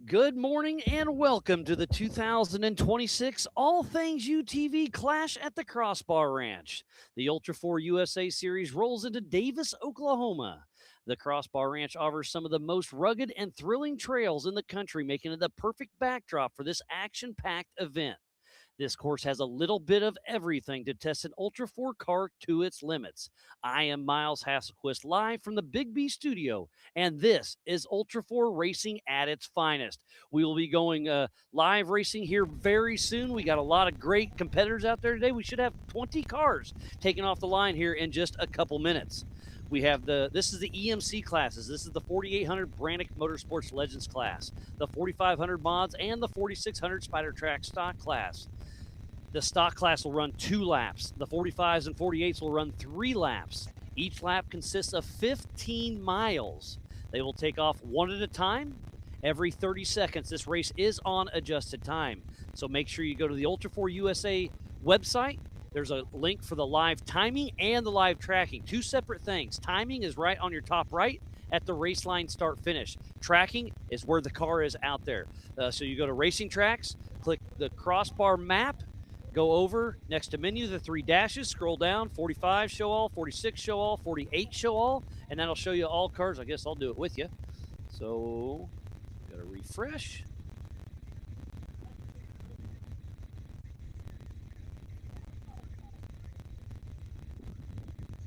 Good morning and welcome to the 2026 All Things UTV Clash at the Crossbar Ranch. The Ultra 4 USA Series rolls into Davis, Oklahoma. The Crossbar Ranch offers some of the most rugged and thrilling trails in the country, making it the perfect backdrop for this action-packed event. This course has a little bit of everything to test an Ultra 4 car to its limits. I am Miles Hasselquist, live from the Big B studio, and this is Ultra 4 racing at its finest. We will be going live racing here very soon. We got a lot of great competitors out there today. We should have 20 cars taking off the line here in just a couple minutes. We have this is the EMC classes. This is the 4800 Brannick Motorsports Legends class, the 4500 mods, and the 4600 Spider Track stock class. The stock class will run 2 laps. The 45s and 48s will run 3 laps. Each lap consists of 15 miles. They will take off one at a time every 30 seconds. This race is on adjusted time. So make sure you go to the Ultra 4 USA website. There's a link for the live timing and the live tracking. 2 separate things. Timing is right on your top right at the race line start finish. Tracking is where the car is out there. So you go to Racing Tracks, click the Crossbar map, go over next to menu, the 3 dashes, scroll down, 45 show all, 46 show all, 48 show all, and that'll show you all cars. I guess I'll do it with you. So, gotta refresh.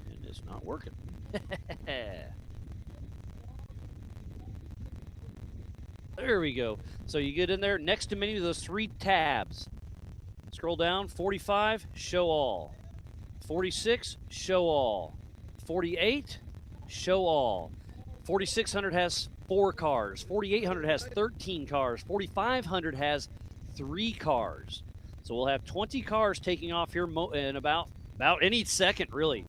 And it's not working. There we go. So you get in there, next to menu, those 3 tabs. Scroll down, 45, show all. 46, show all. 48, show all. 4600 has 4 cars. 4800 has 13 cars. 4500 has 3 cars. So we'll have 20 cars taking off here in about any second, really.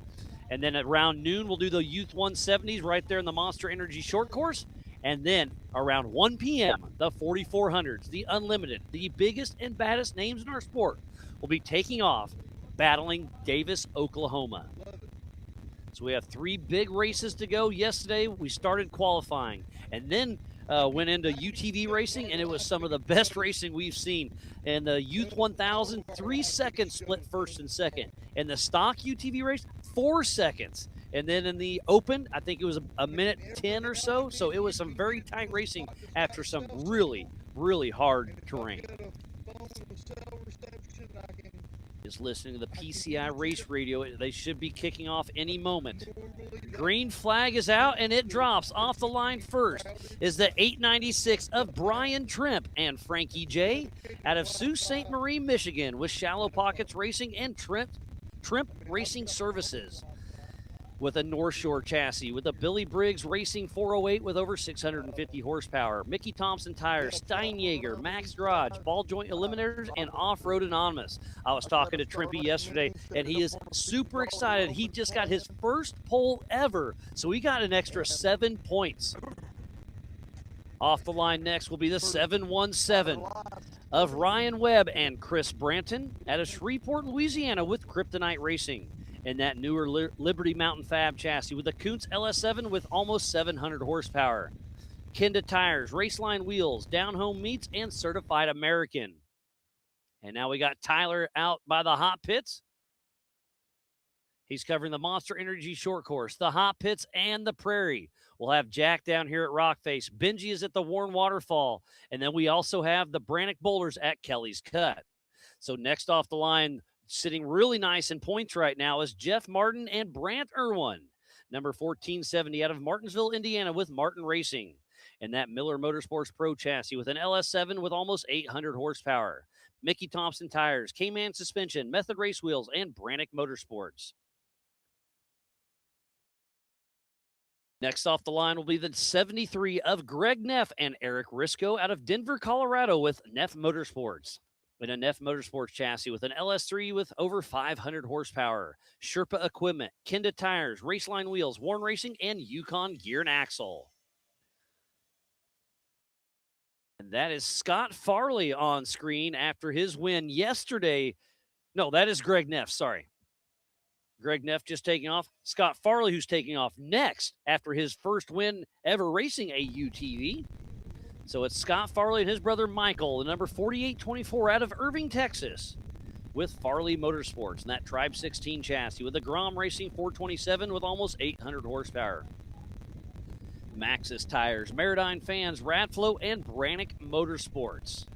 And then at around noon, we'll do the Youth 170s right there in the Monster Energy short course. And then around 1 p.m., the 4400s, the Unlimited, the biggest and baddest names in our sport, will be taking off, battling Davis, Oklahoma. So we have 3 big races to go. Yesterday, we started qualifying and then went into UTV racing, and it was some of the best racing we've seen. In the Youth 1000, 3 seconds split first and second. In the stock UTV race, 4 seconds. And then in the open, I think it was a minute 10 or so. So it was some very tight racing after some really, really hard terrain. Just listening to the PCI race radio. They should be kicking off any moment. Green flag is out, and it drops off the line first. Is the 896 of Brian Trimp and Frankie J. out of Sault Ste. Marie, Michigan, with Shallow Pockets Racing and Trimp Racing Services, with a North Shore chassis, with a Billy Briggs Racing 408 with over 650 horsepower, Mickey Thompson tires, Steinjager, Max Garage, Ball Joint Eliminators, and Off-Road Anonymous. I was talking to Trimpy yesterday, and he is super excited. He just got his first pole ever, so he got an extra 7 points. Off the line next will be the 717 of Ryan Webb and Chris Branton out of Shreveport, Louisiana, with Kryptonite Racing. And that newer Liberty Mountain Fab chassis with a Kuntz LS7 with almost 700 horsepower. Kenda tires, Raceline wheels, down home meats, and Certified American. And now we got Tyler out by the hot pits. He's covering the Monster Energy short course, the hot pits, and the prairie. We'll have Jack down here at Rockface. Benji is at the Warren Waterfall. And then we also have the Brannick Boulders at Kelly's Cut. So next off the line, sitting really nice in points right now, is Jeff Martin and Brant Irwin, number 1470 out of Martinsville, Indiana, with Martin Racing. And that Miller Motorsports Pro chassis with an LS7 with almost 800 horsepower. Mickey Thompson tires, K-Man suspension, Method Race wheels, and Brannick Motorsports. Next off the line will be the 73 of Greg Neff and Eric Risco out of Denver, Colorado, with Neff Motorsports. In a Neff Motorsports chassis with an LS3 with over 500 horsepower, Sherpa equipment, Kenda tires, Raceline wheels, Warren Racing, and Yukon gear and axle. And that is Scott Farley on screen after his win yesterday. No, that is Greg Neff, sorry. Greg Neff just taking off. Scott Farley, who's taking off next after his first win ever racing a UTV. So it's Scott Farley and his brother Michael, the number 4824 out of Irving, Texas, with Farley Motorsports and that Tribe 16 chassis with a Grom Racing 427 with almost 800 horsepower. Maxxis Tires, Maradyne Fans, Radflow, and Brannick Motorsports.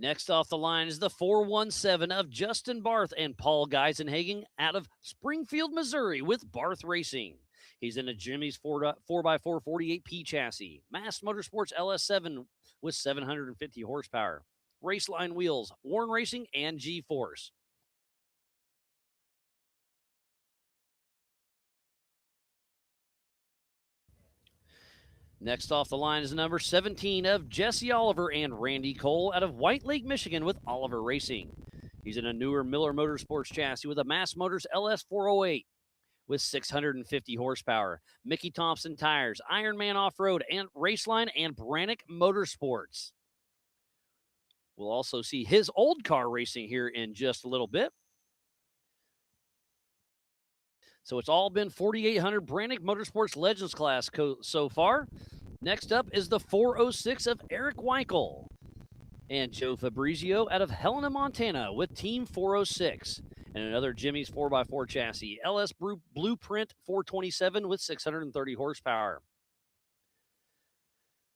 Next off the line is the 417 of Justin Barth and Paul Geisenhagen out of Springfield, Missouri with Barth Racing. He's in a Jimmy's 4x4 48P chassis. Mass Motorsports LS7 with 750 horsepower. Raceline wheels, Warren Racing, and G-Force. Next off the line is number 17 of Jesse Oliver and Randy Cole out of White Lake, Michigan with Oliver Racing. He's in a newer Miller Motorsports chassis with a Mass Motors LS408 with 650 horsepower. Mickey Thompson Tires, Ironman Off-Road, and Raceline, and Brannick Motorsports. We'll also see his old car racing here in just a little bit. So it's all been 4,800 Brannick Motorsports Legends class so far. Next up is the 406 of Eric Weichel and Joe Fabrizio out of Helena, Montana with Team 406. And another Jimmy's 4x4 chassis, LS Blueprint 427 with 630 horsepower.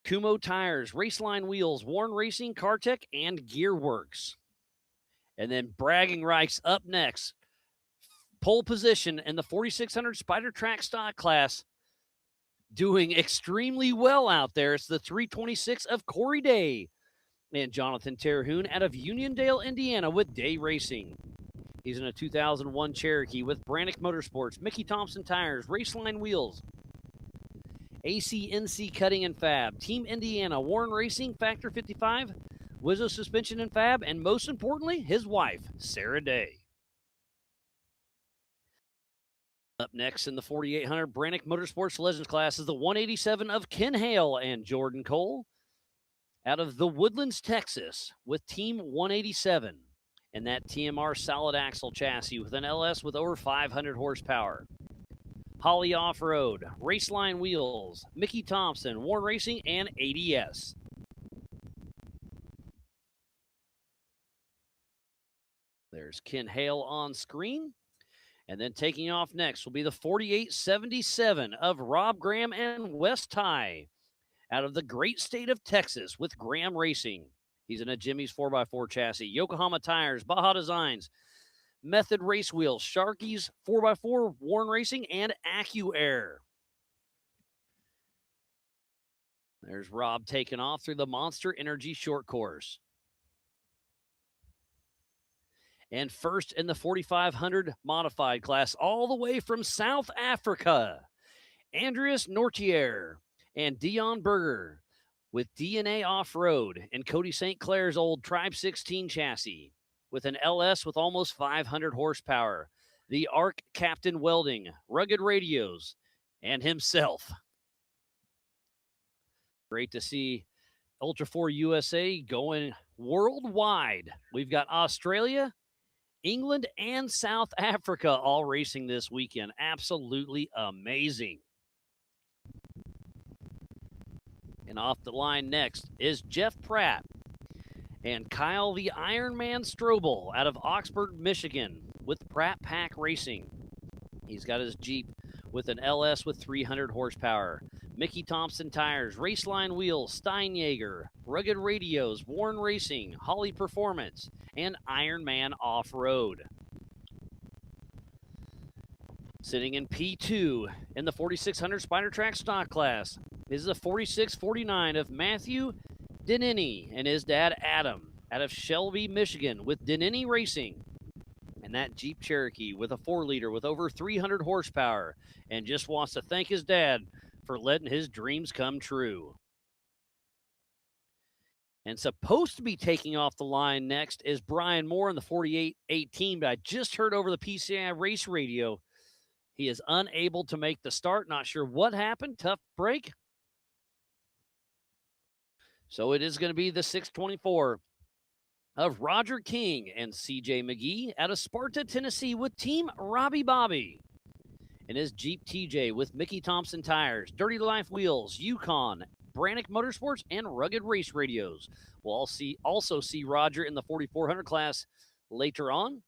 Kumho Tires, Raceline Wheels, Warren Racing, Cartech, and Gearworks. And then bragging rights up next. Pole position in the 4600 Spider Track stock class, doing extremely well out there. It's the 326 of Corey Day and Jonathan Terhune out of Uniondale, Indiana with Day Racing. He's in a 2001 Cherokee with Brannick Motorsports, Mickey Thompson Tires, Raceline Wheels, ACNC Cutting and Fab, Team Indiana, Warren Racing, Factor 55, Wizzo Suspension and Fab, and most importantly, his wife, Sarah Day. Up next in the 4,800 Brannick Motorsports Legends class is the 187 of Ken Hale and Jordan Cole out of the Woodlands, Texas with Team 187 and that TMR solid axle chassis with an LS with over 500 horsepower. Holly Off-Road, Raceline Wheels, Mickey Thompson, Warren Racing, and ADS. There's Ken Hale on screen. And then taking off next will be the 4877 of Rob Graham and Wes Ty out of the great state of Texas with Graham Racing. He's in a Jimmy's 4x4 chassis, Yokohama Tires, Baja Designs, Method Race Wheels, Sharky's 4x4, Warren Racing, and AccuAir. There's Rob taking off through the Monster Energy short course. And first in the 4,500 modified class, all the way from South Africa, Andreas Nortier and Dion Berger with DNA Off-Road and Cody St. Clair's old Tribe 16 chassis with an LS with almost 500 horsepower, the ARC Captain Welding, Rugged Radios, and himself. Great to see Ultra 4 USA going worldwide. We've got Australia, England, and South Africa all racing this weekend. Absolutely amazing. And off the line next is Jeff Pratt and Kyle the Ironman Strobel out of Oxford, Michigan with Pratt Pack Racing. He's got his Jeep with an LS with 300 horsepower. Mickey Thompson Tires, Raceline Wheels, Steinjager, Rugged Radios, Warren Racing, Holly Performance, and Ironman Off-Road. Sitting in P2 in the 4600 Spider Track stock class is the 4649 of Matthew Denini and his dad Adam out of Shelby, Michigan with Denini Racing. And that Jeep Cherokee with a 4-liter with over 300 horsepower and just wants to thank his dad for letting his dreams come true. And supposed to be taking off the line next is Brian Moore in the 4818, but I just heard over the PCI race radio he is unable to make the start. Not sure what happened. Tough break. So it is going to be the 624 of Roger King and CJ McGee out of Sparta, Tennessee with Team Robbie Bobby. And his Jeep TJ with Mickey Thompson tires, Dirty Life wheels, Yukon, Brannick Motorsports, and Rugged Race Radios. We'll also see Roger in the 4400 class later on.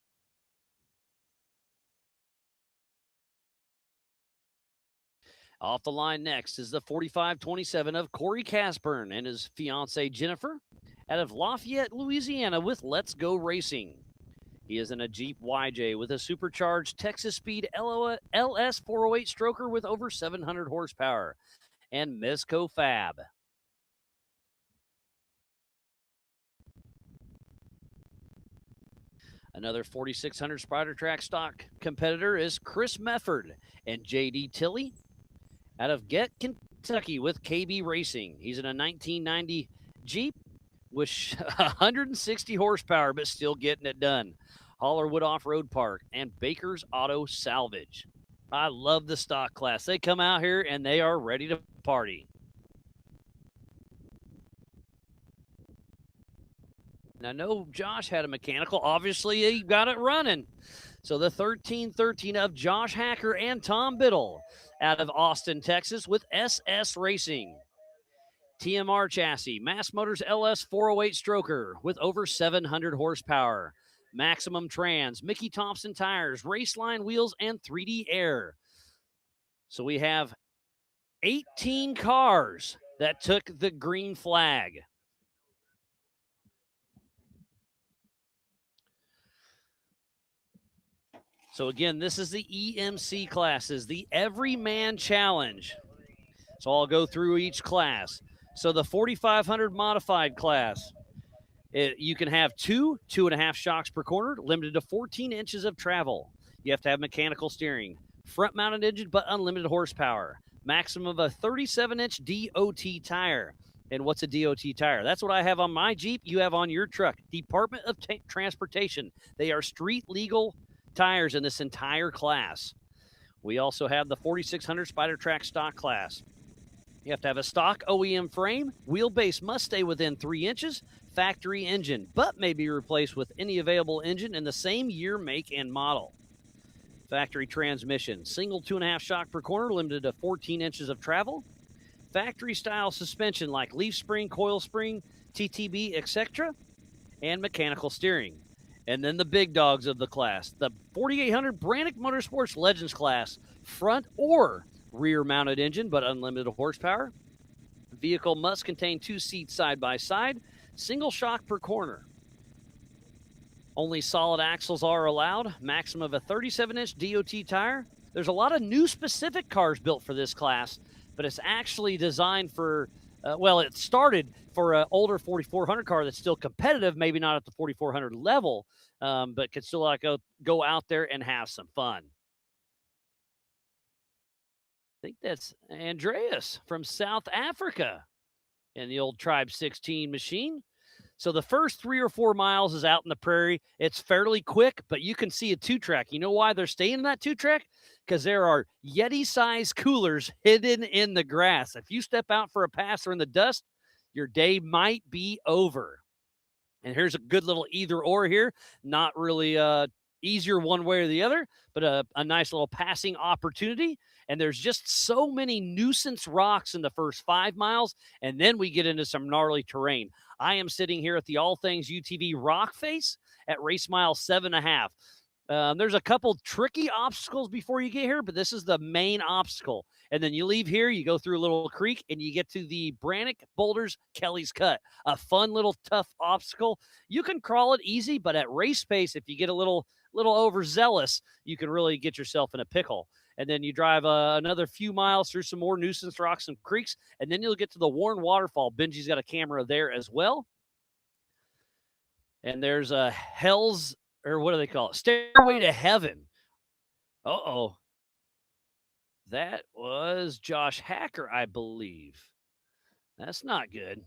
Off the line next is the 4527 of Corey Casburn and his fiancee Jennifer out of Lafayette, Louisiana with Let's Go Racing. He is in a Jeep YJ with a supercharged Texas Speed LS 408 stroker with over 700 horsepower and Mezco Fab. Another 4600 Spider Track stock competitor is Chris Mefford and JD Tilley out of Get, Kentucky with KB Racing. He's in a 1990 Jeep with 160 horsepower, but still getting it done. Hollerwood Off-Road Park and Baker's Auto Salvage. I love the stock class. They come out here and they are ready to party. And I know Josh had a mechanical. Obviously, he got it running. So the 1313 of Josh Hacker and Tom Biddle out of Austin, Texas with SS Racing. TMR chassis, Mass Motors LS 408 stroker with over 700 horsepower. Maximum Trans, Mickey Thompson tires, Raceline wheels, and 3D air. So we have 18 cars that took the green flag. So again, this is the EMC classes, the Everyman Challenge. So I'll go through each class. So the 4500 modified class, you can have 2.5 shocks per corner, limited to 14 inches of travel. You have to have mechanical steering, front-mounted engine, but unlimited horsepower. Maximum of a 37-inch DOT tire. And what's a DOT tire? That's what I have on my Jeep. You have on your truck. Department of Transportation. They are street legal tires in this entire class. We also have the 4600 Spider Track stock class. You have to have a stock OEM frame. Wheelbase must stay within 3 inches. Factory engine, but may be replaced with any available engine in the same year, make, and model. Factory transmission. Single 2.5 shock per corner, limited to 14 inches of travel. Factory style suspension like leaf spring, coil spring, TTB, etc. And mechanical steering. And then the big dogs of the class. The 4800 Brannick Motorsports Legends class. Front or rear mounted engine, but unlimited horsepower. Vehicle must contain 2 seats side by side. Single shock per corner. Only solid axles are allowed. Maximum of a 37-inch DOT tire. There's a lot of new specific cars built for this class, but it's actually designed for, it started for an older 4400 car that's still competitive, maybe not at the 4400 level, but can still go out there and have some fun. I think that's Andreas from South Africa in the old Tribe 16 machine. So the first 3 or 4 miles is out in the prairie. It's fairly quick, but you can see a 2-track. You know why they're staying in that 2-track? Because there are Yeti-sized coolers hidden in the grass. If you step out for a pass or in the dust, your day might be over. And here's a good little either or here. Not really easier one way or the other, but a nice little passing opportunity. And there's just so many nuisance rocks in the first 5 miles, and then we get into some gnarly terrain. I am sitting here at the All Things UTV rock face at race mile 7.5. There's a couple tricky obstacles before you get here, but this is the main obstacle. And then you leave here, you go through a little creek, and you get to the Brannick Boulders Kelly's Cut, a fun little tough obstacle. You can crawl it easy, but at race pace, if you get a little overzealous, you can really get yourself in a pickle. And then you drive another few miles through some more nuisance rocks and creeks, and then you'll get to the Warren Waterfall. Benji's got a camera there as well. And there's a Hell's, or what do they call it? Stairway to Heaven. Uh-oh. That was Josh Hacker, I believe. That's not good.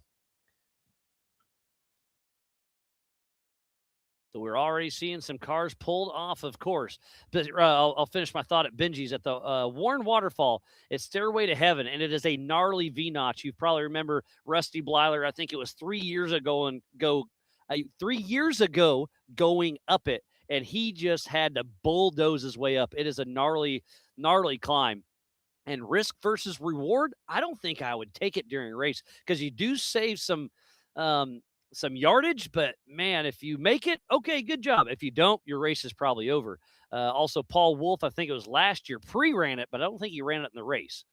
So we're already seeing some cars pulled off, of course. But I'll finish my thought at Benji's at the Warren Waterfall. It's Stairway to Heaven, and it is a gnarly V-notch. You probably remember Rusty Blyler. I think it was 3 years ago 3 years ago going up it, and he just had to bulldoze his way up. It is a gnarly, gnarly climb. And risk versus reward, I don't think I would take it during a race because you do save some yardage. But man, if you make it, okay, good job. If you don't, your race is probably over. Also, Paul Wolf, I think it was last year, pre-ran it, but I don't think he ran it in the race.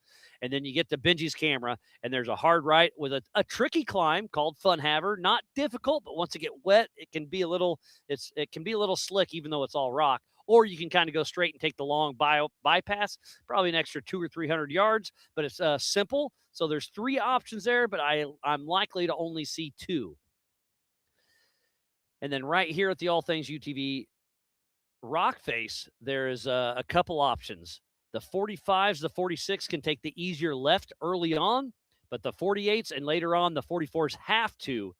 And then you get to Benji's camera, and there's a hard right with a tricky climb called Fun Haver. Not difficult, but once it get wet, it can be a little slick, even though it's all rock. Or you can kind of go straight and take the long bypass, probably an extra 200 or 300 yards, but it's simple. So there's 3 options there, but I'm likely to only see 2. And then right here at the All Things UTV Rock Face, there's a couple options. The 45s, the 46 can take the easier left early on, but the 48s and later on the 44s have to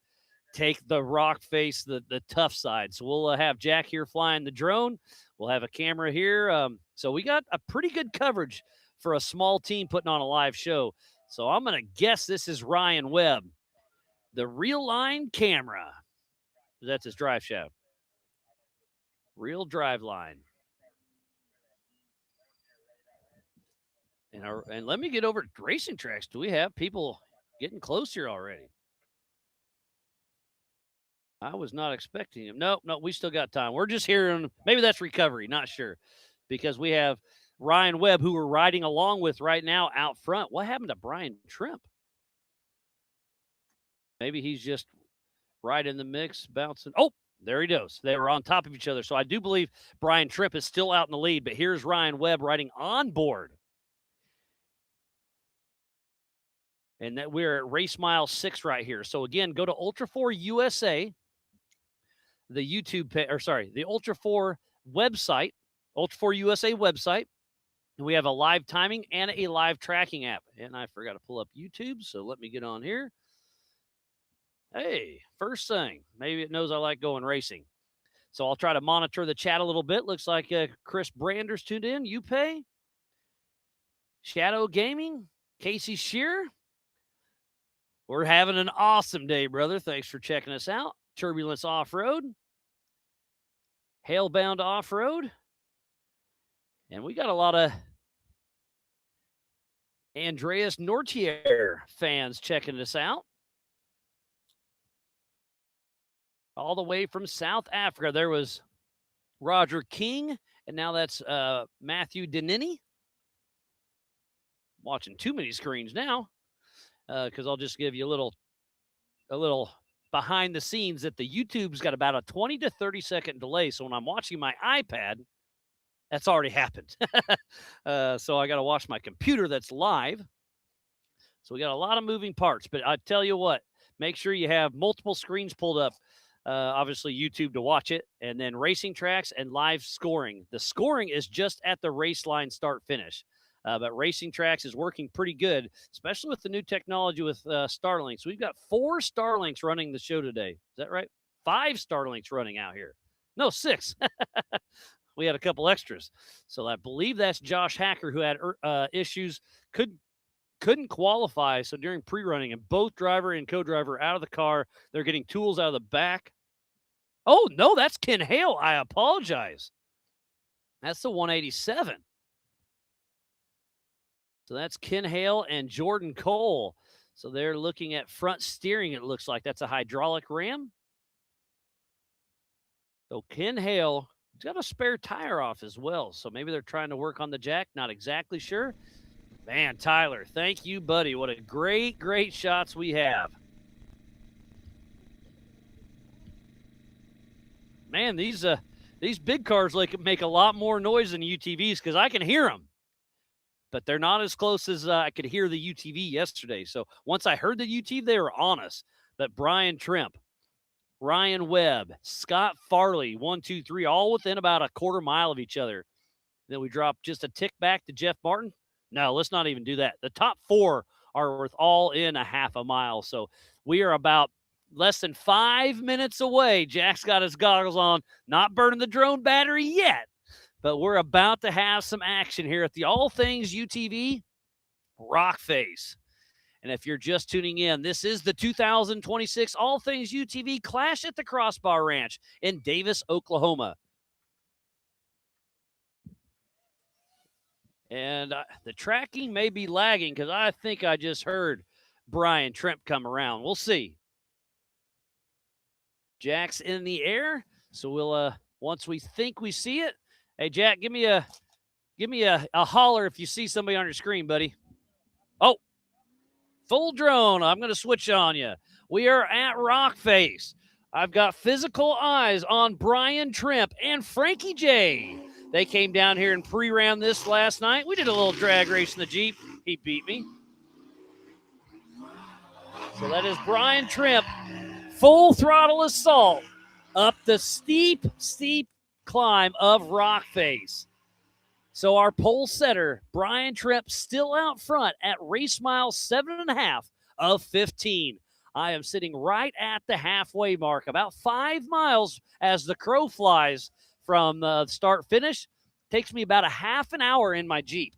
take the rock face, the tough side. So we'll have Jack here flying the drone. We'll have a camera here. So we got a pretty good coverage for a small team putting on a live show. So I'm going to guess this is Ryan Webb, the Real Line camera. That's his drive shaft. Real drive line. And let me get over to racing tracks. Do we have people getting close here already? I was not expecting him. No, we still got time. We're just hearing, maybe that's recovery, not sure. Because we have Ryan Webb, who we're riding along with right now out front. What happened to Brian Trimp? Maybe he's just right in the mix, bouncing. Oh, there he goes. They were on top of each other. So I do believe Brian Trimp is still out in the lead, but here's Ryan Webb riding on board. And that we're at race mile 6 right here. So again, go to Ultra 4 USA, the the Ultra 4 website, Ultra 4 USA website. And we have a live timing and a live tracking app. And I forgot to pull up YouTube, so let me get on here. Hey, first thing, maybe it knows I like going racing. So I'll try to monitor the chat a little bit. Looks like Chris Brander's tuned in. You pay. Shadow Gaming. Casey Shearer. We're having an awesome day, brother. Thanks for checking us out. Turbulence Off-Road. Hailbound Off-Road. And we got a lot of Andreas Nortier fans checking us out. All the way from South Africa. There was Roger King, and now that's Matthew Denini. Watching too many screens now, because I'll just give you a little behind the scenes that the YouTube's got about a 20 to 30 second delay. So when I'm watching my iPad, that's already happened. So I got to watch my computer that's live. So we got a lot of moving parts, but I tell you what, make sure you have multiple screens pulled up. Obviously YouTube to watch it, and then racing tracks and live scoring. The scoring is just at the race line start finish. But racing tracks is working pretty good, especially with the new technology with Starlinks. We've got 4 Starlinks running the show today. Is that right? 5 Starlinks running out here. No, 6. We had a couple extras. So I believe that's Josh Hacker, who had issues, couldn't qualify. So during pre-running, and both driver and co-driver out of the car, they're getting tools out of the back. Oh, no, that's Ken Hale. I apologize. That's the 187. So that's Ken Hale and Jordan Cole. So they're looking at front steering, it looks like. That's a hydraulic ram. So Ken Hale got a spare tire off as well. So maybe they're trying to work on the jack. Not exactly sure. Man, Tyler, thank you, buddy. What a great, great shots we have. Man, these big cars make a lot more noise than UTVs because I can hear them. But they're not as close as I could hear the UTV yesterday. So once I heard the UTV, they were on us. But Brian Trimp, Ryan Webb, Scott Farley, 1, 2, 3, all within about a quarter mile of each other. Then we drop just a tick back to Jeff Martin. No, let's not even do that. The top 4 are worth all in a half a mile. So we are about less than 5 minutes away. Jack's got his goggles on, not burning the drone battery yet. But we're about to have some action here at the All Things UTV Rock Face. And if you're just tuning in, this is the 2026 All Things UTV Clash at the Crossbar Ranch in Davis, Oklahoma. And the tracking may be lagging because I think I just heard Brian Tremp come around. We'll see. Jack's in the air, so we'll once we think we see it. Hey, Jack, give me a holler if you see somebody on your screen, buddy. Oh, full drone. I'm going to switch on you. We are at Rockface. I've got physical eyes on Brian Tremp and Frankie J. They came down here and pre-ran this last night. We did a little drag race in the Jeep. He beat me. So that is Brian Tremp. Full throttle assault up the steep, steep climb of Rockface. So our pole setter, Brian Tremp, still out front at race mile 7.5 of 15. I am sitting right at the halfway mark, about 5 miles as the crow flies from the start finish. Takes me about a half an hour in my Jeep.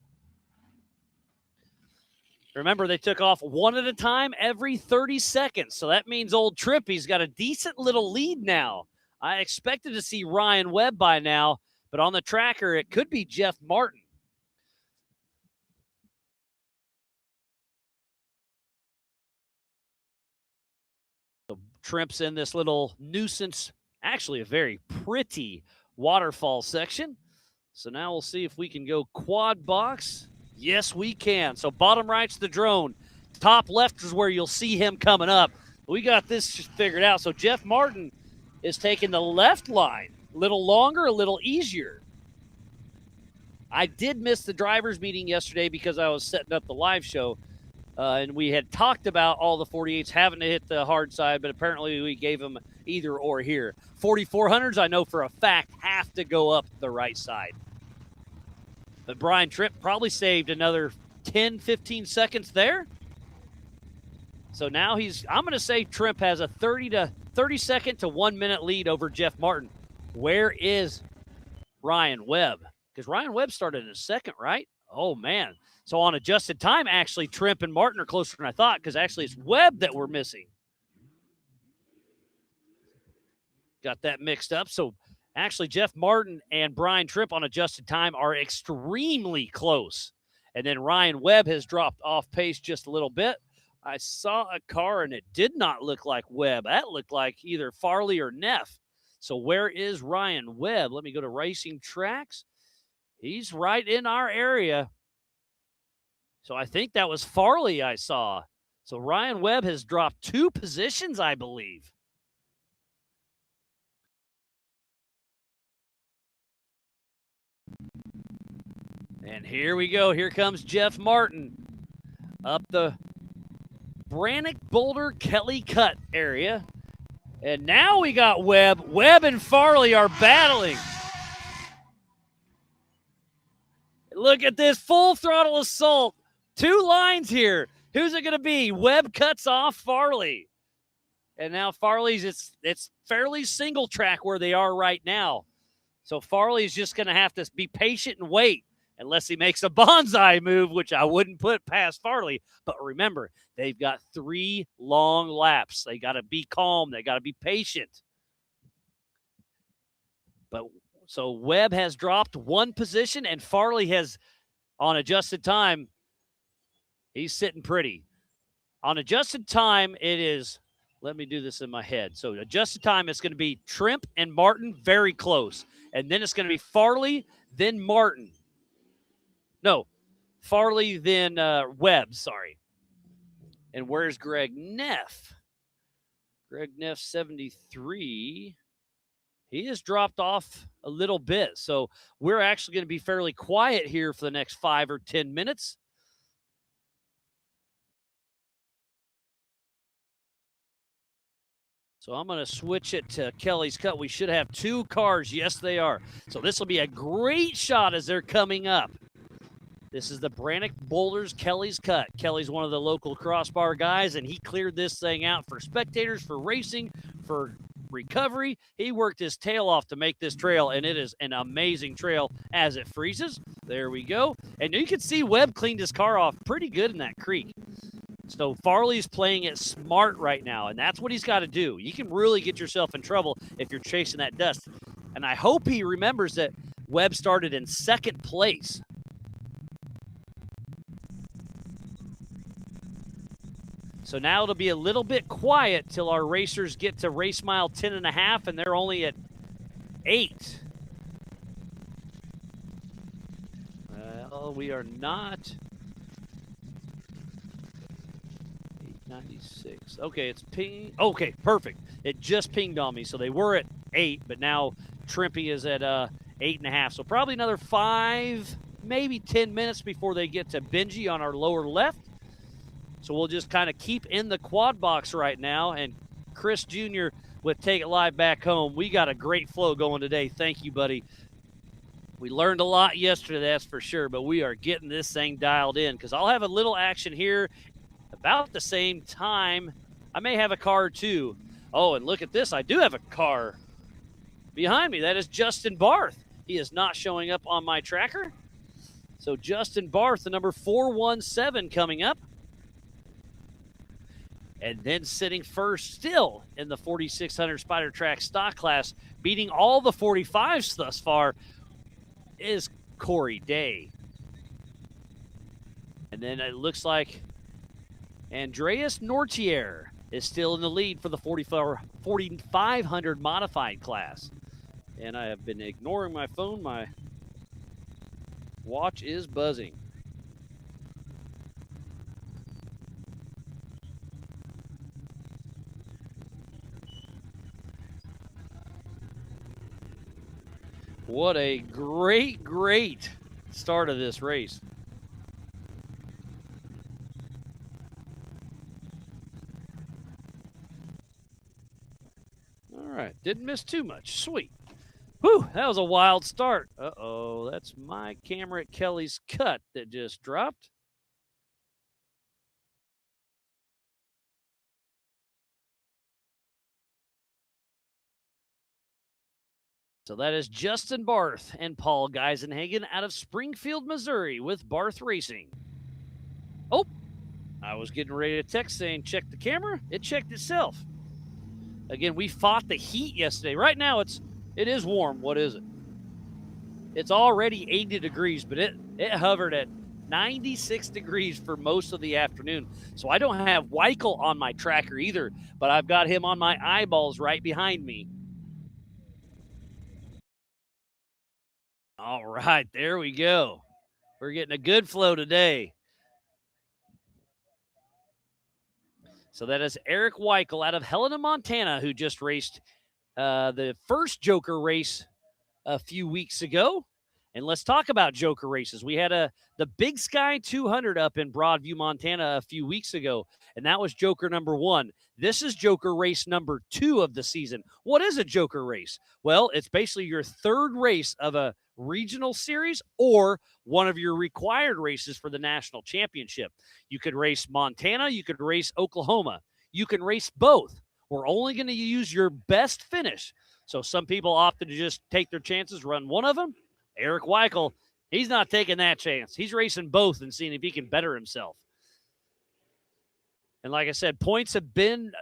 Remember, they took off one at a time every 30 seconds. So that means old Trippy's got a decent little lead now. I expected to see Ryan Webb by now, but on the tracker, it could be Jeff Martin. So Tremp's in this little nuisance, actually a very pretty waterfall section. So now we'll see if we can go quad box. Yes, we can. So bottom right's the drone. Top left is where you'll see him coming up. We got this figured out. So Jeff Martin is taking the left line. A little longer, a little easier. I did miss the drivers' meeting yesterday because I was setting up the live show. And we had talked about all the 48s having to hit the hard side, but apparently we gave them either or here. 4400s, I know for a fact, have to go up the right side. But Brian Tremp probably saved another 10, 15 seconds there. So now I'm going to say Tremp has a 30 second to 1 minute lead over Jeff Martin. Where is Ryan Webb? Because Ryan Webb started in a second, right? Oh, man. So on adjusted time, actually, Tremp and Martin are closer than I thought because actually it's Webb that we're missing. Got that mixed up. So actually, Jeff Martin and Brian Tremp on adjusted time are extremely close. And then Ryan Webb has dropped off pace just a little bit. I saw a car, and it did not look like Webb. That looked like either Farley or Neff. So where is Ryan Webb? Let me go to Racing Tracks. He's right in our area. So I think that was Farley I saw. So Ryan Webb has dropped 2 positions, I believe. And here we go. Here comes Jeff Martin up the Brannock Boulder Kelly Cut area. And now we got Webb. Webb and Farley are battling. Look at this full throttle assault. 2 lines here. Who's it going to be? Webb cuts off Farley. And now Farley's, it's fairly single track where they are right now. So Farley's just going to have to be patient and wait unless he makes a bonsai move, which I wouldn't put past Farley. But remember, they've got 3 long laps. They got to be calm. They got to be patient. But so Webb has dropped 1 position, and Farley has, on adjusted time, he's sitting pretty. On adjusted time, it is, let me do this in my head. So adjusted time, it's going to be Tremp and Martin very close. And then it's going to be Farley, then Martin. No, Farley, then Webb, sorry. And where's Greg Neff? Greg Neff, 73. He has dropped off a little bit. So we're actually going to be fairly quiet here for the next 5 or 10 minutes. So I'm going to switch it to Kelly's Cut. We should have 2 cars. Yes, they are. So this will be a great shot as they're coming up. This is the Brannock Boulders Kelly's Cut. Kelly's one of the local Crossbar guys, and he cleared this thing out for spectators, for racing, for recovery. He worked his tail off to make this trail, and it is an amazing trail as it freezes. There we go. And you can see Webb cleaned his car off pretty good in that creek. So Farley's playing it smart right now, and that's what he's got to do. You can really get yourself in trouble if you're chasing that dust. And I hope he remembers that Webb started in second place. So now it'll be a little bit quiet till our racers get to race mile 10.5, and they're only at 8. Well, we are not. 896. Okay, it's ping. Okay, perfect. It just pinged on me. So they were at 8, but now Trimpy is at 8.5. So probably another 5, maybe 10 minutes before they get to Benji on our lower left. So we'll just kind of keep in the quad box right now. And Chris Jr. with Take It Live Back Home. We got a great flow going today. Thank you, buddy. We learned a lot yesterday, that's for sure, but we are getting this thing dialed in because I'll have a little action here about the same time. I may have a car or two. Oh, and look at this. I do have a car behind me. That is Justin Barth. He is not showing up on my tracker. So Justin Barth, the number 417 coming up. And then sitting first still in the 4600 Spider Track stock class, beating all the 45s thus far, is Corey Day. And then it looks like Andreas Nortier is still in the lead for the 4500 modified class. And I have been ignoring my phone. My watch is buzzing. What a great, great start of this race. All right, didn't miss too much. Sweet. Whew, that was a wild start. Uh-oh, that's my camera at Kelly's Cut that just dropped. So that is Justin Barth and Paul Geisenhagen out of Springfield, Missouri with Barth Racing. Oh, I was getting ready to text saying check the camera. It checked itself. Again, we fought the heat yesterday. Right now it is warm. What is it? It's already 80 degrees, but it hovered at 96 degrees for most of the afternoon. So I don't have Weichel on my tracker either, but I've got him on my eyeballs right behind me. All right, there we go. We're getting a good flow today. So that is Eric Weichel out of Helena, Montana, who just raced the first Joker race a few weeks ago. And let's talk about Joker races. We had the Big Sky 200 up in Broadview, Montana a few weeks ago, and that was Joker number 1. This is Joker race number 2 of the season. What is a Joker race? Well, it's basically your third race of a regional series or one of your required races for the national championship. You could race Montana, you could race Oklahoma. You can race both. We're only going to use your best finish. So some people opted to just take their chances, run one of them. Eric Weichel, he's not taking that chance. He's racing both and seeing if he can better himself. And like I said, points have been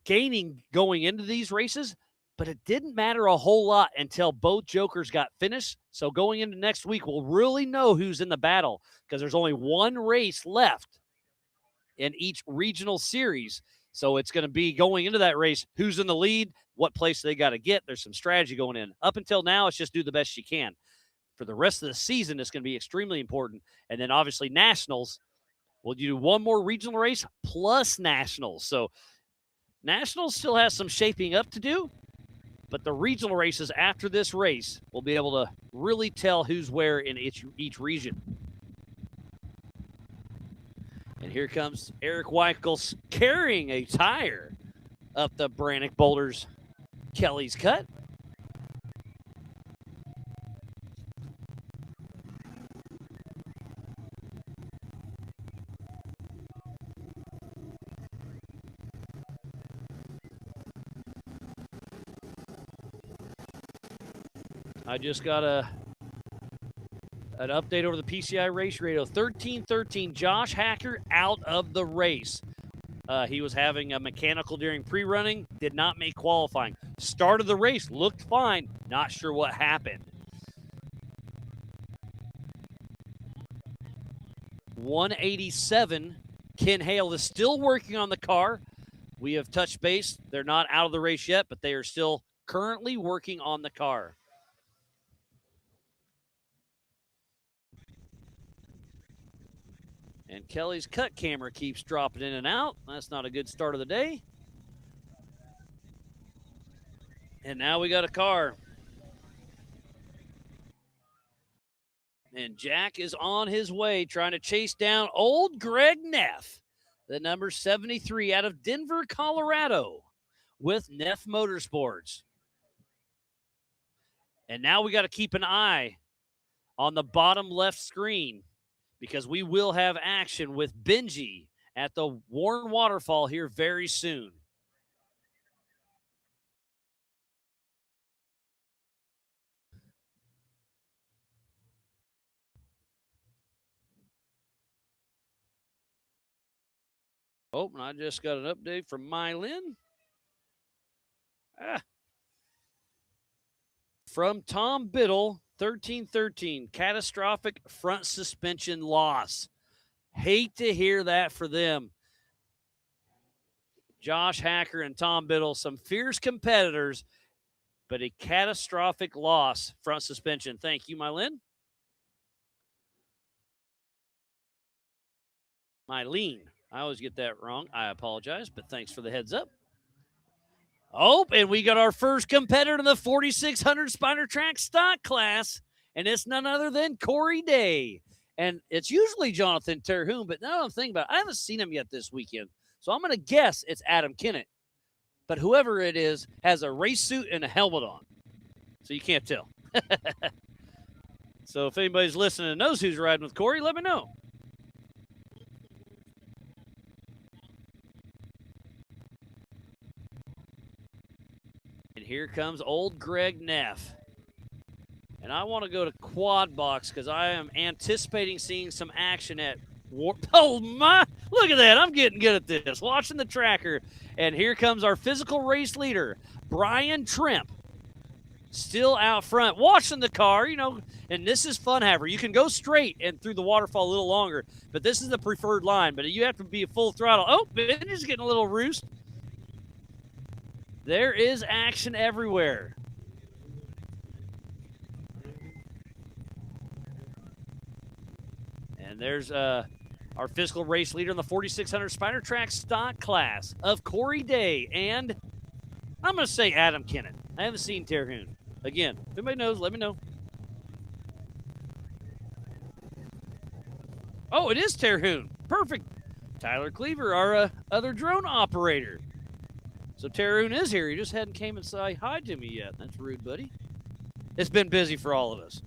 gaining going into these races, but it didn't matter a whole lot until both Jokers got finished. So going into next week, we'll really know who's in the battle because there's only one race left in each regional series. So it's going to be going into that race, who's in the lead, what place they got to get. There's some strategy going in. Up until now, it's just do the best you can. For the rest of the season, it's going to be extremely important. And then obviously nationals, we'll do one more regional race plus nationals. So nationals still has some shaping up to do, but the regional races after this race, we'll be able to really tell who's where in each region. And here comes Eric Weichel carrying a tire up the Brannock Boulders Kelly's Cut. I just got a An update over the PCI race radio. 13-13, Josh Hacker out of the race. He was having a mechanical during pre-running, did not make qualifying. Started the race, looked fine, not sure what happened. 187, Ken Hale is still working on the car. We have touched base. They're not out of the race yet, but they are still currently working on the car. And Kelly's cut camera keeps dropping in and out. That's not a good start of the day. And now we got a car. And Jack is on his way trying to chase down old Greg Neff, the number 73 out of Denver, Colorado, with Neff Motorsports. And now we got to keep an eye on the bottom left screen because we will have action with Benji at the Warren Waterfall here very soon. Oh, and I just got an update from Mylin. From Tom Biddle, 13-13, catastrophic front suspension loss. Hate to hear that for them. Josh Hacker and Tom Biddle, some fierce competitors, but a catastrophic loss, front suspension. Thank you, Mylin. Mylene. I always get that wrong. I apologize, but thanks for the heads up. Oh, and we got our first competitor in the 4600 Spider Track stock class, and it's none other than Corey Day. And it's usually Jonathan Terhune, but now I'm thinking about it, I haven't seen him yet this weekend. So I'm going to guess it's Adam Kennett. But whoever it is has a race suit and a helmet on. So you can't tell. So if anybody's listening and knows who's riding with Corey, let me know. And here comes old Greg Neff. And I want to go to Quad Box because I am anticipating seeing some action at Oh, my. Look at that. I'm getting good at this. Watching the tracker. And here comes our physical race leader, Brian Trimp. Still out front, watching the car, you know, and this is Fun Haver. You can go straight and through the waterfall a little longer, but this is the preferred line. But you have to be full throttle. Oh, Benji's getting a little roost. There is action everywhere. And there's our physical race leader in the 4600 Spider Track stock class of Corey Day and I'm going to say Adam Kennett. I haven't seen Terhune. Again, if anybody knows, let me know. Oh, it is Terhune. Perfect. Tyler Cleaver, our other drone operator. So Terhune is here. He just hadn't came and say hi to me yet. That's rude, buddy. It's been busy for all of us.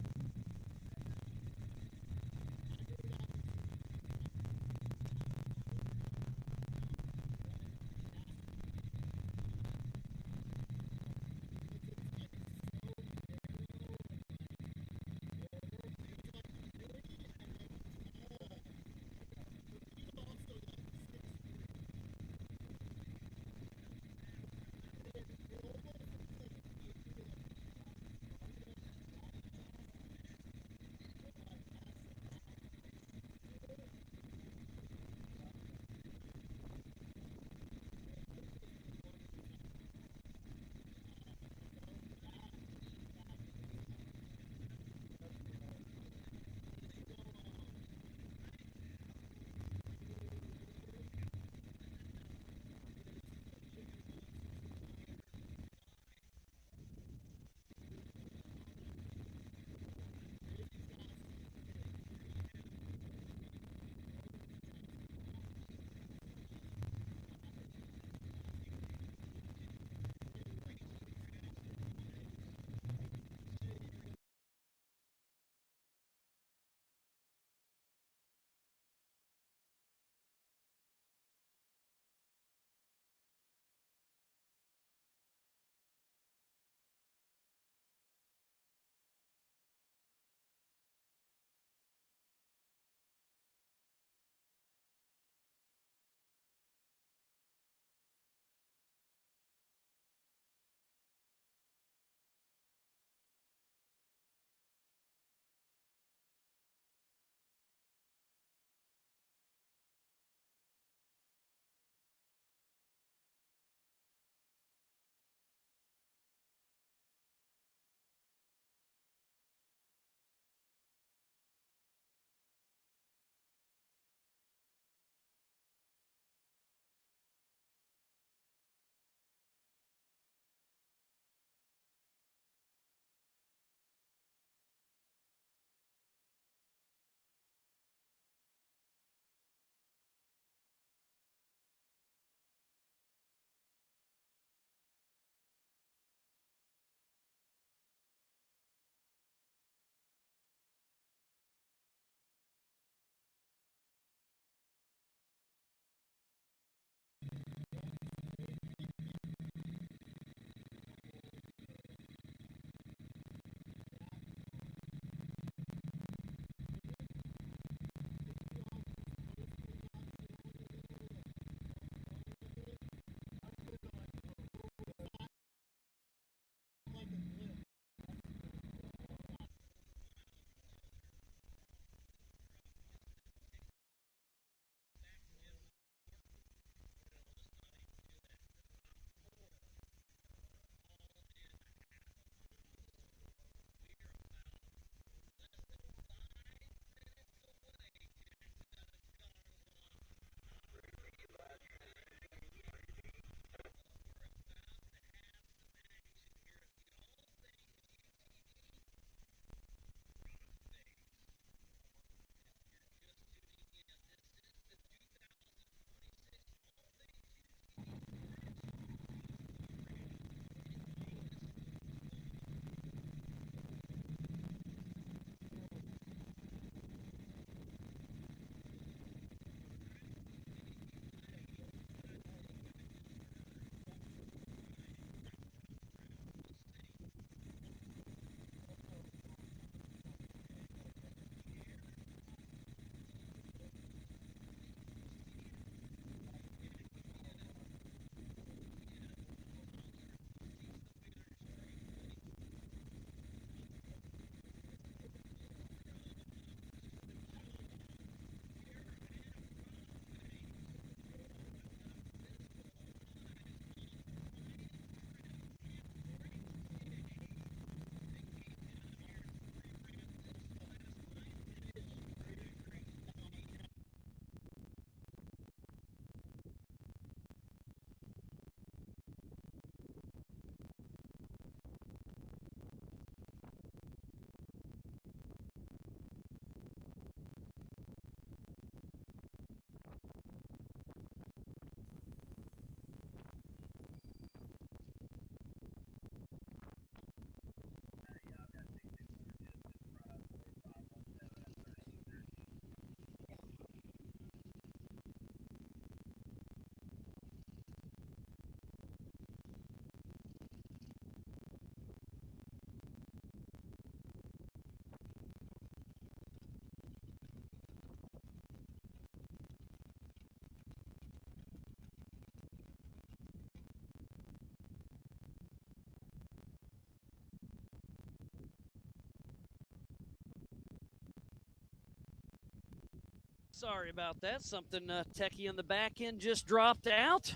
Sorry about that. Something techie on the back end just dropped out.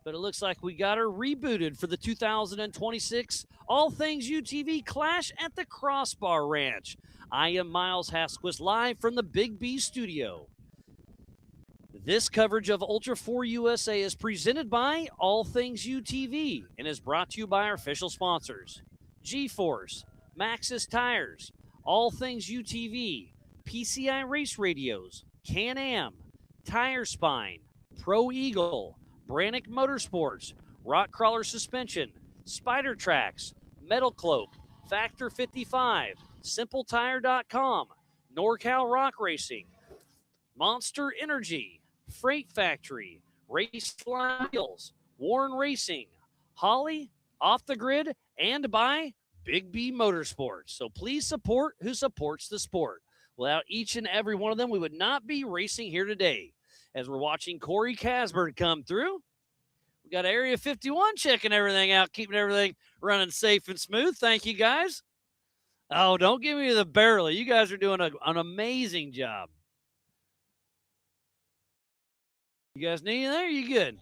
But it looks like we got her rebooted for the 2026 All Things UTV Clash at the Crossbar Ranch. I am Miles Hasquist, live from the Big B studio. This coverage of Ultra 4 USA is presented by All Things UTV and is brought to you by our official sponsors: G-Force, Maxxis Tires, All Things UTV, PCI Race Radios, Can-Am, Tire Spine, Pro Eagle, Brannick Motorsports, Rock Crawler Suspension, Spider Tracks, Metal Cloak, Factor 55, SimpleTire.com, NorCal Rock Racing, Monster Energy, Freight Factory, Race Wheels, Warren Racing, Holly, Off the Grid, and by Big B Motorsports. So please support who supports the sport. Without each and every one of them, we would not be racing here today. As we're watching Corey Casburn come through, we got Area 51 checking everything out, keeping everything running safe and smooth. Thank you, guys. Oh, don't give me the barely. You guys are doing an amazing job. You guys need anything there? You good?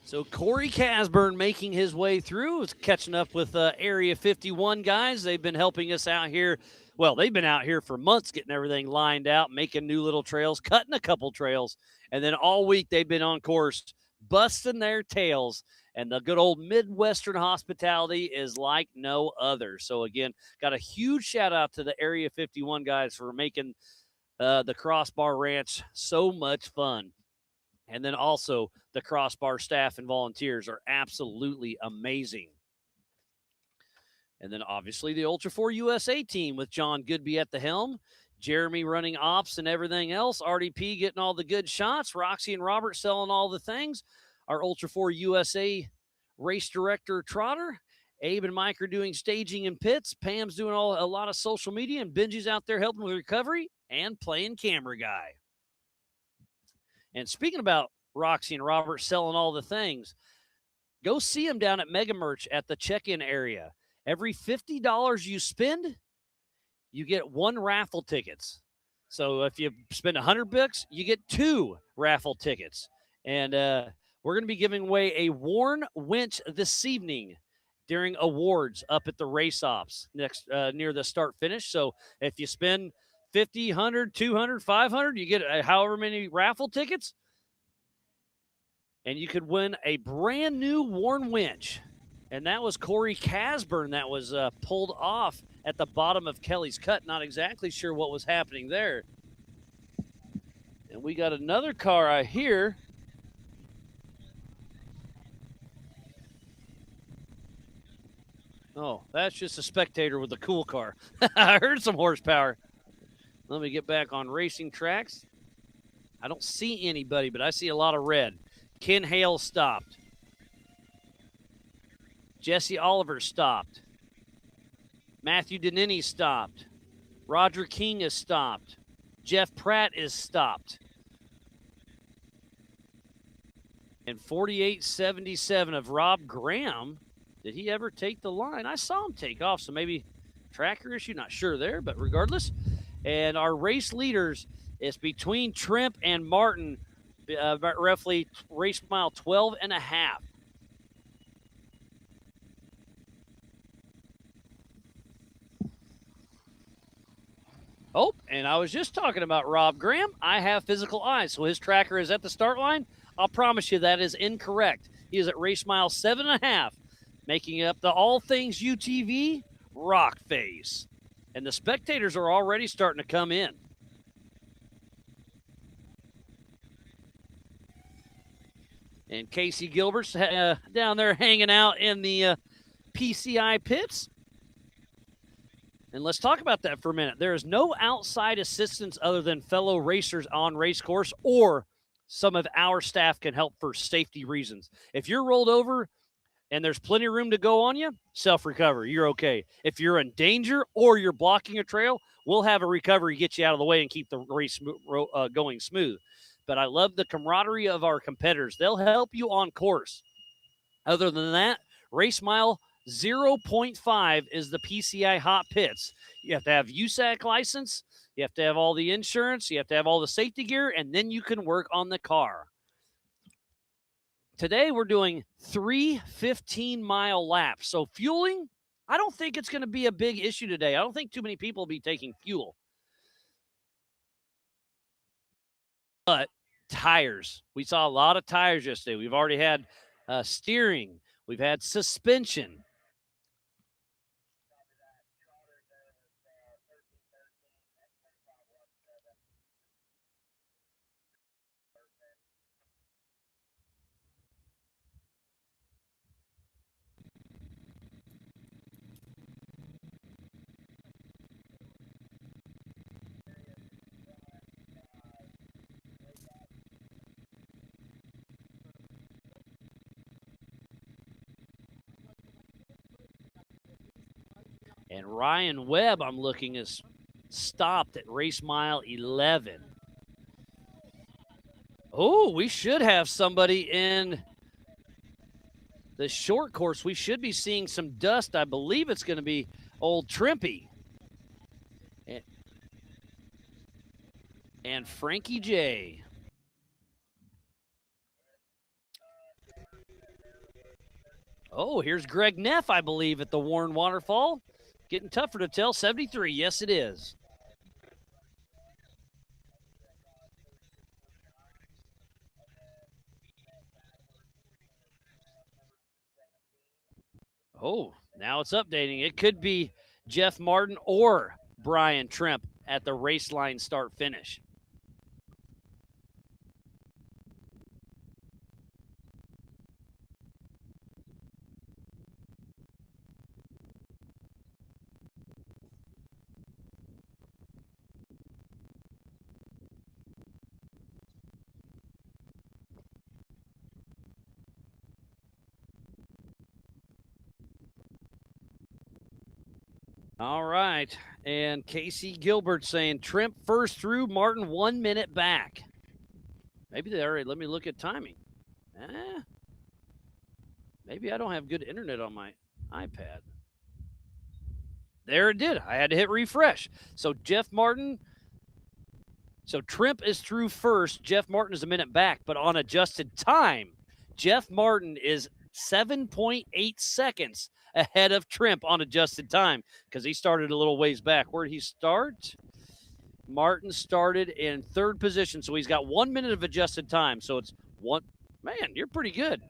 So Corey Casburn making his way through, is catching up with Area 51 guys. They've been helping us out here. Well, they've been out here for months getting everything lined out, making new little trails, cutting a couple trails. And then all week they've been on course, busting their tails. And the good old Midwestern hospitality is like no other. So, again, got a huge shout out to the Area 51 guys for making the Crossbar Ranch so much fun. And then also the Crossbar staff and volunteers are absolutely amazing. And then obviously the Ultra 4 USA team with John Goodby at the helm, Jeremy running ops and everything else, RDP getting all the good shots, Roxy and Robert selling all the things, our Ultra 4 USA race director Trotter, Abe and Mike are doing staging and pits, Pam's doing a lot of social media, and Benji's out there helping with recovery and playing camera guy. And speaking about Roxy and Robert selling all the things, go see them down at Mega Merch at the check-in area. Every $50 you spend, you get 1 raffle tickets. So if you spend $100, you get 2 raffle tickets. And we're going to be giving away a worn winch this evening during awards up at the race ops next near the start finish. So if you spend 50, 100, 200, 500, you get however many raffle tickets, and you could win a brand new worn winch. And that was Corey Casburn that was pulled off at the bottom of Kelly's Cut. Not exactly sure what was happening there. And we got another car I hear. Oh, that's just a spectator with a cool car. I heard some horsepower. Let me get back on racing tracks. I don't see anybody, but I see a lot of red. Ken Hale stopped. Jesse Oliver stopped. Matthew Denini stopped. Roger King is stopped. Jeff Pratt is stopped. And 4877 of Rob Graham. Did he ever take the line? I saw him take off, so maybe tracker issue, not sure there, but regardless. And our race leaders is between Trimp and Martin, about roughly race mile 12 and a half. Oh, and I was just talking about Rob Graham. I have physical eyes, so his tracker is at the start line. I'll promise you that is incorrect. He is at race mile 7.5, making up the All Things UTV rock face. And the spectators are already starting to come in. And Casey Gilbert's down there hanging out in the PCI pits. And let's talk about that for a minute. There is no outside assistance other than fellow racers on race course, or some of our staff can help for safety reasons. If you're rolled over and there's plenty of room to go on you, self-recovery, you're okay. If you're in danger or you're blocking a trail, we'll have a recovery, get you out of the way and keep the race going smooth. But I love the camaraderie of our competitors. They'll help you on course. Other than that, race mile 0.5 is the PCI hot pits. You have to have USAC license, you have to have all the insurance, you have to have all the safety gear, and then you can work on the car. Today we're doing 3 15-mile laps. So fueling, I don't think it's going to be a big issue today. I don't think too many people will be taking fuel. But tires. We saw a lot of tires yesterday. We've already had steering. We've had suspension. And Ryan Webb, I'm looking, is stopped at race mile 11. Oh, we should have somebody in the short course. We should be seeing some dust. I believe it's going to be old Trimpy. And Frankie J. Oh, here's Greg Neff, I believe, at the Warren Waterfall. Getting tougher to tell. 73, yes, it is. Oh, now it's updating. It could be Jeff Martin or Brian Trimp at the race line start finish. All right. And Casey Gilbert saying Trimp first through, Martin 1 minute back. Maybe they already let me look at timing. Maybe I don't have good internet on my iPad. There it did. I had to hit refresh. So Jeff Martin. So Trimp is through first. Jeff Martin is a minute back, but on adjusted time, Jeff Martin is 7.8 seconds ahead of Trimp on adjusted time because he started a little ways back. Where did he start? Martin started in third position, so he's got 1 minute of adjusted time. So it's one. Man, you're pretty good.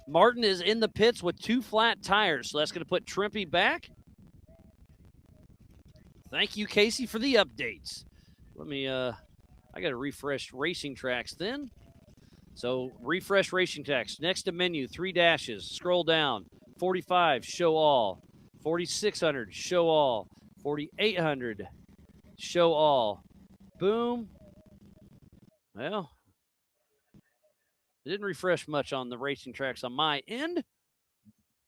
Martin is in the pits with 2 flat tires, so that's going to put Trimpy back. Thank you, Casey, for the updates. Let me, I got to refresh Racing Tracks then. So refresh Racing Tracks. Next to menu, 3 dashes. Scroll down. 45, show all. 4600, show all. 4800, show all. Boom. Well, it didn't refresh much on the Racing Tracks on my end.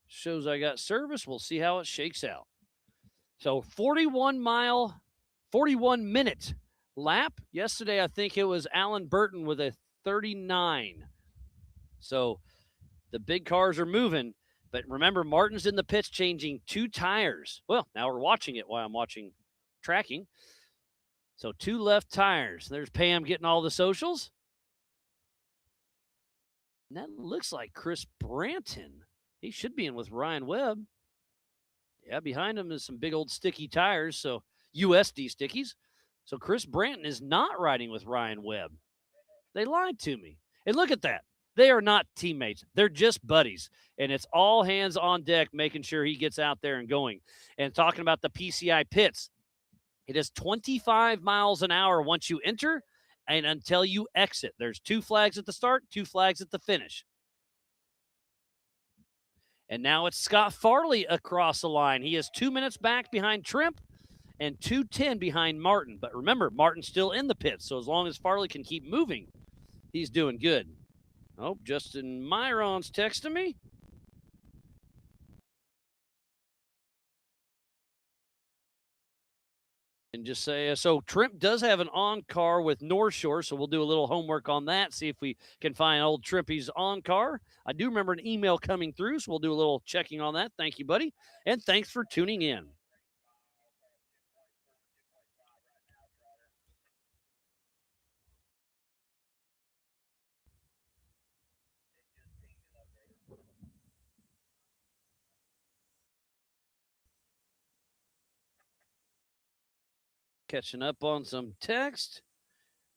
Shows I got service. We'll see how it shakes out. So 41 minute lap. Yesterday, I think it was Alan Burton with a 39. So the big cars are moving. But remember, Martin's in the pits changing 2 tires. Well, now we're watching it while I'm watching tracking. So 2 left tires. There's Pam getting all the socials. And that looks like Chris Branton. He should be in with Ryan Webb. Yeah, behind him is some big old sticky tires, so USD stickies. So Chris Branton is not riding with Ryan Webb. They lied to me. And look at that. They are not teammates. They're just buddies. And it's all hands on deck making sure he gets out there and going. And talking about the PCI pits, it is 25 miles an hour once you enter and until you exit. There's 2 flags at the start, 2 flags at the finish. And now it's Scott Farley across the line. He is 2 minutes back behind Trimp and 2:10 behind Martin. But remember, Martin's still in the pits, so as long as Farley can keep moving, he's doing good. Oh, Justin Myron's texting me. And just say, so Trimp does have an on-car with North Shore, so we'll do a little homework on that, see if we can find old Trimpy's on-car. I do remember an email coming through, so we'll do a little checking on that. Thank you, buddy. And thanks for tuning in. Catching up on some text.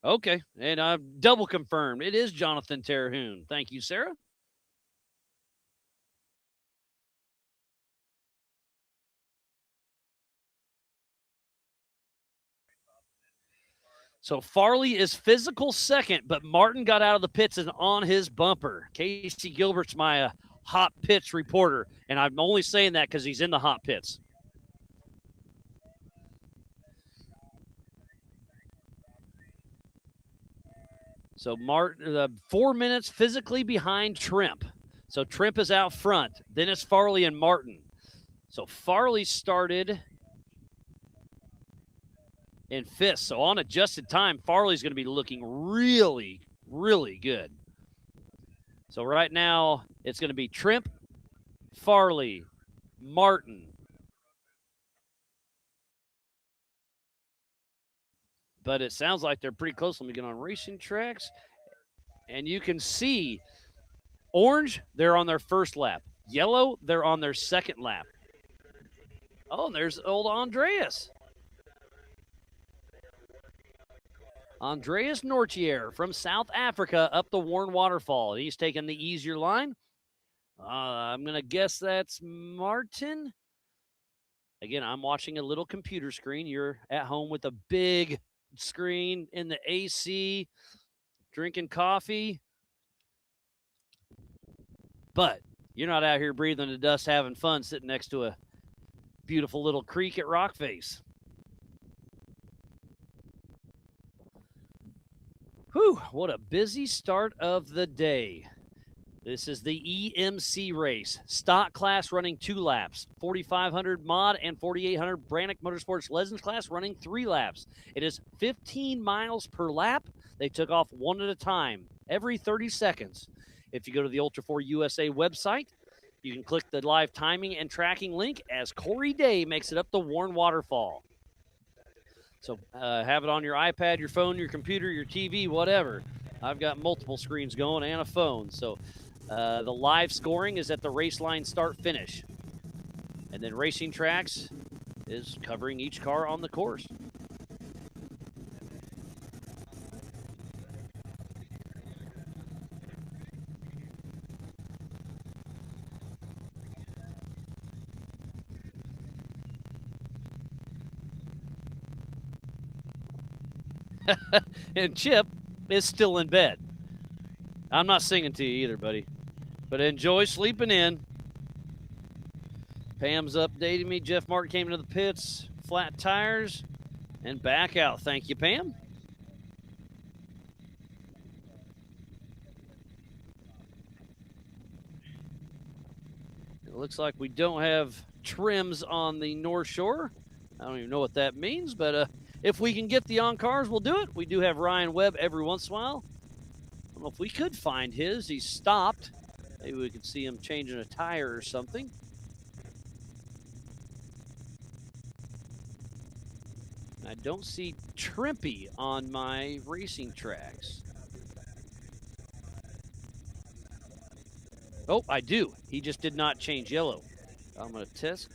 Okay, and I've double confirmed. It is Jonathan Terhune. Thank you, Sarah. So Farley is physical second, but Martin got out of the pits and on his bumper. Casey Gilbert's my hot pits reporter, and I'm only saying that because he's in the hot pits. So Martin, 4 minutes physically behind Trimp. So Trimp is out front. Then it's Farley and Martin. So Farley started in 5th. So on adjusted time, Farley's going to be looking really, really good. So right now, it's going to be Trimp, Farley, Martin. But it sounds like they're pretty close. Let me get on Racing Tracks. And you can see orange, they're on their first lap. Yellow, they're on their second lap. Oh, and there's old Andreas. Andreas Nortier from South Africa up the Warren Waterfall. He's taking the easier line. I'm going to guess that's Martin. Again, I'm watching a little computer screen. You're at home with a big screen in the AC, drinking coffee. But you're not out here breathing the dust, having fun, sitting next to a beautiful little creek at Rockface. Whew, what a busy start of the day. This is the EMC race. Stock class running 2 laps. 4,500 mod and 4,800 Brannick Motorsports Legends class running 3 laps. It is 15 miles per lap. They took off one at a time, every 30 seconds. If you go to the Ultra 4 USA website, you can click the live timing and tracking link as Corey Day makes it up the Warren Waterfall. So have it on your iPad, your phone, your computer, your TV, whatever. I've got multiple screens going and a phone. So the live scoring is at the race line start finish. And then Racing Tracks is covering each car on the course. And Chip is still in bed. I'm not singing to you either, buddy. But enjoy sleeping in. Pam's updating me. Jeff Martin came into the pits, flat tires, and back out. Thank you, Pam. It looks like we don't have trims on the North Shore. I don't even know what that means, but if we can get the on-cars, we'll do it. We do have Ryan Webb every once in a while. I don't know if we could find his. He's stopped. Maybe we could see him changing a tire or something. I don't see Trimpy on my Racing Tracks. Oh, I do. He just did not change yellow. I'm going to test.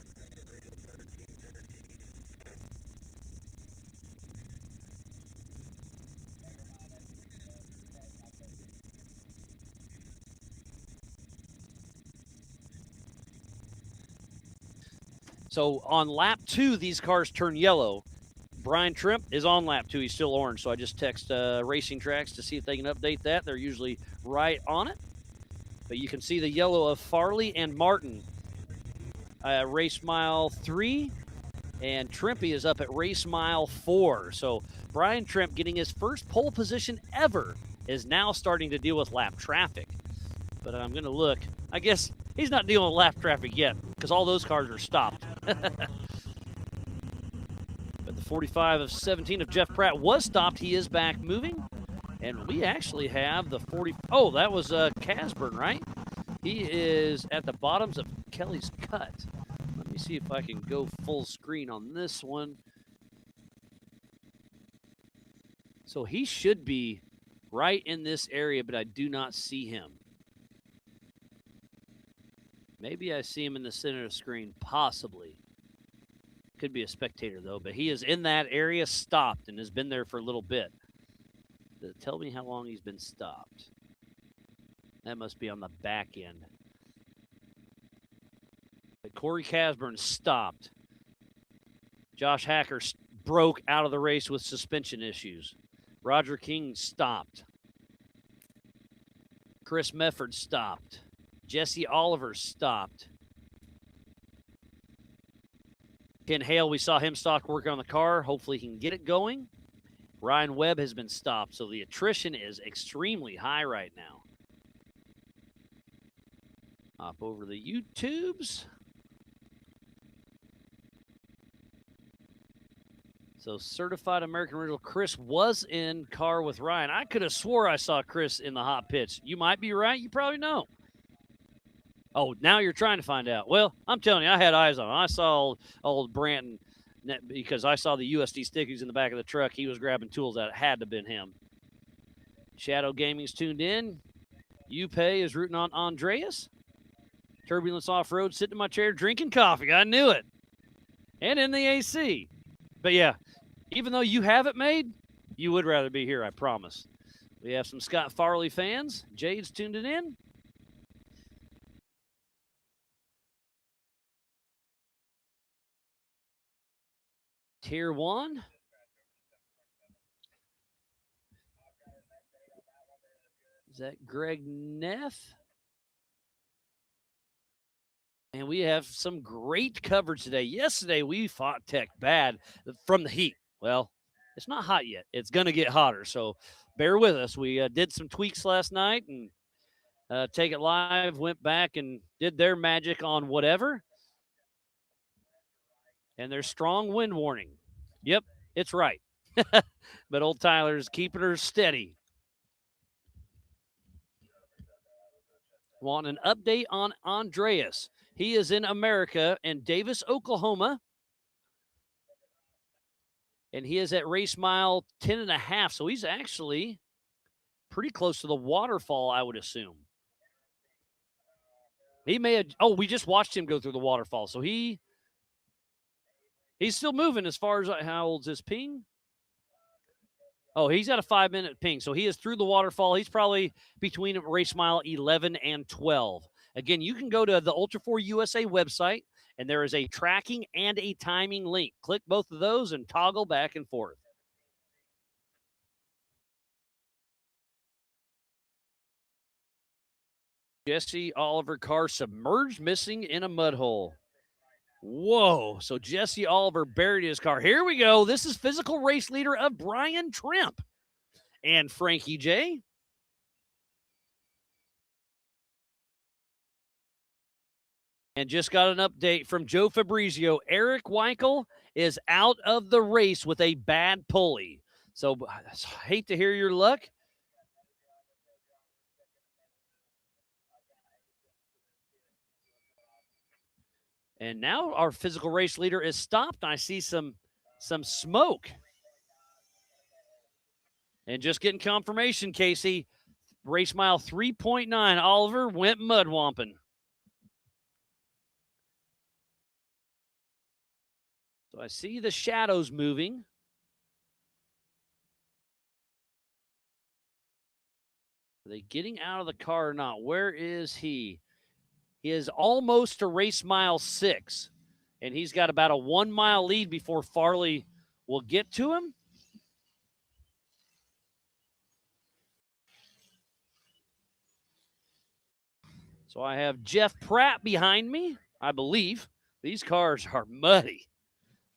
So on lap 2, these cars turn yellow. Brian Trimp is on lap 2. He's still orange, so I just text Racing Tracks to see if they can update that. They're usually right on it. But you can see the yellow of Farley and Martin. Race mile 3, and Trimpy is up at race mile 4. So Brian Trimp, getting his first pole position ever, is now starting to deal with lap traffic. But I'm going to look. I guess he's not dealing with lap traffic yet because all those cars are stopped. But the 45 of 17 of Jeff Pratt was stopped. He is back moving. And we actually have the 40. Oh, that was Casburn, right? He is at the bottoms of Kelly's cut. Let me see if I can go full screen on this one. So he should be right in this area, but I do not see him. Maybe I see him in the center of the screen, possibly. Could be a spectator, though, but he is in that area, stopped, and has been there for a little bit. Tell me how long he's been stopped. That must be on the back end. But Corey Casburn stopped. Josh Hacker broke out of the race with suspension issues. Roger King stopped. Chris Mefford stopped. Jesse Oliver stopped. Ken Hale, we saw him stop working on the car. Hopefully he can get it going. Ryan Webb has been stopped, so the attrition is extremely high right now. Hop over the YouTubes. So Certified American Original Chris was in car with Ryan. I could have swore I saw Chris in the hot pits. You might be right. You probably know. Oh, now you're trying to find out. Well, I'm telling you, I had eyes on him. I saw old Branton because I saw the USD stickies in the back of the truck. He was grabbing tools that had to have been him. Shadow Gaming's tuned in. Upay is rooting on Andreas. Turbulence Off-Road sitting in my chair drinking coffee. I knew it. And in the AC. But yeah, even though you have it made, you would rather be here, I promise. We have some Scott Farley fans. Jade's tuned it in. Tier 1. Is that Greg Neff? And we have some great coverage today. Yesterday, we fought Tech bad from the heat. Well, it's not hot yet. It's going to get hotter, so bear with us. We did some tweaks last night, and Take It Live went back and did their magic on whatever. And there's strong wind warning. Yep, it's right. But old Tyler's keeping her steady. Want an update on Andreas. He is in America in Davis, Oklahoma. And he is at race mile 10.5. So he's actually pretty close to the waterfall, I would assume. He may have, we just watched him go through the waterfall. So he's still moving as far as, how old is this ping? Oh, he's at a 5-minute ping. So he is through the waterfall. He's probably between race mile 11 and 12. Again, you can go to the Ultra 4 USA website, and there is a tracking and a timing link. Click both of those and toggle back and forth. Jesse Oliver car submerged, missing in a mud hole. Whoa. So Jesse Oliver buried his car. Here we go. This is physical race leader of Brian Trimp and Frankie J. And just got an update from Joe Fabrizio. Eric Weichel is out of the race with a bad pulley. So I hate to hear your luck. And now our physical race leader is stopped. I see some smoke. And just getting confirmation, Casey, race mile 3.9, Oliver went mud womping. So I see the shadows moving. Are they getting out of the car or not? Where is he? He is almost to race mile 6, and he's got about a 1-mile lead before Farley will get to him. So I have Jeff Pratt behind me, I believe. These cars are muddy.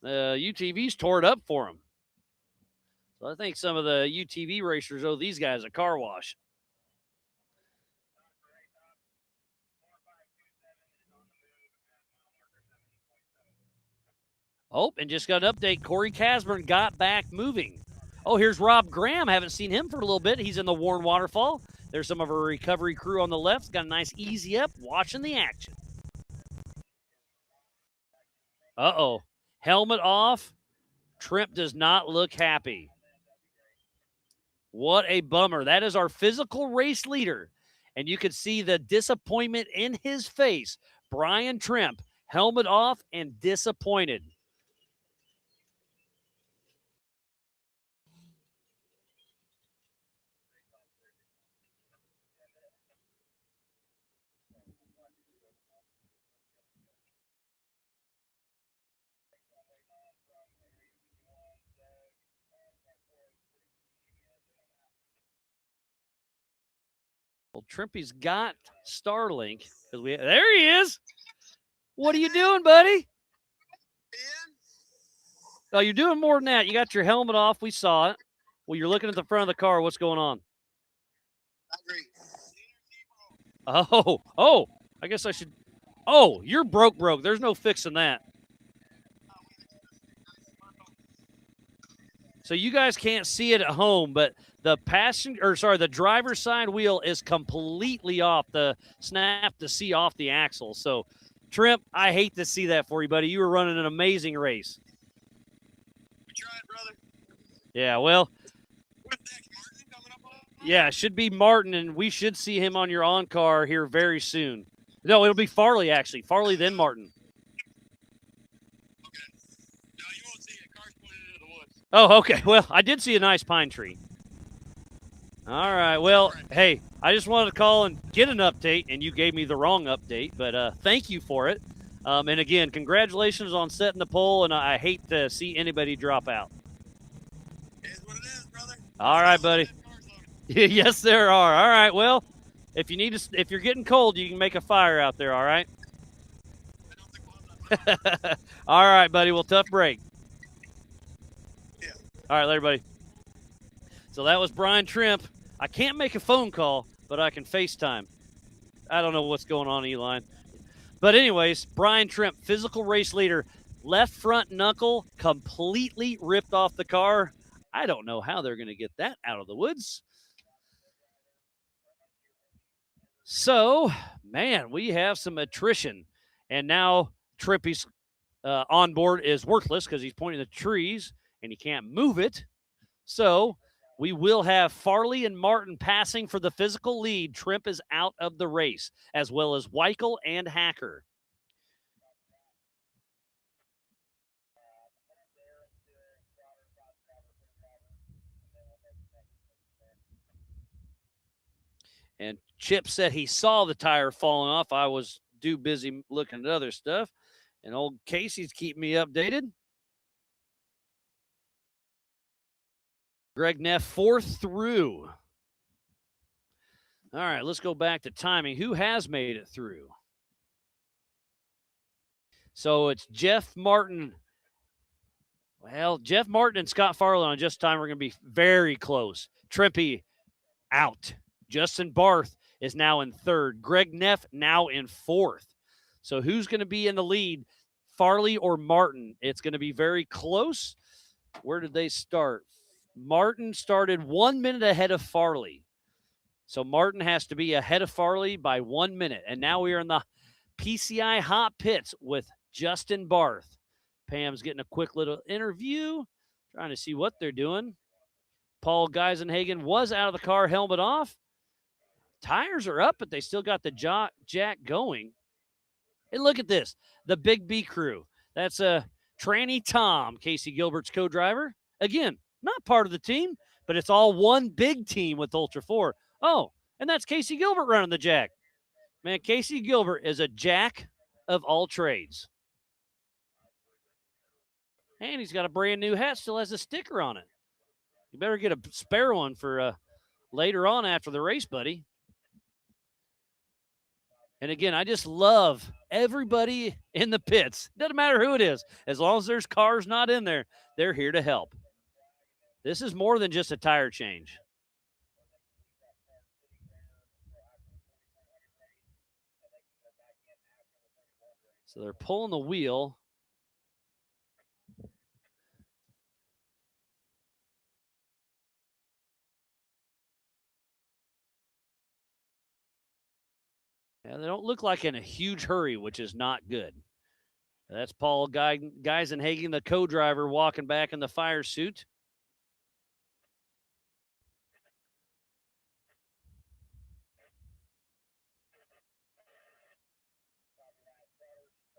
The UTV's tore it up for him. So I think some of the UTV racers owe these guys a car wash. Oh, and just got an update. Corey Casburn got back moving. Oh, here's Rob Graham. Haven't seen him for a little bit. He's in the Warren Waterfall. There's some of our recovery crew on the left. Got a nice easy up, watching the action. Uh-oh. Helmet off. Trimp does not look happy. What a bummer. That is our physical race leader. And you could see the disappointment in his face. Brian Trimp, helmet off and disappointed. Well, Trimpy's got Starlink. There he is. What are you doing, buddy? Oh, you're doing more than that. You got your helmet off. We saw it. Well, you're looking at the front of the car. What's going on? Oh, I guess I should. Oh, you're broke. There's no fixing that. So you guys can't see it at home, but the driver's side wheel is completely off. The snap to see off the axle. So, Trimp, I hate to see that for you, buddy. You were running an amazing race. We tried, brother. Yeah, well. What's next, Martin coming up on? Yeah, it should be Martin, and we should see him on your on-car here very soon. No, it'll be Farley, actually. Farley, then Martin. Okay. No, you won't see it. Car's pointed into the woods. Oh, okay. Well, I did see a nice pine tree. All right. Well, hey, I just wanted to call and get an update, and you gave me the wrong update, but thank you for it. And again, congratulations on setting the pole, and I hate to see anybody drop out. It is what it is, brother. All right, buddy. Yes, there are. All right. Well, if you're getting cold, you can make a fire out there. All right. All right, buddy. Well, tough break. Yeah. All right, later, buddy. So that was Brian Trimp. I can't make a phone call, but I can FaceTime. I don't know what's going on, Eli. But anyways, Brian Trimp, physical race leader, left front knuckle completely ripped off the car. I don't know how they're going to get that out of the woods. So, man, we have some attrition. And now Trippy's onboard is worthless because he's pointing at the trees and he can't move it. So we will have Farley and Martin passing for the physical lead. Trimp is out of the race, as well as Weichel and Hacker. And Chip said he saw the tire falling off. I was too busy looking at other stuff. And old Casey's keeping me updated. Greg Neff, fourth through. All right, let's go back to timing. Who has made it through? So it's Jeff Martin. Well, Jeff Martin and Scott Farley on just time are going to be very close. Trippy out. Justin Barth is now in third. Greg Neff now in fourth. So who's going to be in the lead, Farley or Martin? It's going to be very close. Where did they start? Martin started 1 minute ahead of Farley. So Martin has to be ahead of Farley by 1 minute. And now we are in the PCI hot pits with Justin Barth. Pam's getting a quick little interview, trying to see what they're doing. Paul Geisenhagen was out of the car, helmet off. Tires are up, but they still got the jack going. And look at this, the Big B crew. That's Tranny Tom, Casey Gilbert's co-driver. Again, not part of the team, but it's all one big team with Ultra 4. Oh, and that's Casey Gilbert running the jack. Man, Casey Gilbert is a jack of all trades. And he's got a brand new hat, still has a sticker on it. You better get a spare one for later on after the race, buddy. And again, I just love everybody in the pits. Doesn't matter who it is. As long as there's cars not in there, they're here to help. This is more than just a tire change. So they're pulling the wheel. Yeah, they don't look like in a huge hurry, which is not good. That's Paul Geisenhagen, the co-driver, walking back in the fire suit.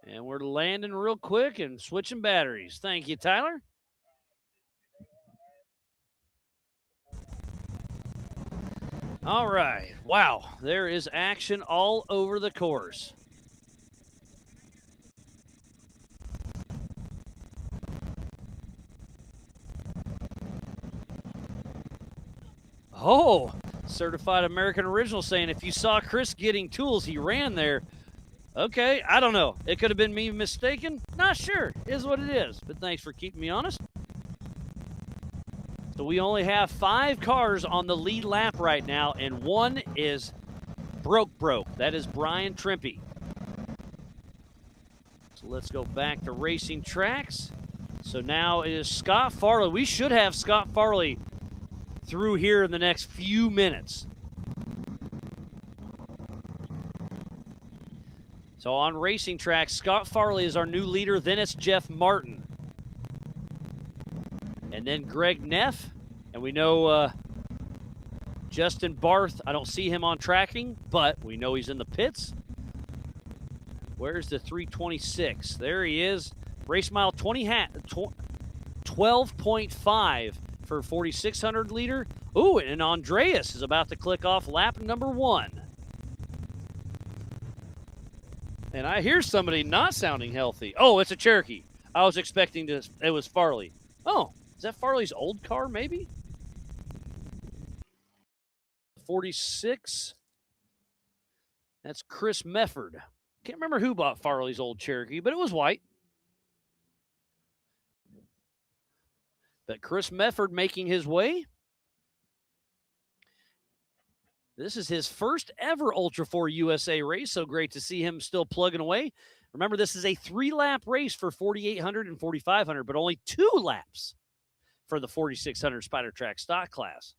And we're landing real quick and switching batteries. Thank you, Tyler. All right. Wow. There is action all over the course. Oh, Certified American Original saying if you saw Chris getting tools, he ran there. Okay, I don't know. It could have been me mistaken. Not sure. Is what it is. But thanks for keeping me honest. So we only have 5 cars on the lead lap right now, and one is broke. That is Brian Trimpy. So let's go back to racing tracks. So now it is Scott Farley. We should have Scott Farley through here in the next few minutes. So on racing tracks, Scott Farley is our new leader. Then it's Jeff Martin. And then Greg Neff. And we know Justin Barth, I don't see him on tracking, but we know he's in the pits. Where's the 326? There he is. Race mile 12.5 for 4,600 liter. Ooh, and Andreas is about to click off lap number 1. And I hear somebody not sounding healthy. Oh, it's a Cherokee. I was expecting it was Farley. Oh, is that Farley's old car, maybe? 46. That's Chris Mefford. Can't remember who bought Farley's old Cherokee, but it was white. But Chris Mefford making his way. This is his first ever Ultra 4 USA race, so great to see him still plugging away. Remember, this is a 3-lap race for 4,800 and 4,500, but only 2 laps for the 4,600 Spider Track stock class.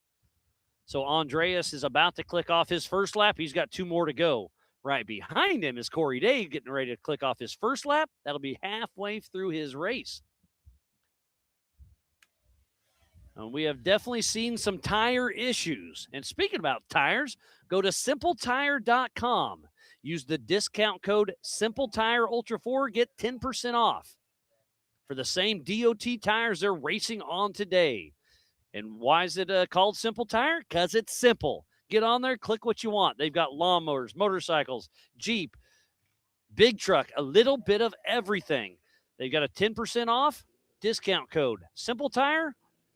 So Andreas is about to click off his first lap. He's got 2 more to go. Right behind him is Corey Day getting ready to click off his first lap. That'll be halfway through his race. And we have definitely seen some tire issues. And speaking about tires, go to simpletire.com. Use the discount code SimpleTire Ultra 4, get 10% off for the same DOT tires they're racing on today. And why is it called Simple Tire? Because it's simple. Get on there, click what you want. They've got lawnmowers, motorcycles, Jeep, big truck, a little bit of everything. They've got a 10% off discount code. Simple Tire,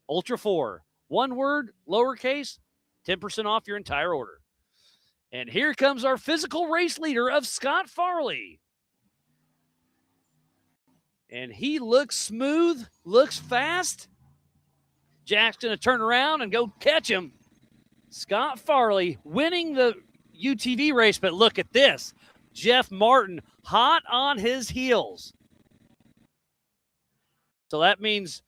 Ultra 4. One word, lowercase, 10% off your entire order. And here comes our physical race leader of Scott Farley. And he looks smooth, looks fast. Jack's going to turn around and go catch him. Scott Farley winning the UTV race, but look at this. Jeff Martin hot on his heels. So that means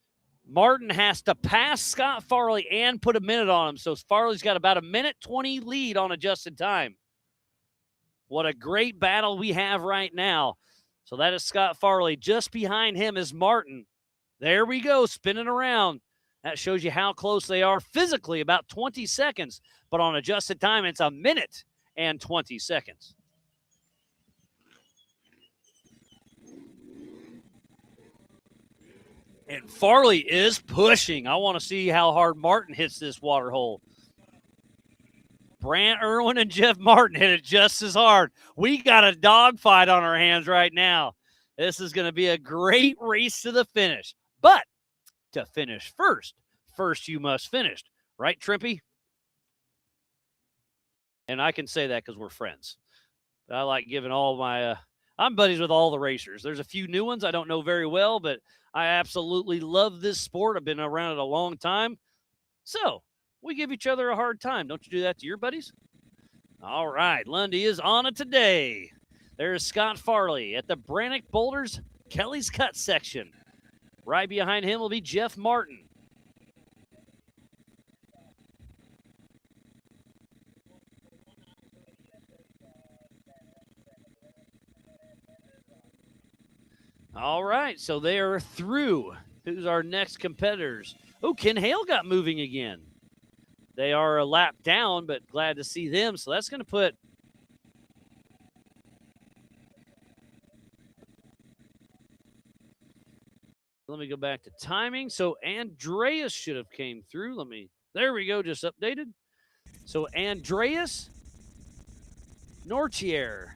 Martin has to pass Scott Farley and put a minute on him. So Farley's got about a minute 20 lead on adjusted time. What a great battle we have right now. So that is Scott Farley. Just behind him is Martin. There we go, spinning around. That shows you how close they are physically, about 20 seconds. But on adjusted time, it's a minute and 20 seconds. And Farley is pushing. I want to see how hard Martin hits this water hole. Brant Irwin and Jeff Martin hit it just as hard. We got a dogfight on our hands right now. This is going to be a great race to the finish. But to finish first you must finish. Right, Trimpy? And I can say that because we're friends. I like giving all my I'm buddies with all the racers. There's a few new ones I don't know very well, but I absolutely love this sport. I've been around it a long time. So we give each other a hard time. Don't you do that to your buddies? All right. Lundy is on it today. There's Scott Farley at the Brannock Boulders Kelly's Cut section. Right behind him will be Jeff Martin. All right, so they are through. Who's our next competitors? Oh, Ken Hale got moving again. They are a lap down, but glad to see them. So that's going to put let me go back to timing. So Andreas should have came through. There we go, just updated. So Andreas Nortier,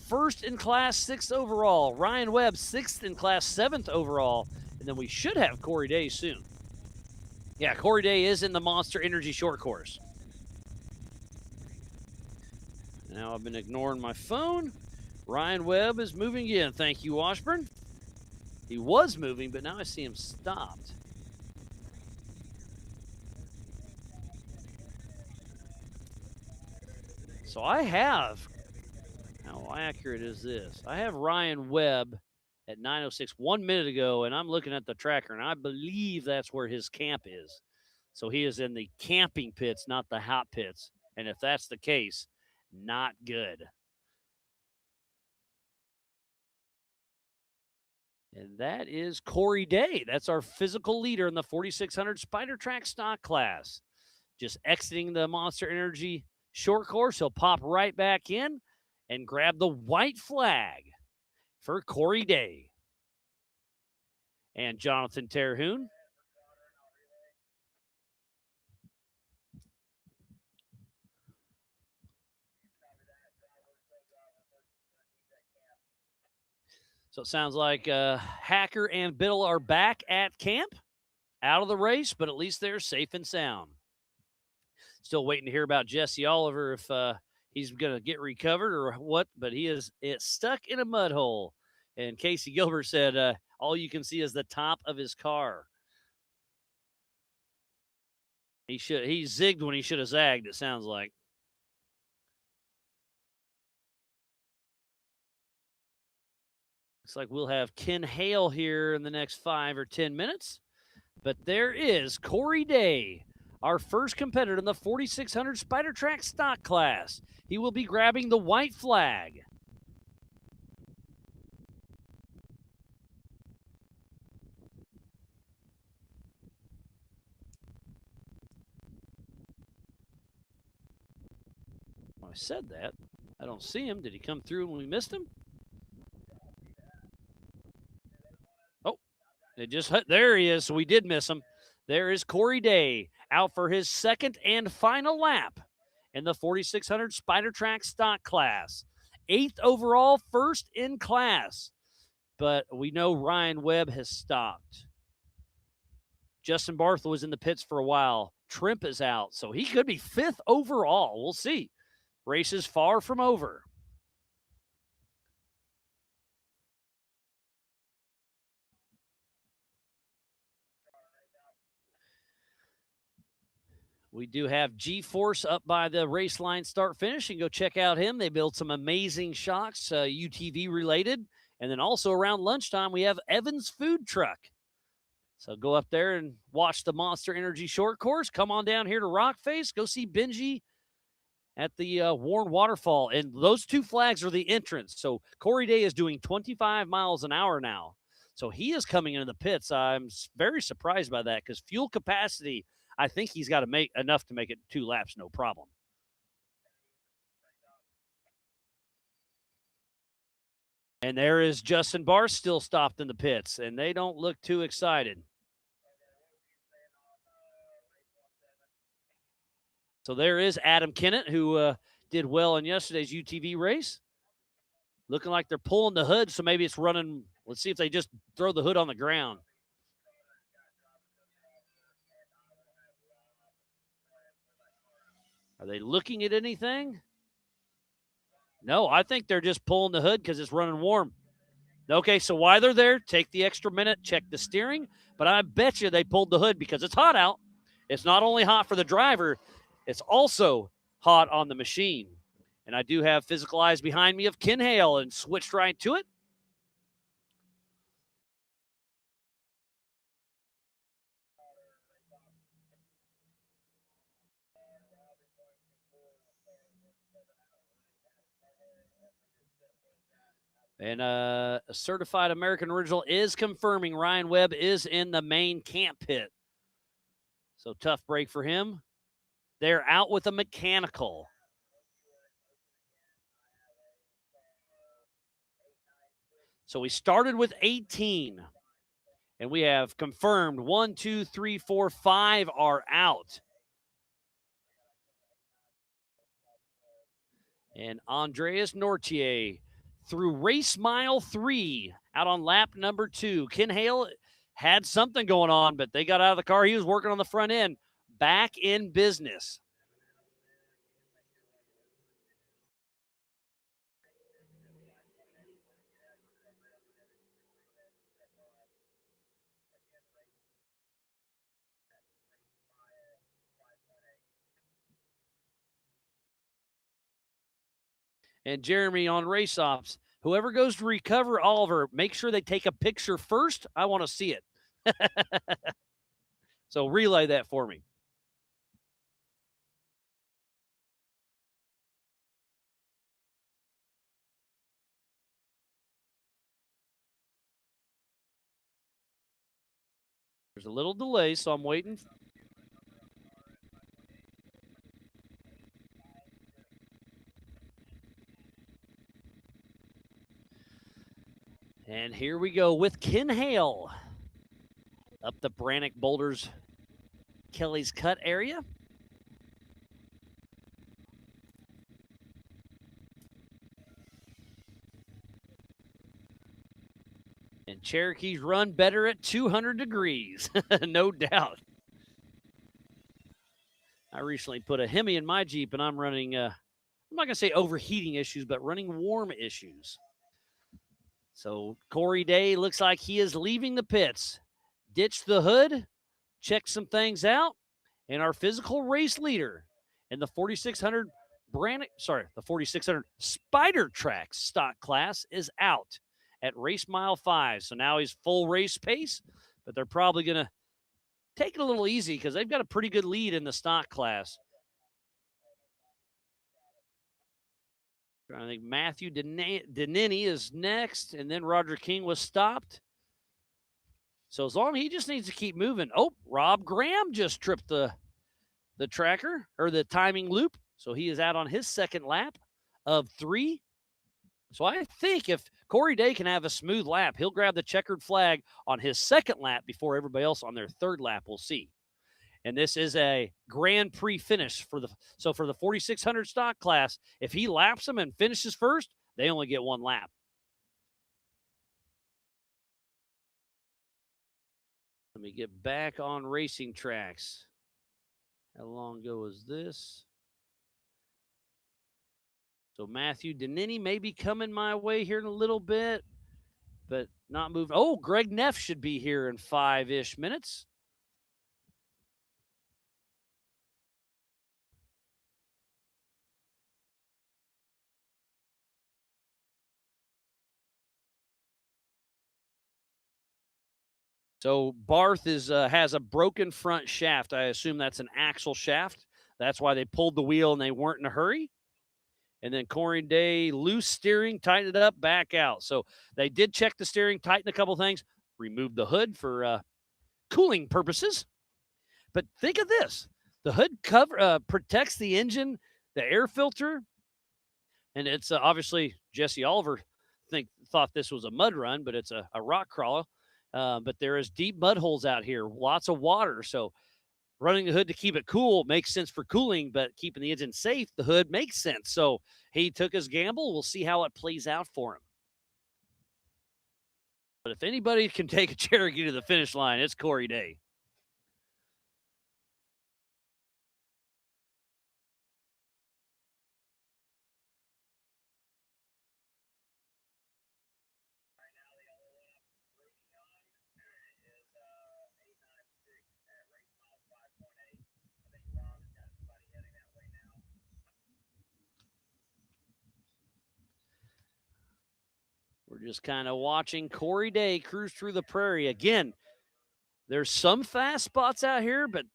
first in class, 6th overall. Ryan Webb, 6th in class, 7th overall. And then we should have Corey Day soon. Yeah, Corey Day is in the Monster Energy short course. Now I've been ignoring my phone. Ryan Webb is moving again. Thank you, Washburn. He was moving, but now I see him stopped. So I have, how accurate is this? I have Ryan Webb at 9:06 1 minute ago, and I'm looking at the tracker, and I believe that's where his camp is. So he is in the camping pits, not the hot pits. And if that's the case, not good. And that is Corey Day. That's our physical leader in the 4,600 Spider Track stock class. Just exiting the Monster Energy short course. He'll pop right back in and grab the white flag for Corey Day. And Jonathan Terhune. So it sounds like Hacker and Biddle are back at camp, out of the race, but at least they're safe and sound. Still waiting to hear about Jesse Oliver if he's going to get recovered or what, but it's stuck in a mud hole. And Casey Gilbert said all you can see is the top of his car. He zigged when he should have zagged, it sounds like. Looks like we'll have Ken Hale here in the next 5 or 10 minutes. But there is Corey Day, our first competitor in the 4600 Spider Track stock class. He will be grabbing the white flag. I said that. I don't see him. Did he come through and we missed him? Oh, there he is. So we did miss him. There is Corey Day out for his second and final lap in the 4600 Spider Track stock class. 8th overall, first in class. But we know Ryan Webb has stopped. Justin Barthel was in the pits for a while. Trimp is out, so he could be 5th overall. We'll see. Race is far from over. We do have G-Force up by the race line start finish. You can go check out him. They build some amazing shocks, UTV related. And then also around lunchtime, we have Evans Food Truck. So go up there and watch the Monster Energy short course. Come on down here to Rockface. Go see Benji at the Warren Waterfall. And those two flags are the entrance. So Corey Day is doing 25 miles an hour now. So he is coming into the pits. I'm very surprised by that because fuel capacity, I think he's got to make enough to make it 2 laps, no problem. And there is Justin Barr still stopped in the pits, and they don't look too excited. So there is Adam Kennett, who did well in yesterday's UTV race. Looking like they're pulling the hood, so maybe it's running. Let's see if they just throw the hood on the ground. Are they looking at anything? No, I think they're just pulling the hood because it's running warm. Okay, so while they're there, take the extra minute, check the steering. But I bet you they pulled the hood because it's hot out. It's not only hot for the driver, it's also hot on the machine. And I do have physical eyes behind me of Ken Hale and switched right to it. And a certified American Original is confirming Ryan Webb is in the main camp pit. So tough break for him. They're out with a mechanical. So we started with 18. And we have confirmed 1, 2, 3, 4, 5 are out. And Andreas Nortier through race mile 3 out on lap number 2. Ken Hale had something going on, but they got out of the car. He was working on the front end. Back in business. And Jeremy on race ops, whoever goes to recover Oliver, make sure they take a picture first. I want to see it. So relay that for me. There's a little delay, so I'm waiting. And here we go with Ken Hale up the Brannock Boulders Kelly's Cut area. And Cherokees run better at 200 degrees, no doubt. I recently put a Hemi in my Jeep, and I'm running, I'm not going to say overheating issues, but running warm issues. So Corey Day looks like he is leaving the pits. Ditch the hood, check some things out, and our physical race leader in the 4600 the 4600 Spider Track stock class is out. at race mile 5. So now he's full race pace, but they're probably going to take it a little easy because they've got a pretty good lead in the stock class. I think Matthew Denini is next, and then Roger King was stopped. So as long as he just needs to keep moving. Oh, Rob Graham just tripped the tracker or the timing loop. So he is out on his second lap of 3. So I think if Corey Day can have a smooth lap, he'll grab the checkered flag on his second lap before everybody else on their third lap. We'll see. And this is a Grand Prix finish for the 4,600 stock class. If he laps them and finishes first, they only get 1 lap. Let me get back on racing tracks. How long ago was this? So Matthew Denini may be coming my way here in a little bit, but not moving. Oh, Greg Neff should be here in 5-ish minutes. So Barth has a broken front shaft. I assume that's an axle shaft. That's why they pulled the wheel and they weren't in a hurry. And then Corey Day, loose steering, tighten it up, back out. So they did check the steering, tighten a couple things, remove the hood for cooling purposes. But think of this. The hood cover protects the engine, the air filter, and it's obviously Jesse Oliver thought this was a mud run, but it's a rock crawler. But there is deep mud holes out here, lots of water. So running the hood to keep it cool makes sense for cooling, but keeping the engine safe, the hood makes sense. So he took his gamble. We'll see how it plays out for him. But if anybody can take a Cherokee to the finish line, it's Corey Day. We're just kind of watching Corey Day cruise through the prairie. Again, there's some fast spots out here, but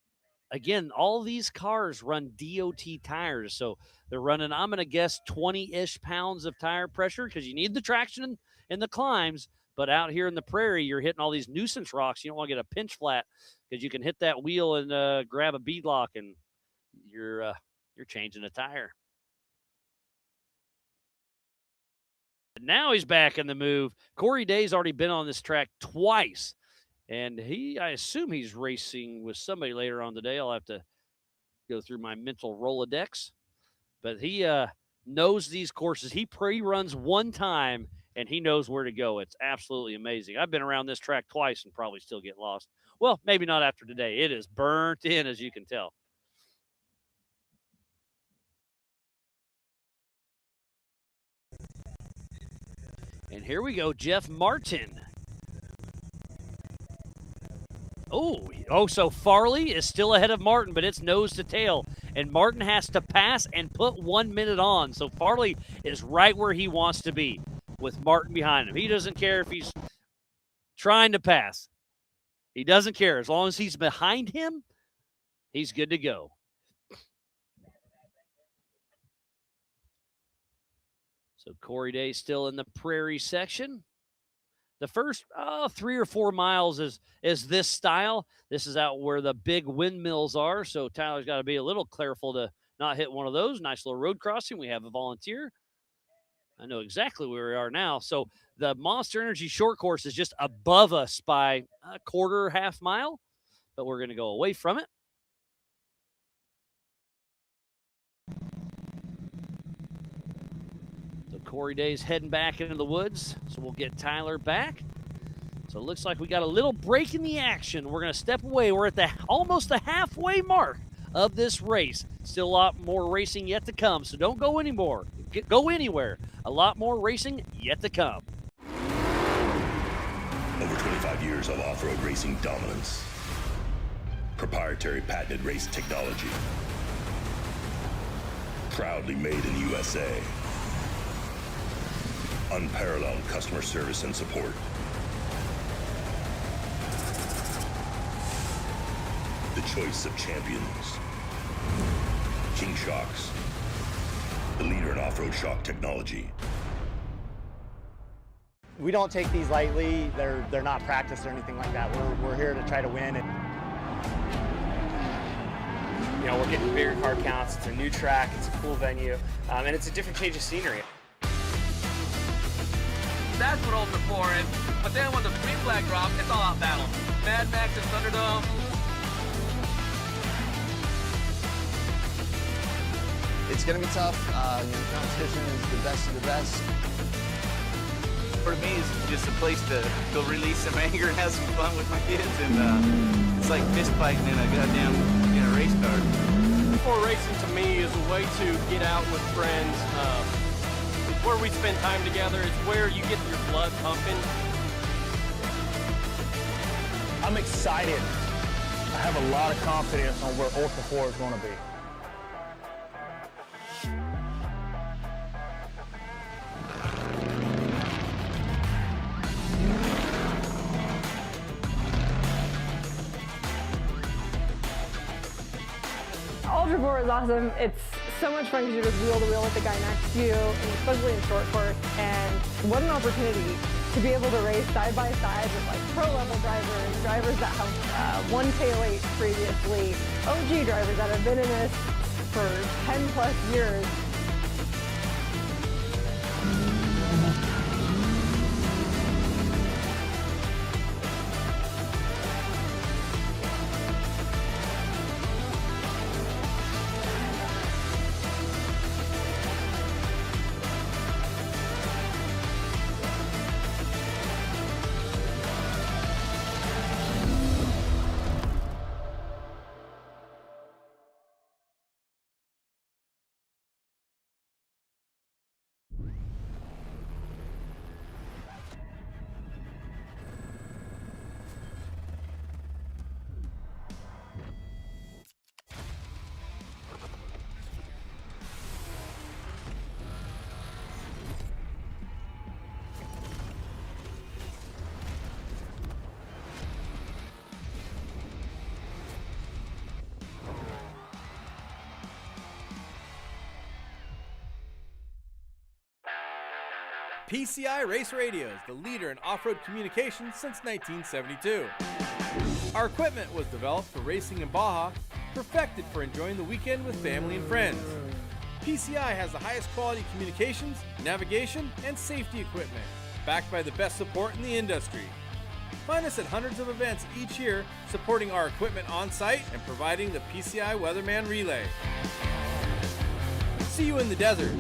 again, all these cars run DOT tires. So they're running, I'm going to guess, 20-ish pounds of tire pressure because you need the traction in the climbs. But out here in the prairie, you're hitting all these nuisance rocks. You don't want to get a pinch flat because you can hit that wheel and grab a beadlock and you're changing a tire. Now he's back in the move. Corey Day's already been on this track twice. And I assume he's racing with somebody later on today. I'll have to go through my mental Rolodex. But he knows these courses. He pre-runs one time, and he knows where to go. It's absolutely amazing. I've been around this track twice and probably still get lost. Well, maybe not after today. It is burnt in, as you can tell. And here we go, Jeff Martin. Oh, so Farley is still ahead of Martin, but it's nose to tail. And Martin has to pass and put 1 minute on. So Farley is right where he wants to be with Martin behind him. He doesn't care if he's trying to pass. He doesn't care. As long as he's behind him, he's good to go. So Corey Day still in the prairie section. The first 3 or 4 miles is this style. This is out where the big windmills are. So Tyler's got to be a little careful to not hit one of those. Nice little road crossing. We have a volunteer. I know exactly where we are now. So the Monster Energy short course is just above us by a quarter, half mile. But we're going to go away from it. Corey Day's heading back into the woods, so we'll get Tyler back. So it looks like we got a little break in the action. We're going to step away. We're at almost the halfway mark of this race. Still a lot more racing yet to come, so don't go anymore. Go anywhere. A lot more racing yet to come. Over 25 years of off-road racing dominance. Proprietary patented race technology. Proudly made in the USA. unparalleled customer service and support. The choice of champions. King Shocks, the leader in off-road shock technology. We don't take these lightly. They're not practiced or anything like that. We're here to try to win. And you know, we're getting bigger car counts. It's a new track. It's a cool venue, and it's a different change of scenery. That's what Ultra 4 is. But then when the green flag drops, it's all out battle. Mad Max and Thunderdome. It's going to be tough. Competition is the best of the best. For me, it's just a place to go release some anger and have some fun with my kids, and it's like fist fighting in a goddamn race car. For racing to me is a way to get out with friends. It's where we spend time together. It's where you get your blood pumping. I'm excited. I have a lot of confidence on where Ultra 4 is going to be. Ultra 4 is awesome. It's so much fun because you're just wheel to wheel with the guy next to you, and especially in short course. And what an opportunity to be able to race side by side with like pro level drivers that have won K8 previously, OG drivers that have been in this for 10 plus years. PCI Race Radio is the leader in off-road communications since 1972. Our equipment was developed for racing in Baja, perfected for enjoying the weekend with family and friends. PCI has the highest quality communications, navigation, and safety equipment, backed by the best support in the industry. Find us at hundreds of events each year, supporting our equipment on site and providing the PCI Weatherman Relay. See you in the desert.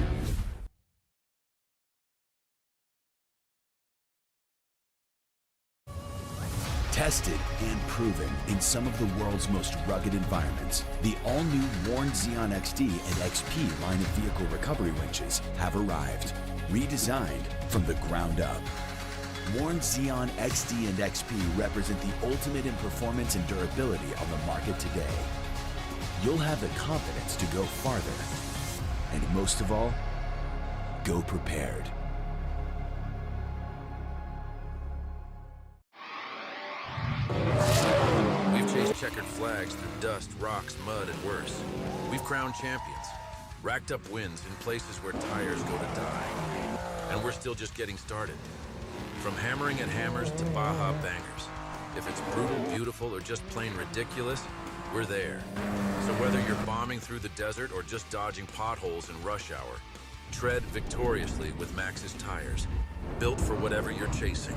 Tested and proven in some of the world's most rugged environments, the all-new Warn Xeon XD and XP line of vehicle recovery winches have arrived, redesigned from the ground up. Warn Xeon XD and XP represent the ultimate in performance and durability on the market today. You'll have the confidence to go farther, and most of all, go prepared. We've chased checkered flags through dust, rocks, mud, and worse. We've crowned champions, racked up wins in places where tires go to die. And we're still just getting started. From hammering at hammers to Baja bangers. If it's brutal, beautiful, or just plain ridiculous, we're there. So whether you're bombing through the desert or just dodging potholes in rush hour, tread victoriously with Maxxis tires, built for whatever you're chasing.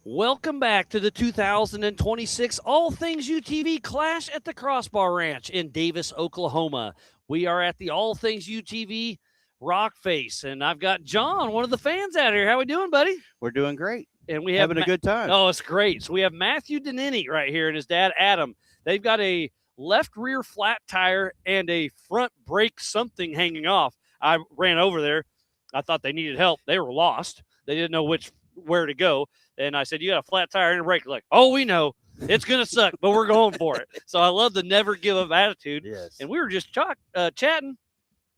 Welcome back to the 2026 All Things UTV Clash at the Crossbar Ranch in Davis, Oklahoma. We are at the All Things UTV Rock Face, and I've got John, one of the fans out here. How we doing, buddy? We're doing great. And we have having a good time. Oh, it's great. So we have Matthew Danini right here and his dad, Adam. They've got a left rear flat tire and a front brake something hanging off. I ran over there. I thought they needed help. They were lost. They didn't know which where to go. And I said, you got a flat tire and a brake. Like, oh, we know. It's going to suck, but we're going for it. So I love the never give up attitude. Yes. And we were just chatting.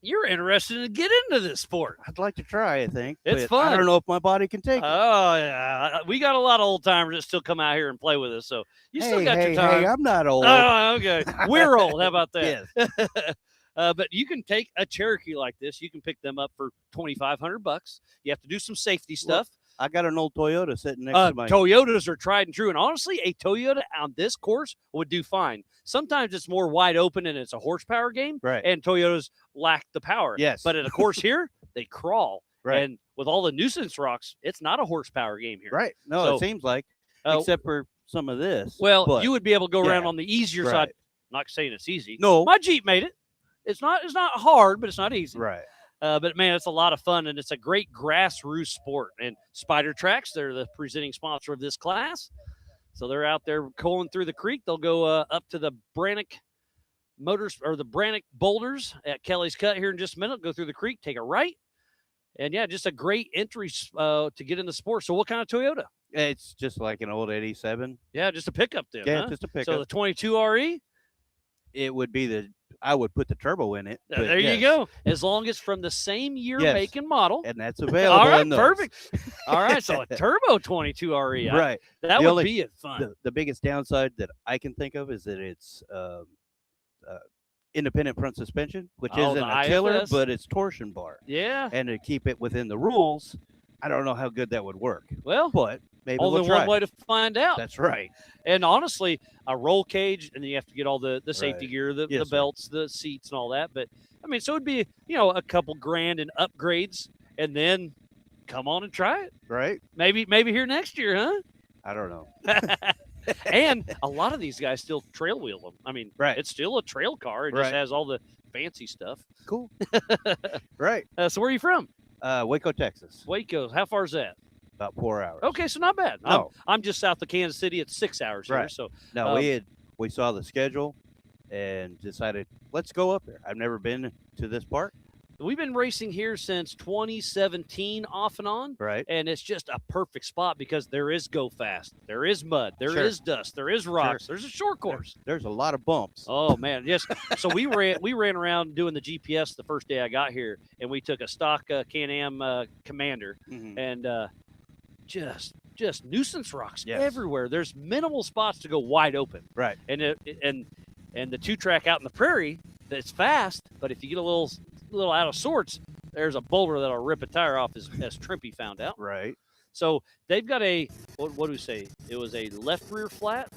You're interested in get into this sport. I'd like to try, I think. It's but fun. I don't know if my body can take it. Oh, yeah. We got a lot of old timers that still come out here and play with us. So you still got your time. Hey, I'm not old. Oh, okay. We're old. How about that? Yes. But you can take a Cherokee like this. You can pick them up for $2,500. You have to do some safety stuff. I got an old Toyota sitting next to my. Toyotas are tried and true. And honestly, a Toyota on this course would do fine. Sometimes it's more wide open and it's a horsepower game. Right. And Toyotas lack the power. Yes. But at a course here, they crawl. Right. And with all the nuisance rocks, it's not a horsepower game here. Right. No, So, it seems like, except for some of this. Well, but, you would be able to go around yeah, on the easier right. side. I'm not saying it's easy. No. My Jeep made it. It's not hard, but it's not easy. Right. But, man, it's a lot of fun, and it's a great grassroots sport. And Spider Tracks, they're the presenting sponsor of this class. So they're out there going through the creek. They'll go up to the Brannock Motors or the Brannock Boulders at Kelly's Cut here in just a minute. Go through the creek, take a right. And, yeah, just a great entry to get in the sport. So what kind of Toyota? It's just like an old 87. Yeah, just a pickup then, Yeah, huh? just a pickup. So the 22 RE? It would be I would put the turbo in it. There you go. As long as from the same year, Yes. make, and model. And that's available. All right, in those. perfect. All right, so a turbo 22 RE. Right. That The would only- be fun. The biggest downside that I can think of is that it's independent front suspension, which Oh, isn't the a killer, IFS? but it's torsion bar. Yeah. And to keep it within the rules, I don't know how good that would work. Well, but maybe only we'll try. one way to find out. That's right. And honestly, a roll cage, and then you have to get all the safety Right. gear, the Yes, sir. belts, the seats, and all that. But I mean, so it'd be a couple grand in upgrades, and then come on and try it. Right. Maybe here next year, huh? I don't know. And a lot of these guys still trail wheel them. I mean, Right. it's still a trail car. It just Right. has all the fancy stuff. Cool. Right. So where are you from? Waco, Texas. Waco. How far is that? About 4 hours. Okay, so not bad. No. I'm just south of Kansas City. It's 6 hours here. Right. So No, we saw the schedule and decided let's go up there. I've never been to this park. we've been racing here since 2017 off and on. Right. And it's just a perfect spot because there is go fast. There is mud. There is Sure. dust. There is rocks. There's a short course. There's a lot of bumps. Oh man, yes. So we ran around doing the GPS the first day I got here, and we took a stock Can-Am Commander, and just nuisance rocks everywhere. There's minimal spots to go wide open. Right. And the 2-track out in the prairie, that's fast, but if you get a little out of sorts, there's a boulder that'll rip a tire off, as Trimpy found out. Right. So they've got what do we say? It was a left rear flat.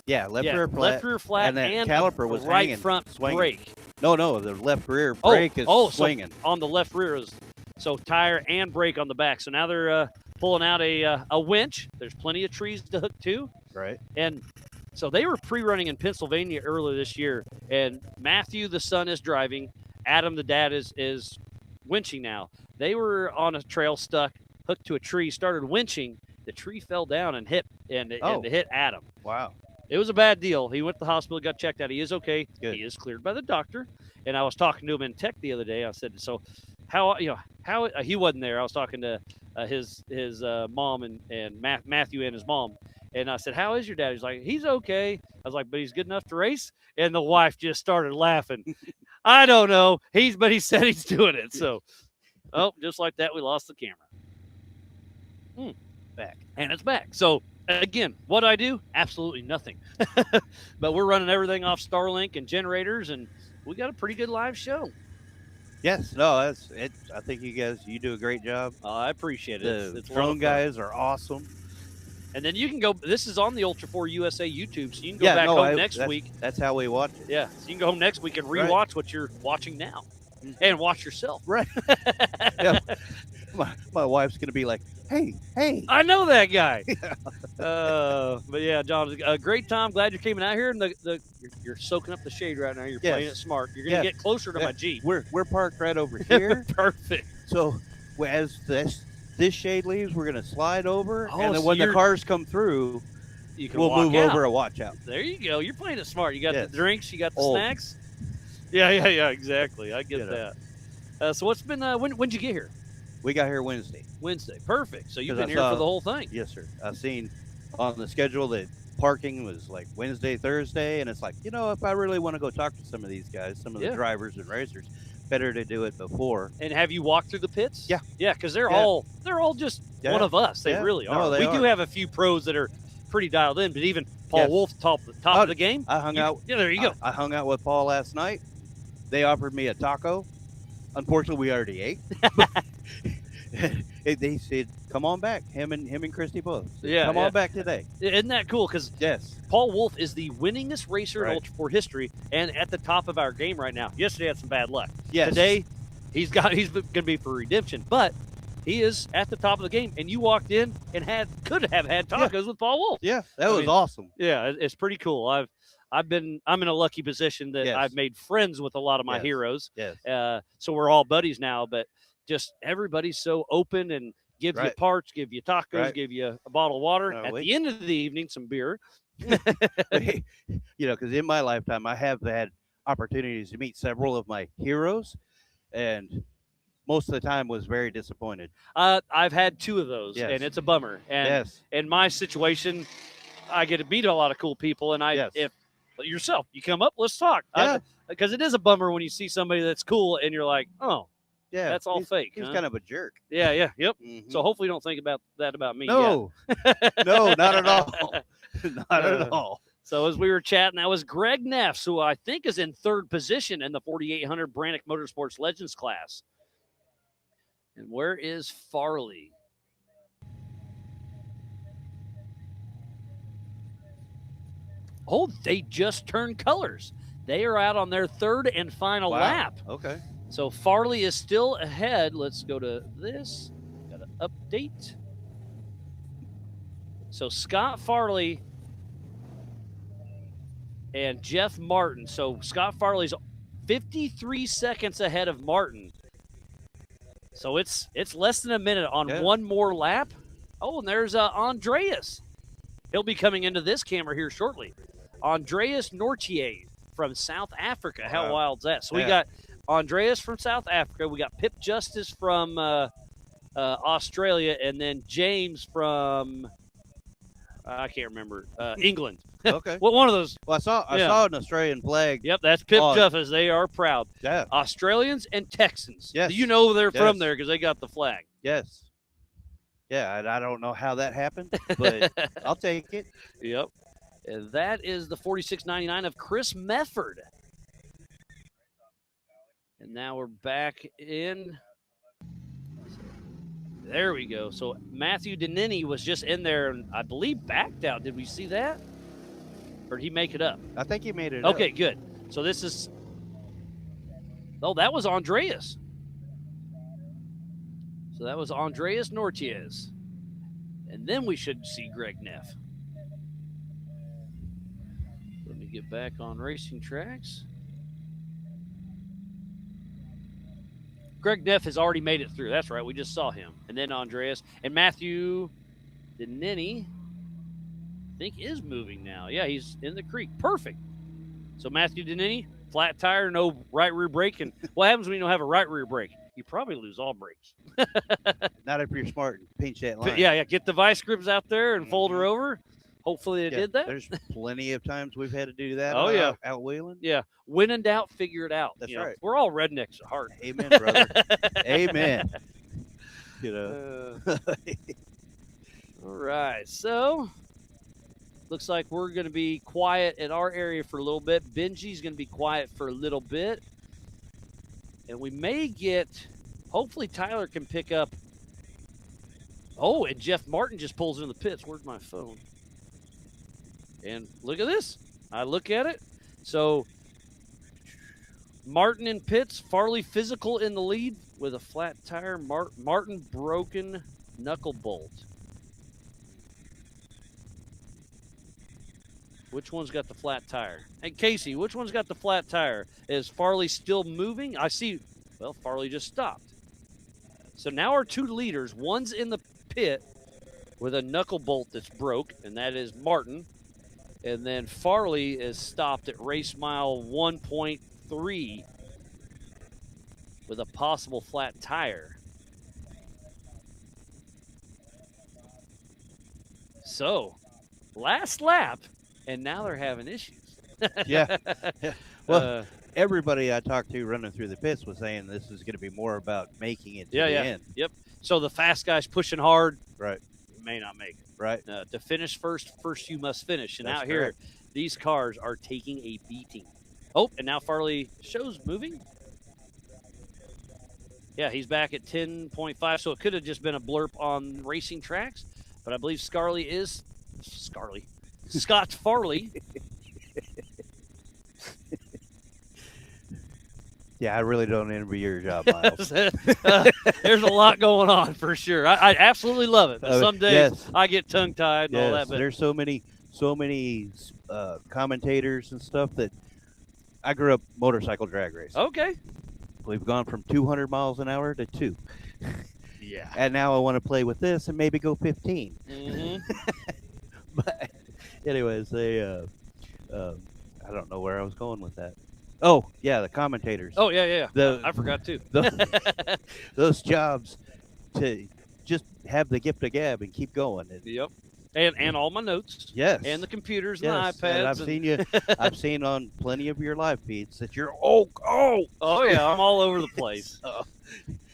Yeah, left rear flat. Left rear flat, and that and caliper a was right hanging, front swinging. brake. No, the left rear brake is swinging. So on the left rear is tire and brake on the back. So now they're pulling out a winch. There's plenty of trees to hook to. Right. And so they were pre-running in Pennsylvania earlier this year, and Matthew, the son, is driving. Adam, the dad, is winching now. They were on a trail stuck, hooked to a tree, started winching. The tree fell down and hit and it hit Adam. Wow. It was a bad deal. He went to the hospital, got checked out. He is okay. Good. He is cleared by the doctor. And I was talking to him in tech the other day. I said, so how he wasn't there. I was talking to his mom and Matthew and his mom. And I said, how is your dad? He's like, he's okay. I was like, but he's good enough to race? And the wife just started laughing. I don't know. But he said he's doing it. So, just like that, we lost the camera. Back. And it's back. So, again, what I do? Absolutely nothing. But we're running everything off Starlink and generators, and we got a pretty good live show. Yes. No, that's it. I think you do a great job. I appreciate it. The It's a lot of drone fun. guys are awesome. And then you can go. This is on the Ultra 4 USA YouTube, so you can go back home next week. That's how we watch it. Yeah, so you can go home next week and rewatch Right. what you're watching now, and watch yourself. Right. Yeah. My wife's gonna be like, hey. I know that guy. But yeah, John, a great time. Glad you came out here, and you're soaking up the shade right now. You're playing it smart. You're gonna get closer to my Jeep. We're parked right over here. Perfect. So as this shade leaves, we're gonna slide over, Oh, and then so when the you're- cars come through, You can we'll walk move out. over and watch out. There you go. You're playing it smart. You got Yes. the drinks. You got the Old. snacks. Yeah, exactly. I get You know. that. So what's been? When'd you get here? We got here Wednesday. Wednesday. Perfect. So you've 'Cause been I here saw- for the whole thing. Yes, sir. I seen on the schedule that parking was like Wednesday, Thursday, and it's like, if I really want to go talk to some of these guys, some of the Yeah. drivers and racers, better to do it before. And have you walked through the pits? Yeah. Yeah, because they're Yeah. all just Yeah. one of us. They Yeah. really No, are. they We do are. have a few pros that are pretty dialed in, but even Paul Yes. Wolf, top Oh, of the game. I hung out. Yeah, there you go. I hung out with Paul last night. They offered me a taco. Unfortunately, we already ate. They said, "Come on back." Him and Christy both. Said, Yeah, come yeah. on back today. Isn't that cool? Because Yes. Paul Wolf is the winningest racer in Right. Ultra Sport history and at the top of our game right now. Yesterday had some bad luck. Yes. Today, he's going to be for redemption, but he is at the top of the game. And you walked in and could have had tacos with Paul Wolf. Yeah, that was awesome. Yeah, it's pretty cool. I'm in a lucky position that Yes. I've made friends with a lot of my Yes. heroes. Yes. So we're all buddies now, but just everybody's so open and give you Right. parts, give you tacos, Right. give you a bottle of water. No, At we- the end of the evening, some beer. Because in my lifetime, I have had opportunities to meet several of my heroes, and most of the time was very disappointed. I've had two of those, Yes. and it's a bummer. And Yes. in my situation, I get to meet a lot of cool people, and if yourself, you come up, let's talk. Yeah. Because it is a bummer when you see somebody that's cool, and you're like, oh, Yeah, that's all he's- fake. He's huh? kind of a jerk. Yeah, yep. Mhm. So hopefully you don't think about that about me. No, yet. no, not at all. Not at Uh, all. So as we were chatting, that was Greg Neff, who I think is in third position in the 4,800 Brannick Motorsports Legends class. And where is Farley? Oh, they just turned colors. They are out on their third and final Wow. lap. Okay. So Farley is still ahead. Let's go to this. Got an update. So Scott Farley and Jeff Martin. So Scott Farley's 53 seconds ahead of Martin. So it's less than a minute on one more lap. Oh, and there's Andreas. He'll be coming into this camera here shortly. Andreas Nortier from South Africa. How Wow. wild's that? So we Yeah. got Andreas from South Africa. We got Pip Justice from Australia, and then James from I can't remember England. Okay. Well, one of those. Well, I Yeah. saw an Australian flag. Yep, that's Pip on- Justice. They are proud. Yeah. Australians and Texans. Yes. You know they're from Yes. there because they got the flag. Yes. Yeah, and I don't know how that happened, but I'll take it. Yep. And that is the 46.99 of Chris Mefford. And now we're back in. There we go. So Matthew Denini was just in there and I believe backed out. Did we see that? Or did he make it up? I think he made it up. Okay, good. So this is. Oh, that was Andreas. So that was Andreas Nortiez. And then we should see Greg Neff. Let me get back on racing tracks. Greg Neff has already made it through. That's right. We just saw him. And then Andreas. And Matthew Denini, I think, is moving now. Yeah, he's in the creek. Perfect. So Matthew Denini, flat tire, no right rear brake. And what happens when you don't have a right rear brake? You probably lose all brakes. Not if you're smart and pinch that line. Yeah, get the vice grips out there and fold her over. Hopefully they Yeah, did that. There's plenty of times we've had to do that. Oh, yeah. Out wheeling. Yeah. When in doubt, figure it out. That's You know, right. We're all rednecks at heart. Amen, brother. Amen. You know. All right. So looks like we're going to be quiet in our area for a little bit. Benji's going to be quiet for a little bit. And we may get, hopefully Tyler can pick up. Oh, and Jeff Martin just pulls into the pits. Where's my phone? And look at this. I look at it. So Martin in pits, Farley physical in the lead with a flat tire. Martin broken knuckle bolt. Which one's got the flat tire? And Casey, which one's got the flat tire? Is Farley still moving? I see. Well, Farley just stopped. So now our two leaders, one's in the pit with a knuckle bolt that's broke, and that is Martin. And then Farley is stopped at race mile 1.3 with a possible flat tire. So, last lap, and now they're having issues. Yeah. Well, everybody I talked to running through the pits was saying this is going to be more about making it to the end. Yep. So the fast guys pushing hard, right, may not make it. Right. To finish first you must finish. And That's out here, correct. these cars are taking a beating. Oh, and now Farley shows moving. Yeah, he's back at 10.5, so it could have just been a blurb on racing tracks, but I believe Scott Farley. Yeah, I really don't envy your job, Miles. There's a lot going on for sure. I absolutely love it, but some days yes. I get tongue-tied and all that. But there's so many commentators and stuff that I grew up motorcycle drag racing. Okay. We've gone from 200 miles an hour to 2. Yeah. And now I want to play with this and maybe go 15. Mm-hmm. But anyways, I don't know where I was going with that. Oh, yeah, the commentators. Oh, yeah. I forgot too. Those jobs to just have the gift of gab and keep going. Yep. And all my notes. Yes. And the computers and Yes. the iPads. And seen you. I've seen on plenty of your live feeds that you're Oh yeah, I'm all over the place.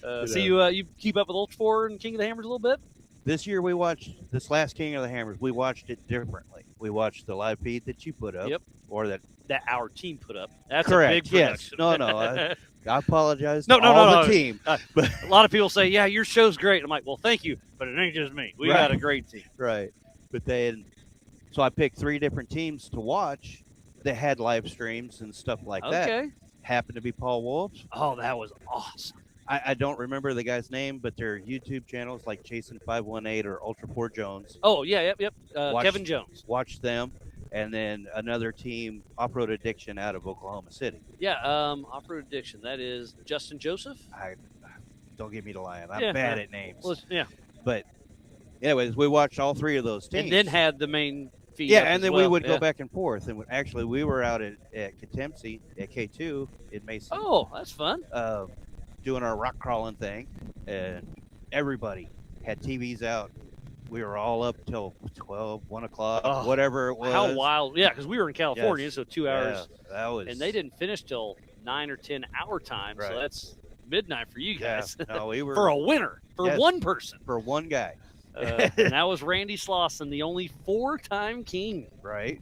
So you keep up with Ultra 4 and King of the Hammers a little bit? This year we watched this last King of the Hammers. We watched it differently. We watched the live feed that you put up. Yep. Or that our team put up. That's correct. a big Yes. production. No. I apologize. No, to all the no. team. But a lot of people say, "Yeah, your show's great." I'm like, "Well, thank you, but it ain't just me. We got a great team." Right. But so I picked 3 different teams to watch that had live streams and stuff like that. Okay. Happened to be Paul Wolf's. Oh, that was awesome. I don't remember the guy's name, but their YouTube channels like Jason 518 or Ultra 4 Jones. Oh yeah, yep. Kevin Jones. Watch them, and then another team, Off Road Addiction, out of Oklahoma City. Yeah, Off Road Addiction. That is Justin Joseph. Don't get me to lying. I'm bad at names. Well, yeah. But anyways, we watched all 3 of those teams, And then had the main feed. yeah, up and as then well. we would go back and forth. And actually, we were out at Katemsi at K2 in Mason. Oh, that's fun. Doing our rock crawling thing, and everybody had TVs out. We were all up till 12, 1 o'clock, whatever it was. How wild. Yeah, because we were in California, Yes. so 2 hours. Yeah, that was. And they didn't finish till 9 or 10 hour time, Right. so that's midnight for you guys. Yeah, no, we were for a winner, for yes, one person. for one guy. And that was Randy Slauson, the only 4-time king. Right.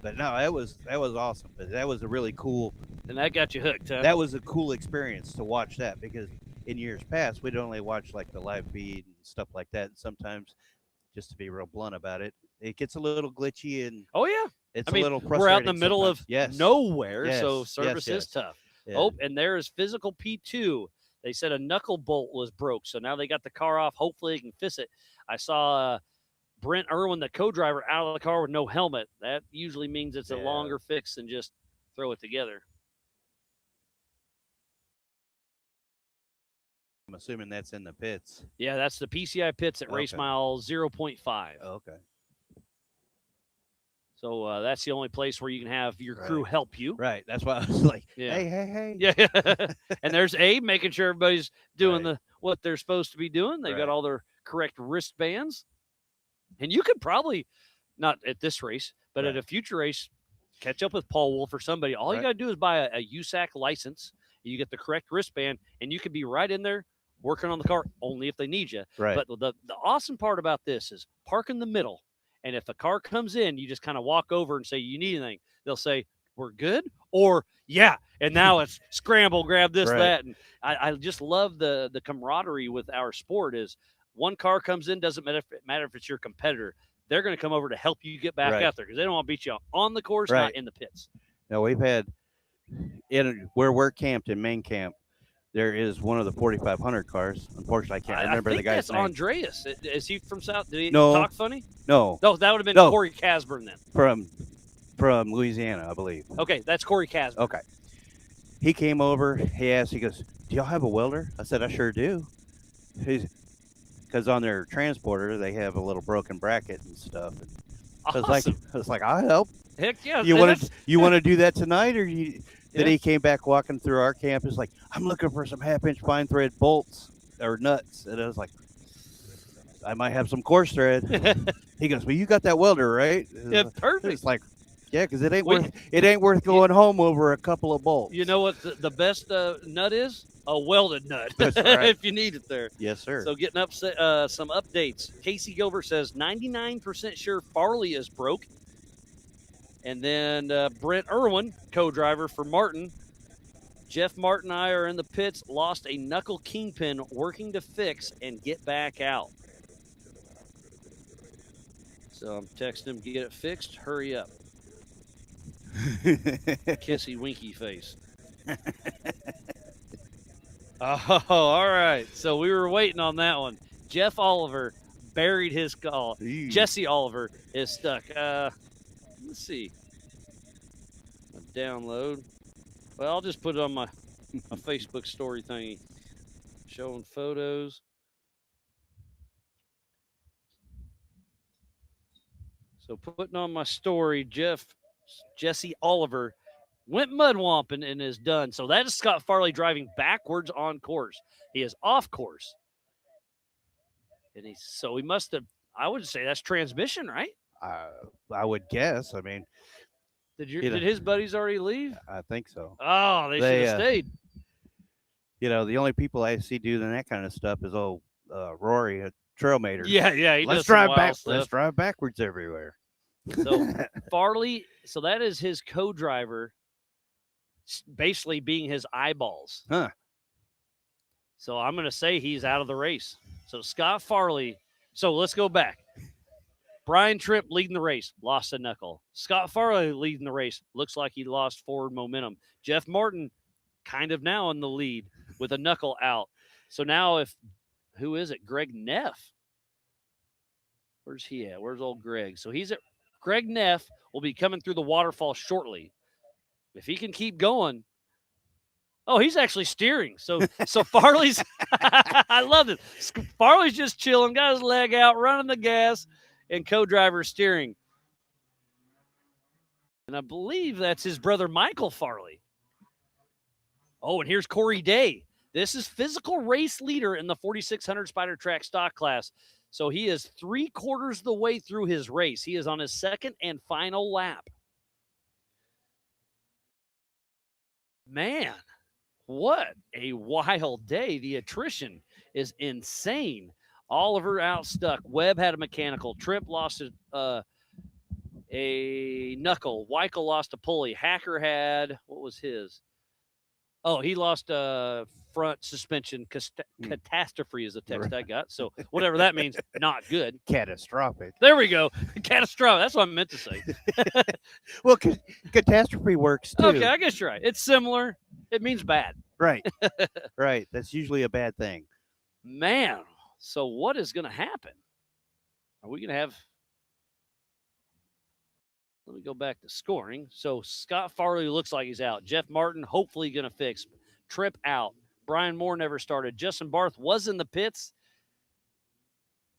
But no, that was awesome. But that was a really cool. And that got you hooked, huh? That was a cool experience to watch that, because in years past we'd only watch like the live feed and stuff like that. And sometimes, just to be real blunt about it, it gets a little glitchy and it's a little frustrating. We're out in the middle sometimes. of nowhere, Yes. so Yes, service yes. is tough. Yeah. Oh, and there is physical P2. They said a knuckle bolt was broke, so now they got the car off. Hopefully they can fix it. I saw Brent Irwin, the co-driver, out of the car with no helmet. That usually means it's a longer fix than just throw it together. I'm assuming that's in the pits. Yeah, that's the PCI pits at race mile 0.5. Oh, okay. So that's the only place where you can have your crew help you. Right. That's why I was like, Yeah. hey. Yeah. And there's Abe making sure everybody's doing what they're supposed to be doing. They've got all their correct wristbands. And you could probably, not at this race, but at a future race, catch up with Paul Wolf or somebody. All you got to do is buy a USAC license. You get the correct wristband, and you could be right in there working on the car only if they need you. Right. But the awesome part about this is park in the middle. And if a car comes in, you just kind of walk over and say, you need anything? They'll say, we're good, or yeah. And now it's scramble, grab this, that. And I just love the camaraderie with our sport. Is one car comes in, doesn't matter if it's your competitor. They're going to come over to help you get back out there because they don't want to beat you on the course, not in the pits. Now, we've had, where we're camped in main camp, there is one of the 4,500 cars. Unfortunately, I can't remember the guy's name. Andreas. Is he from South? Did he No. talk funny? No. No, that would have been Corey Casburn then. From Louisiana, I believe. Okay, that's Corey Casburn. Okay. He came over. He asked, he goes, do y'all have a welder? I said, I sure do. Because on their transporter, they have a little broken bracket and stuff. And awesome. I was like, I'll help. Heck yeah. You want to do that tonight, or you? Then he came back walking through our campus like, I'm looking for some 1/2-inch fine thread bolts or nuts. And I was like, I might have some course thread. He goes, well, you got that welder, right? Yeah, perfect. It's like, yeah, because it ain't worth going home over a couple of bolts. You know what the best nut is? A welded nut. That's right. If you need it there. Yes, sir. So getting up some updates. Casey Gilbert says 99% sure Farley is broke. And then Brent Irwin, co-driver for Martin. Jeff Martin and I are in the pits. Lost a knuckle kingpin, working to fix and get back out. So I'm texting him, get it fixed. Hurry up. Kissy winky face. Oh, all right. So we were waiting on that one. Jeff Oliver buried his call. Jesse Oliver is stuck. Let's see. Download. Well, I'll just put it on my Facebook story thingy. Showing photos. So putting on my story, Jesse Oliver went mudwamping and is done. So that is Scott Farley driving backwards on course. He is off course. And he must have, I would say that's transmission, right? I would guess. I mean, did his buddies already leave? I think so. Oh, they should have stayed. The only people I see doing that kind of stuff is Rory at Trailmater. Yeah. Let's drive backwards everywhere. So Farley, so that is his co-driver, basically being his eyeballs. Huh. So I'm going to say he's out of the race. So Scott Farley. So let's go back. Brian Tripp leading the race, lost a knuckle. Scott Farley leading the race, looks like he lost forward momentum. Jeff Martin kind of now in the lead with a knuckle out. So now who is it? Greg Neff. Where's he at? Where's old Greg? So Greg Neff will be coming through the waterfall shortly. If he can keep going. Oh, he's actually steering. So Farley's, I love it. Farley's just chilling, got his leg out, running the gas, and co-driver steering. And I believe that's his brother, Michael Farley. Oh, and here's Corey Day. This is physical race leader in the 4,600 Spider Track stock class. So he is 3/4 the way through his race. He is on his second and final lap. Man, what a wild day. The attrition is insane. Oliver out stuck. Webb had a mechanical. Tripp lost a knuckle. Weichel lost a pulley. Hacker had, what was his? Oh, he lost a front suspension. Catastrophe is the text I got. So whatever that means, not good. Catastrophic. There we go. Catastrophic. That's what I meant to say. Well, catastrophe works too. Okay, I guess you're right. It's similar. It means bad. Right. Right. That's usually a bad thing. Man. So what is going to happen? Are we going to have... Let me go back to scoring. So Scott Farley looks like he's out. Jeff Martin hopefully going to fix. Tripp out. Brian Moore never started. Justin Barth was in the pits.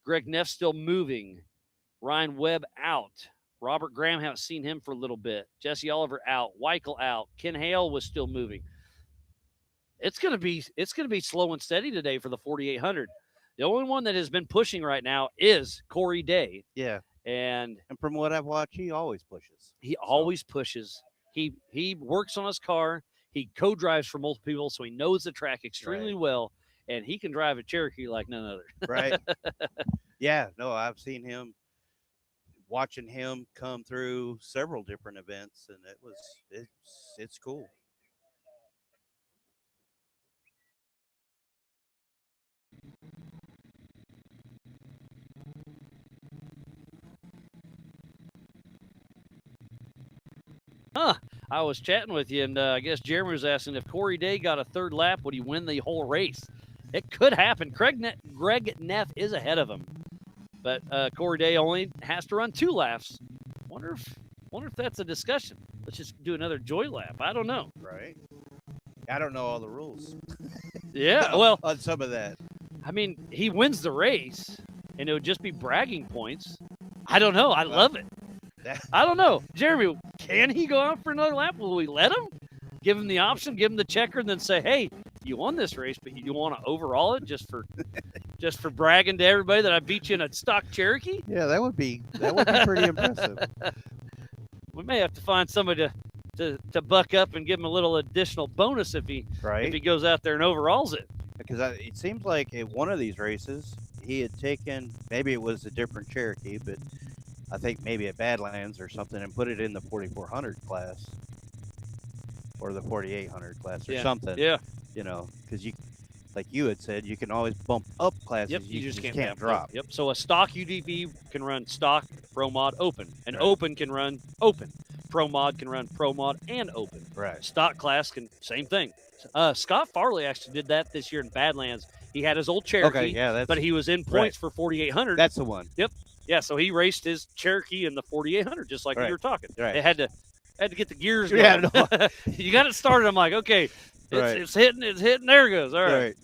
Greg Neff still moving. Ryan Webb out. Robert Graham, haven't seen him for a little bit. Jesse Oliver out. Weichel out. Ken Hale was still moving. It's going to be slow and steady today for the 4,800. The only one that has been pushing right now is Corey Day. Yeah. And from what I've watched, he always pushes. He always pushes. He works on his car. He co-drives for multiple people, so he knows the track extremely well, and he can drive a Cherokee like none other. Right. Yeah. No, I've seen him, watching him come through several different events, and it's cool. I was chatting with you, and I guess Jeremy was asking if Corey Day got a third lap, would he win the whole race? It could happen. Greg Neff is ahead of him, but Corey Day only has to run 2 laps. Wonder if that's a discussion. Let's just do another joy lap. I don't know. Right. I don't know all the rules. Yeah, well, on some of that. I mean, he wins the race, and it would just be bragging points. I don't know. I love it. I don't know. Jeremy, can he go out for another lap? Will we let him? Give him the option, give him the checker, and then say, hey, you won this race, but you want to overall it just for just for bragging to everybody that I beat you in a stock Cherokee? Yeah, that would be pretty impressive. We may have to find somebody to buck up and give him a little additional bonus if he goes out there and overalls it. Because it seems like at one of these races he had taken, maybe it was a different Cherokee, but I think maybe at Badlands or something, and put it in the 4400 class or the 4800 class or something. Yeah. You know, because like you had said, you can always bump up classes. Yep, you just can't bump drop. up. Yep. So a stock UTV can run stock, Pro Mod, Open. An Open can run Open. Pro Mod can run Pro Mod and Open. Right. Stock class can, same thing. Scott Farley actually did that this year in Badlands. He had his old Cherokee, Okay, yeah, but he was in points for 4800. That's the one. Yep. Yeah, so he raced his Cherokee in the 4800, just like we were talking. Right. It had to get the gears going. Yeah, no. You got it started. I'm like, okay, it's hitting. There it goes. All right.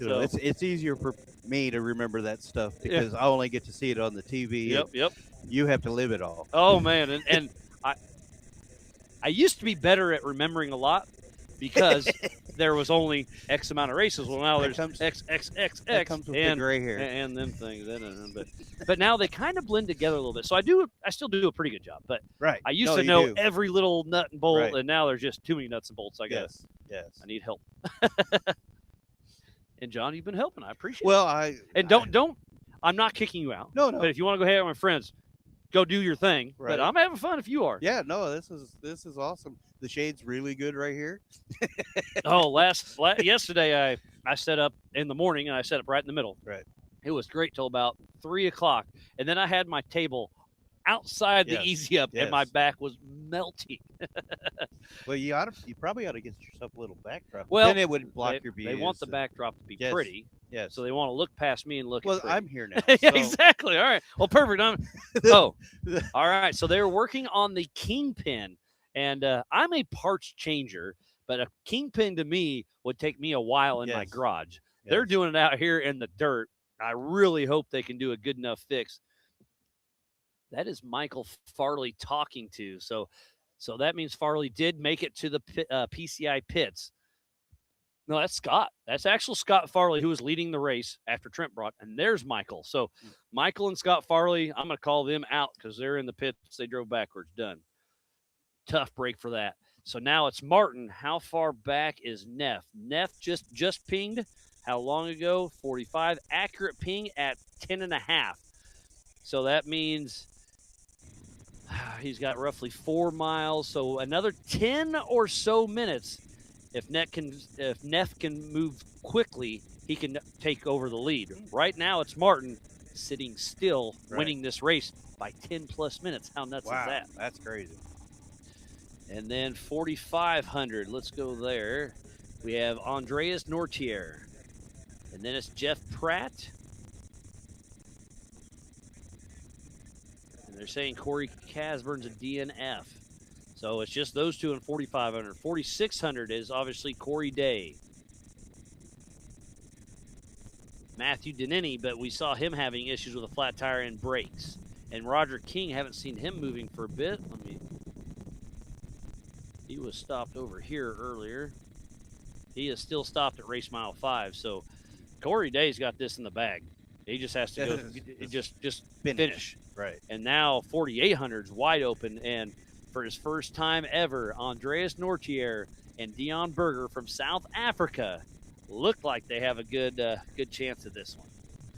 You know, it's easier for me to remember that stuff because I only get to see it on the TV. Yep. You have to live it all. Oh man, and I used to be better at remembering a lot because there was only X amount of races. Well, now there's X. That comes with the gray hair and them things. But now they kind of blend together a little bit. So I still do a pretty good job. But I used to know every little nut and bolt, and now there's just too many nuts and bolts. I guess. Yes. I need help. And John, you've been helping. I appreciate it. Well, don't. I'm not kicking you out. No. But if you want to go hang out with my friends, go do your thing. Right. But I'm having fun if you are. Yeah. No. This is awesome. The shade's really good right here. Yesterday I set up in the morning and I set up right in the middle. Right. It was great till about 3 o'clock, and then I had my table outside the easy up, and my back was melting. Well, you probably ought to get yourself a little backdrop. Well, then it would block your view. They want the backdrop to be pretty. Yes. So they want to look past me and look. Well, at pretty. I'm here now. Yeah, so. exactly. All right. Well, perfect. All right. So they're working on the Kingpin, and I'm a parts changer, but a Kingpin to me would take me a while in my garage. They're doing it out here in the dirt. I really hope they can do a good enough fix. That is Michael Farley talking to. So that means Farley did make it to the PCI pits. No, that's Scott. That's actual Scott Farley who was leading the race after Trent brought. And there's Michael. So Michael and Scott Farley, I'm going to call them out because they're in the pits. They drove backwards. Done. Tough break for that. So now it's Martin. How far back is Neff? Neff just pinged. How long ago? 45. Accurate ping at 10.5. So that means he's got roughly 4 miles. So another 10 or so minutes. If Neff can move quickly, he can take over the lead. Right now, it's Martin sitting still, winning this race by 10+ minutes. How nuts is that? That's crazy. And then 4,500. Let's go there. We have Andreas Nortier. And then it's Jeff Pratt. And they're saying Corey Casburn's a DNF. So it's just those two in 4,500. 4,600 is obviously Corey Day. Matthew Denini, but we saw him having issues with a flat tire and brakes. And Roger King, haven't seen him moving for a bit. He was stopped over here earlier. He is still stopped at race mile 5. So Corey Day's got this in the bag. He just has to go, just finish. Right. And now 4,800's wide open. And for his first time ever, Andreas Nortier and Dion Berger from South Africa look like they have a good chance at this one.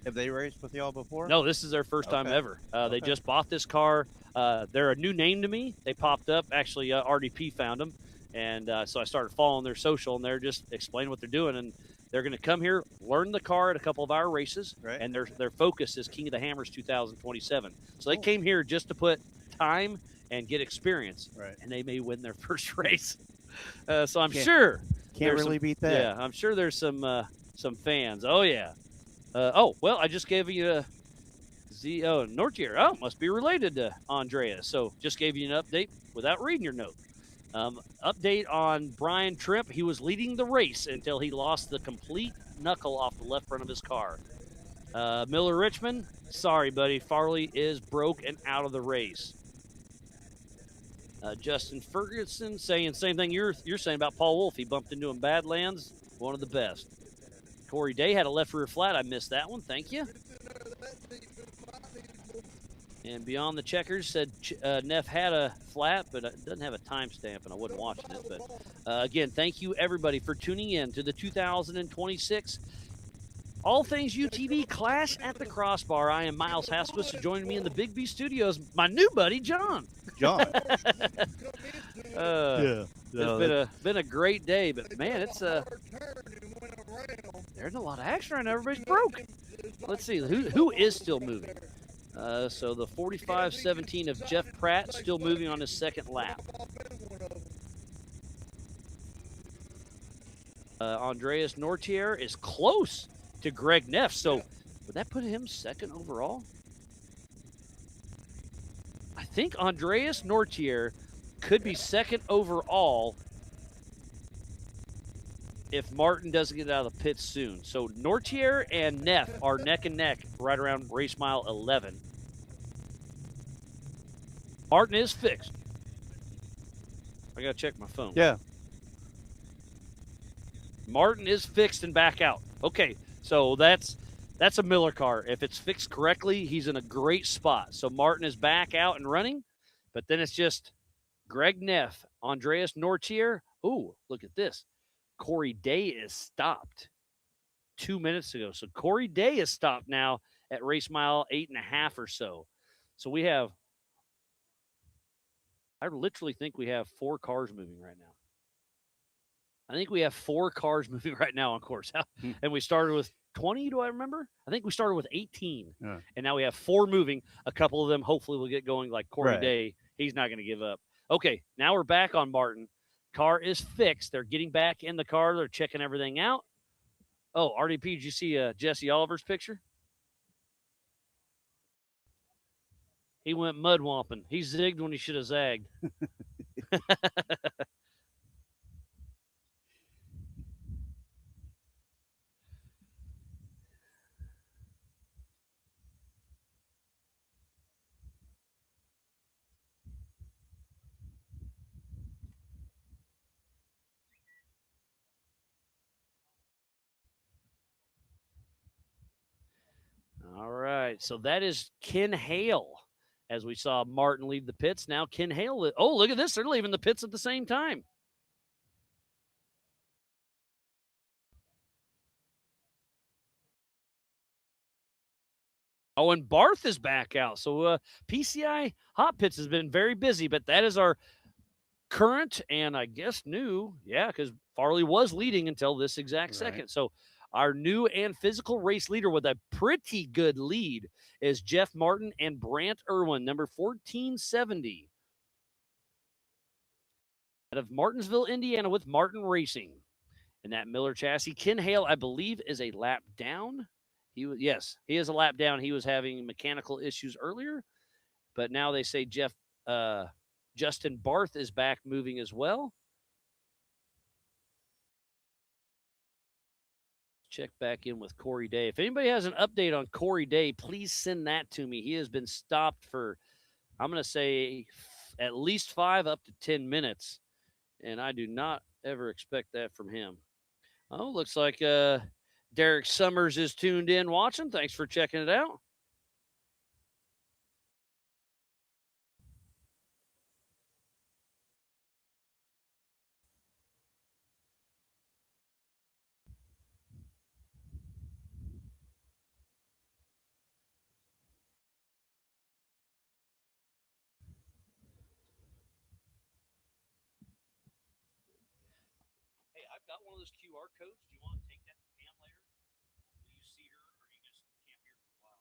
Have they raced with y'all before? No, this is their first time ever. They just bought this car. They're a new name to me. They popped up. Actually, RDP found them. And so I started following their social, and they're just explaining what they're doing. And they're going to come here, learn the car at a couple of our races, and their focus is King of the Hammers 2027. So they came here just to put time and get experience, and they may win their first race. So I'm sure can't really beat that. Yeah, I'm sure there's some fans. Oh yeah. Well, I just gave you Nortier. Oh, must be related to Andreas. So just gave you an update without reading your note. Update on Brian Trimp. He was leading the race until he lost the complete knuckle off the left front of his car. Miller Richmond, sorry, buddy. Farley is broke and out of the race. Justin Ferguson saying same thing you're saying about Paul Wolf. He bumped into him Badlands, one of the best. Corey Day had a left rear flat. I missed that one. Thank you. And Beyond the Checkers said Neff had a flat, but it doesn't have a timestamp, and I wasn't watching it. But again, thank you, everybody, for tuning in to the 2026 All Things UTV Clash at the Crossbar. I am Miles Hasquist. Joining me in the Big B Studios, my new buddy, John. John. It's been a great day, but man, it's there's a lot of action right now. Everybody's broke. Let's see who is still moving. So the 45-17 of Jeff Pratt still moving on his second lap. Andreas Nortier is close to Greg Neff. So would that put him second overall? I think Andreas Nortier could be second overall if Martin doesn't get out of the pits soon. So Nortier and Neff are neck and neck right around race mile 11. Martin is fixed. I got to check my phone. Yeah. Martin is fixed and back out. Okay, so that's a Miller car. If it's fixed correctly, he's in a great spot. So Martin is back out and running, but then it's just Greg Neff, Andreas Nortier. Ooh, look at this. Corey Day is stopped 2 minutes ago. So Corey Day is stopped now at race mile 8.5 or so. So I literally think we have 4 cars moving right now. I think we have 4 cars moving right now on course. And we started with 20, do I remember? I think we started with 18. Yeah. And now we have 4 moving. A couple of them hopefully will get going like Corey Day. He's not going to give up. Okay, now we're back on Martin. Car is fixed. They're getting back in the car. They're checking everything out. Oh, RDP, did you see Jesse Oliver's picture? He went mud womping. He zigged when he should have zagged. All right, so that is Ken Hale. As we saw Martin leave the pits, now Ken Hale. Oh, look at this. They're leaving the pits at the same time. Oh, and Barth is back out. So PCI Hot Pits has been very busy, but that is our current and I guess new. Yeah, because Farley was leading until this exact second. So our new and physical race leader with a pretty good lead is Jeff Martin and Brant Irwin, number 1470. Out of Martinsville, Indiana with Martin Racing. And that Miller chassis. Ken Hale, I believe, is a lap down. Yes, he is a lap down. He was having mechanical issues earlier. But now they say Justin Barth is back moving as well. Check back in with Corey Day. If anybody has an update on Corey Day, please send that to me. He has been stopped for, I'm going to say, at least 5 up to 10 minutes. And I do not ever expect that from him. Oh, looks like Derek Summers is tuned in watching. Thanks for checking it out. Got one of those QR codes. Do you want to take that to Pam later? Will you see her, or you just camp here for a while?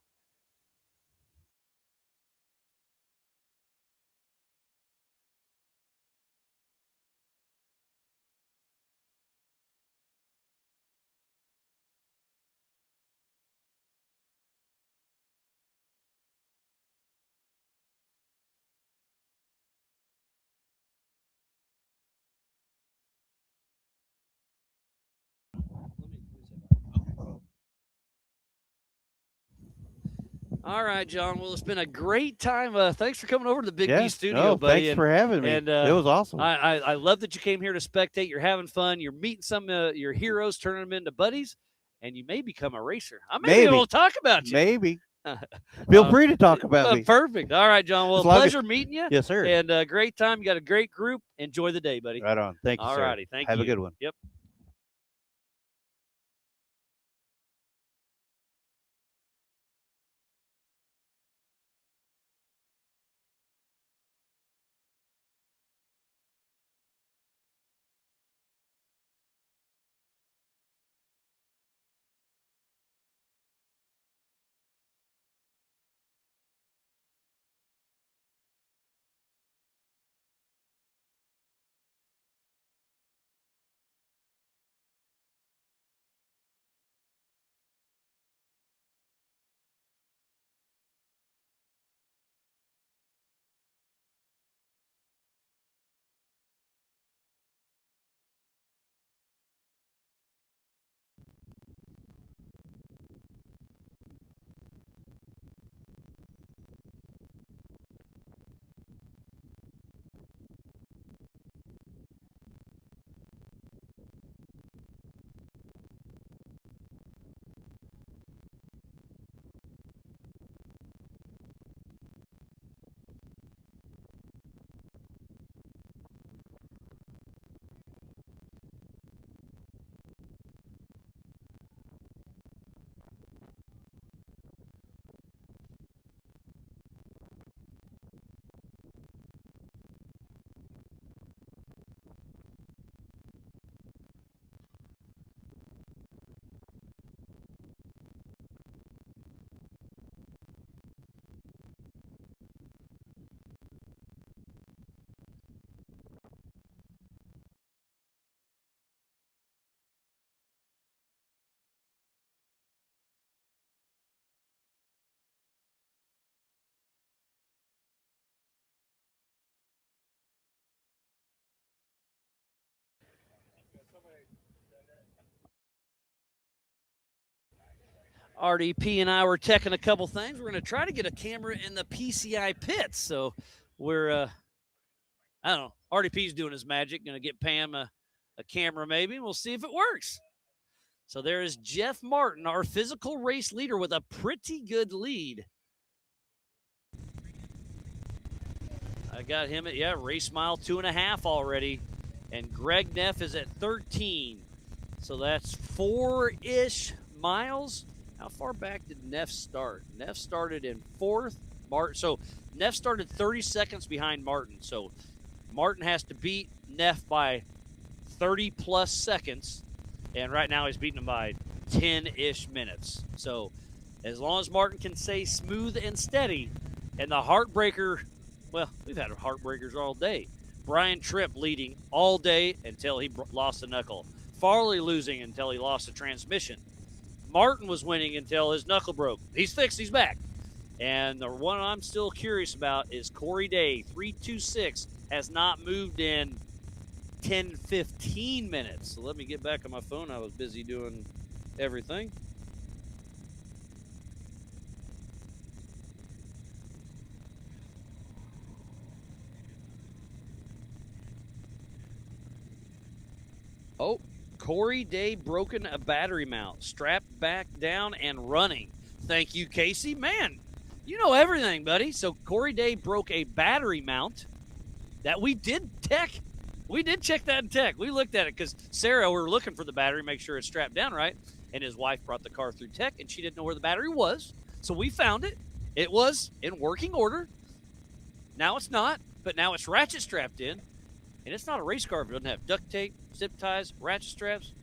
All right, John. Well, it's been a great time. Thanks for coming over to the Big B studio, buddy. Thanks for having me. And, it was awesome. I love that you came here to spectate. You're having fun. You're meeting some of your heroes, turning them into buddies. and you may become a racer. I may Maybe. be able to talk about you. Maybe. Feel free to talk about me. Perfect. All right, John. Well, As long as- pleasure meeting you. Yes, sir. And great time. You got a great group. Enjoy the day, buddy. Right on. Thank you, All sir. righty. Thank you. Have a good one. Yep. RDP and I were checking a couple things. We're going to try to get a camera in the PCI pits. So we're, I don't know, RDP's doing his magic. Going to get Pam a camera maybe, and we'll see if it works. So there is Jeff Martin, our physical race leader, with a pretty good lead. I got him at, race mile 2.5 already. And Greg Neff is at 13. So that's 4-ish miles. How far back did Neff start? Neff started in 4th. So Neff started 30 seconds behind Martin. So Martin has to beat Neff by 30-plus seconds. And right now he's beating him by 10-ish minutes. So as long as Martin can stay smooth and steady, and the heartbreaker, well, we've had heartbreakers all day. Brian Tripp leading all day until he lost a knuckle. Farley losing until he lost a transmission. Martin was winning until his knuckle broke. He's fixed. He's back. And the one I'm still curious about is Corey Day. 326 has not moved in 10, 15 minutes. So let me get back on my phone. I was busy doing everything. Oh, Corey Day broken a battery mount, strapped back down and running. Thank you, Casey. Man, you know everything, buddy. So Corey Day broke a battery mount that we did tech. We did check that in tech. We looked at it because Sarah, we were looking for the battery, make sure it's strapped down right. And his wife brought the car through tech, and she didn't know where the battery was. So we found it. It was in working order. Now it's not, but now it's ratchet strapped in. And it's not a race car if it doesn't have duct tape, zip ties, ratchet straps.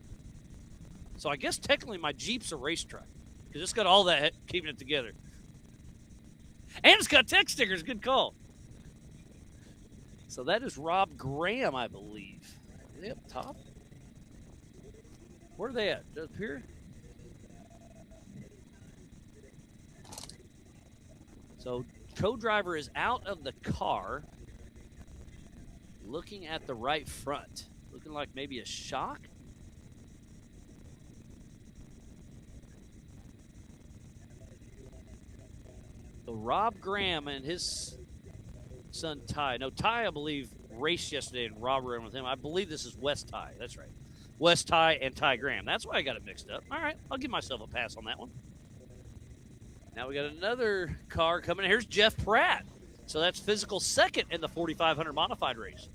So I guess technically my Jeep's a race truck because it's got all that keeping it together. And it's got tech stickers. Good call. So that is Rob Graham, I believe. Are they up top? Where are they at? Up here? So co-driver is out of the car, looking at the right front. Looking like maybe a shock. So Rob Graham and his son Ty. No, Ty, I believe, raced yesterday and Rob ran with him. I believe this is West Ty. That's right. Wes Ty and Ty Graham. That's why I got it mixed up. All right, I'll give myself a pass on that one. Now we got another car coming. Here's Jeff Pratt. So that's physical second in the 4,500 modified race.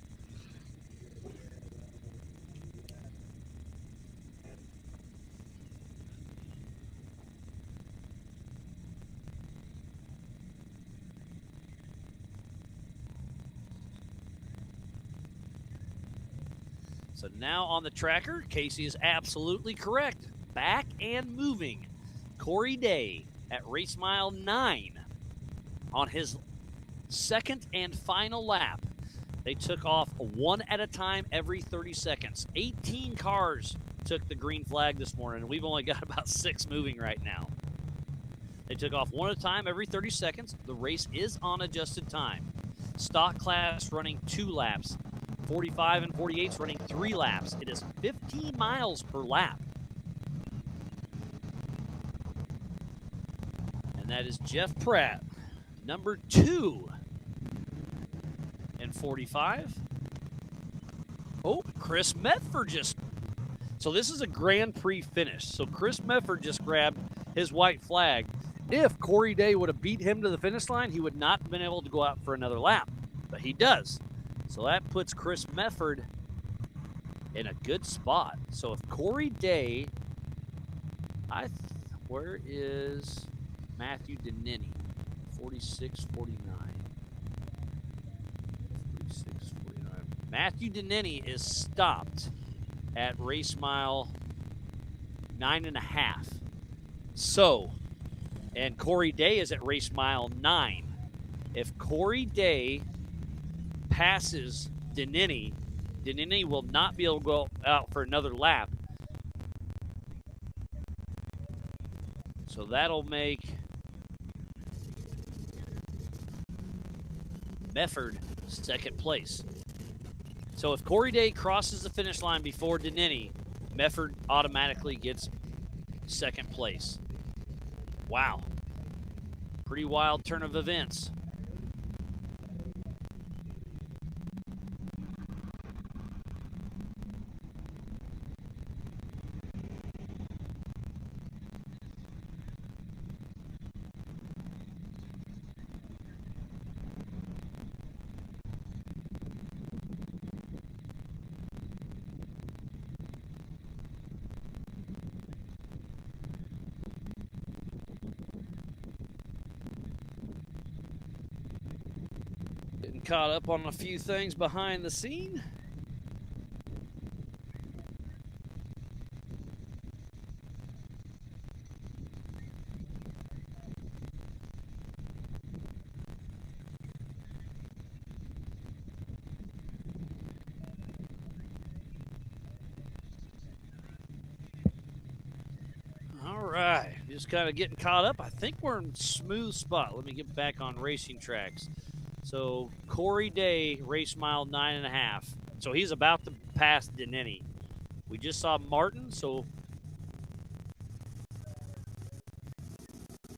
So now on the tracker, Casey is absolutely correct. Back and moving. Corey Day at race mile 9 on his second and final lap. They took off one at a time every 30 seconds. 18 cars took the green flag this morning, and we've only got about 6 moving right now. They took off one at a time every 30 seconds. The race is on adjusted time. Stock class running 2 laps. 45 and 48s running 3 laps. It is 15 miles per lap. And that is Jeff Pratt, number 2 in 45. Oh, Chris Medford just... So this is a Grand Prix finish. So Chris Medford just grabbed his white flag. If Corey Day would have beat him to the finish line, he would not have been able to go out for another lap. But he does. So that puts Chris Medford in a good spot. So if Corey Day, where is Matthew Denini? 46, 49. 46, 49. Matthew Denini is stopped at race mile 9.5. So, and Corey Day is at race mile 9. If Corey Day passes Denini, Denini will not be able to go out for another lap. So that'll make Medford second place. So if Corey Day crosses the finish line before Denini, Medford automatically gets second place. Wow. Pretty wild turn of events. Caught up on a few things behind the scene. All right, just kind of getting caught up. I think we're in a smooth spot. Let me get back on racing tracks. So Corey Day, race mile 9.5. So he's about to pass Denini. We just saw Martin, so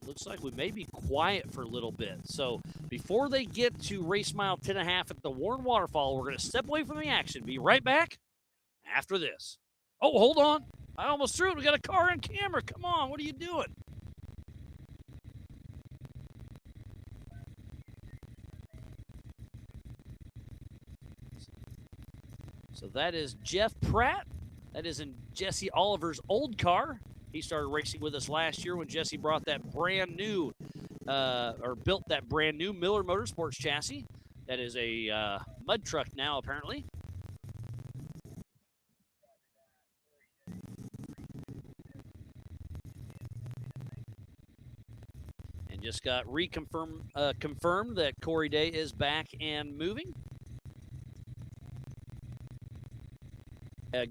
looks like we may be quiet for a little bit. So before they get to race mile 10.5 at the Warren Waterfall, we're going to step away from the action. Be right back after this. Oh, hold on. I almost threw it. We got a car and camera. Come on. What are you doing? So that is Jeff Pratt. That is in Jesse Oliver's old car. He started racing with us last year when Jesse brought that brand new, or built that brand new Miller Motorsports chassis. That is a mud truck now, apparently. And just got confirmed that Corey Day is back and moving.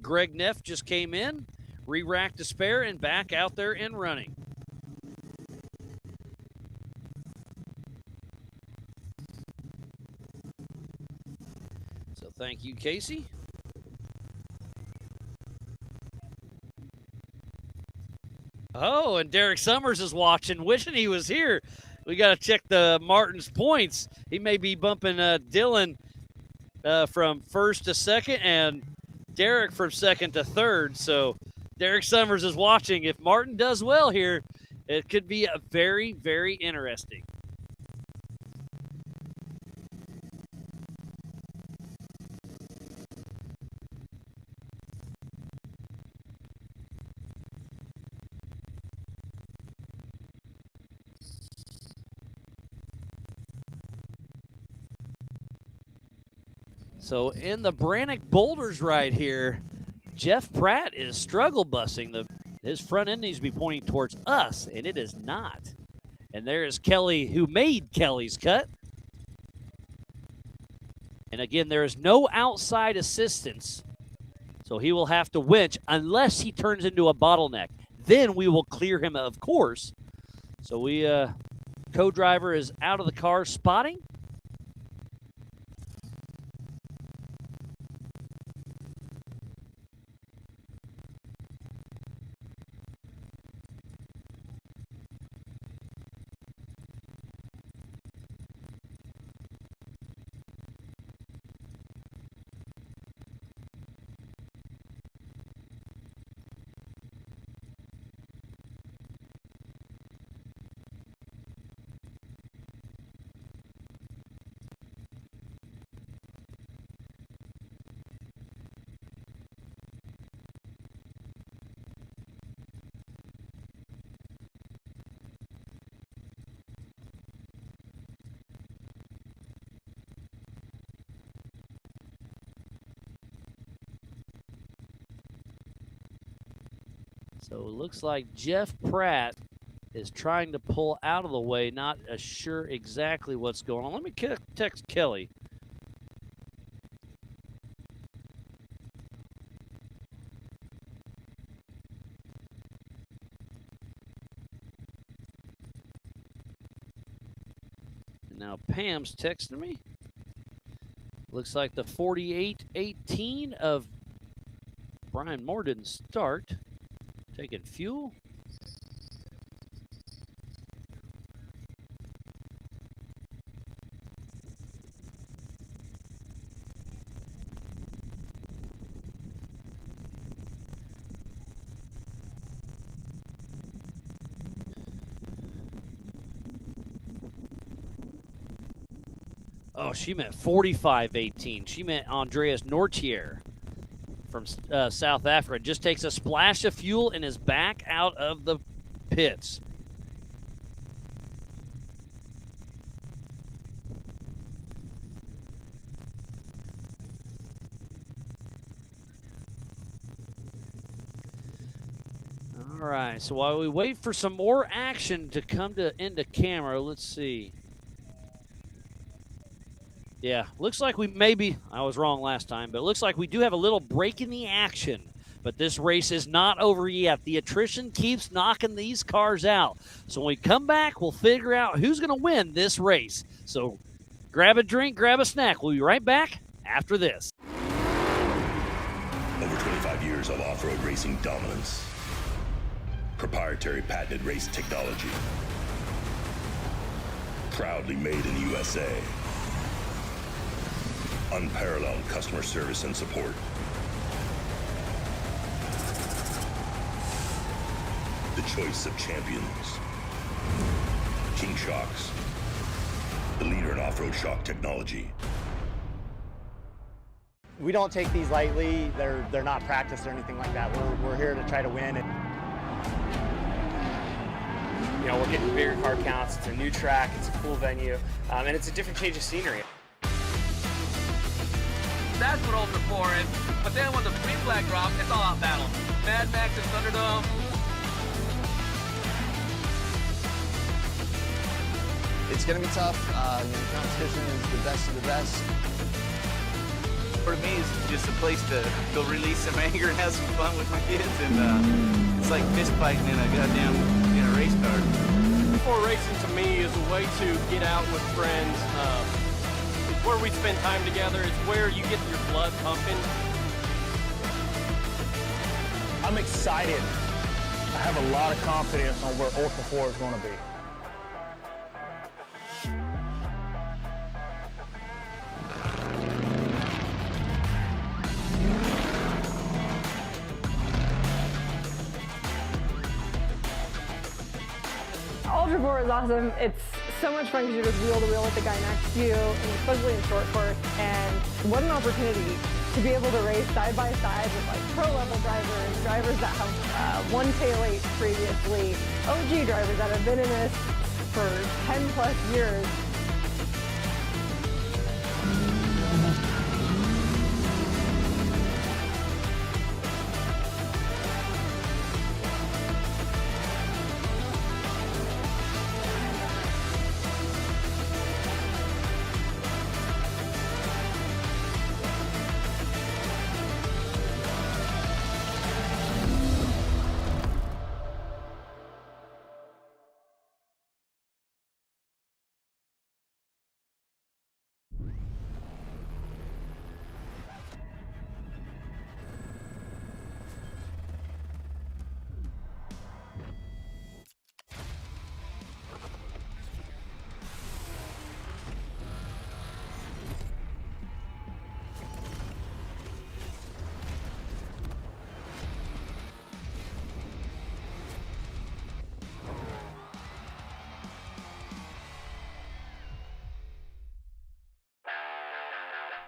Greg Neff just came in, re-racked a spare, and back out there and running. So thank you, Casey. Oh, and Derek Summers is watching, wishing he was here. We got to check the Martin's points. He may be bumping Dylan from first to second, and Derek from second to third. So Derek Summers is watching. If Martin does well here, it could be a very, very interesting. So in the Brannock Boulders right here, Jeff Pratt is struggle busing. His front end needs to be pointing towards us, and it is not. And there is Kelly, who made Kelly's cut. And again, there is no outside assistance, so he will have to winch unless he turns into a bottleneck. Then we will clear him, of course. So co-driver is out of the car spotting. So it looks like Jeff Pratt is trying to pull out of the way, not sure exactly what's going on. Let me text Kelly. And now Pam's texting me. Looks like the 48-18 of Brian Moore didn't start. Taking fuel. Oh, she meant 45-18. She meant Andreas Nortier from South Africa. Just takes a splash of fuel and is back out of the pits. All right, so while we wait for some more action to come into camera, let's see. Yeah, looks like we I was wrong last time, but it looks like we do have a little break in the action. But this race is not over yet. The attrition keeps knocking these cars out. So when we come back, we'll figure out who's going to win this race. So grab a drink, grab a snack. We'll be right back after this. Over 25 years of off-road racing dominance. Proprietary patented race technology. Proudly made in the USA. Unparalleled customer service and support. The choice of champions. King Shocks, the leader in off-road shock technology. We don't take these lightly. They're not practiced or anything like that. We're here to try to win. You know, we're getting bigger car counts. It's a new track. It's a cool venue, and it's a different change of scenery. That's what Ultra 4 is. But then when the green flag drops, it's all out battle. Mad Max and Thunderdome. It's going to be tough. The competition is the best of the best. For me, it's just a place to go release some anger and have some fun with my kids, and it's like fist fighting in a goddamn race car. Before racing to me is a way to get out with friends. It's where we spend time together. It's where you get your blood pumping. I'm excited. I have a lot of confidence on where Ultra 4 is going to be. Ultra 4 is awesome. It's so much fun because you're just wheel to wheel with the guy next to you, and especially in short course. And what an opportunity to be able to race side by side with like pro level drivers, drivers that have won tail 8 previously, OG drivers that have been in this for 10 plus years.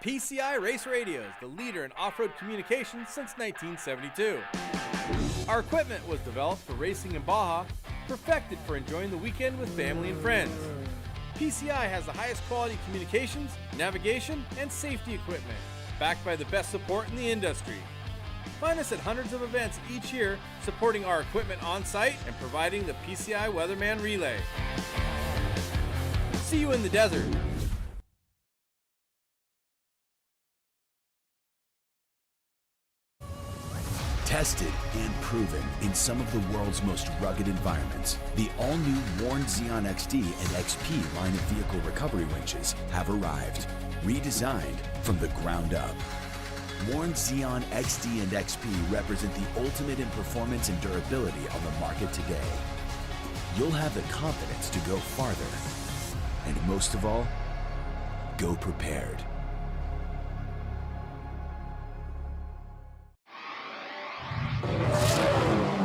PCI Race Radio is the leader in off-road communication since 1972. Our equipment was developed for racing in Baja, perfected for enjoying the weekend with family and friends. PCI has the highest quality communications, navigation, and safety equipment, backed by the best support in the industry. Find us at hundreds of events each year, supporting our equipment on site and providing the PCI Weatherman Relay. See you in the desert. Tested and proven in some of the world's most rugged environments, the all-new Warn Xeon XD and XP line of vehicle recovery winches have arrived, redesigned from the ground up. Warn Xeon XD and XP represent the ultimate in performance and durability on the market today. You'll have the confidence to go farther, and most of all, go prepared.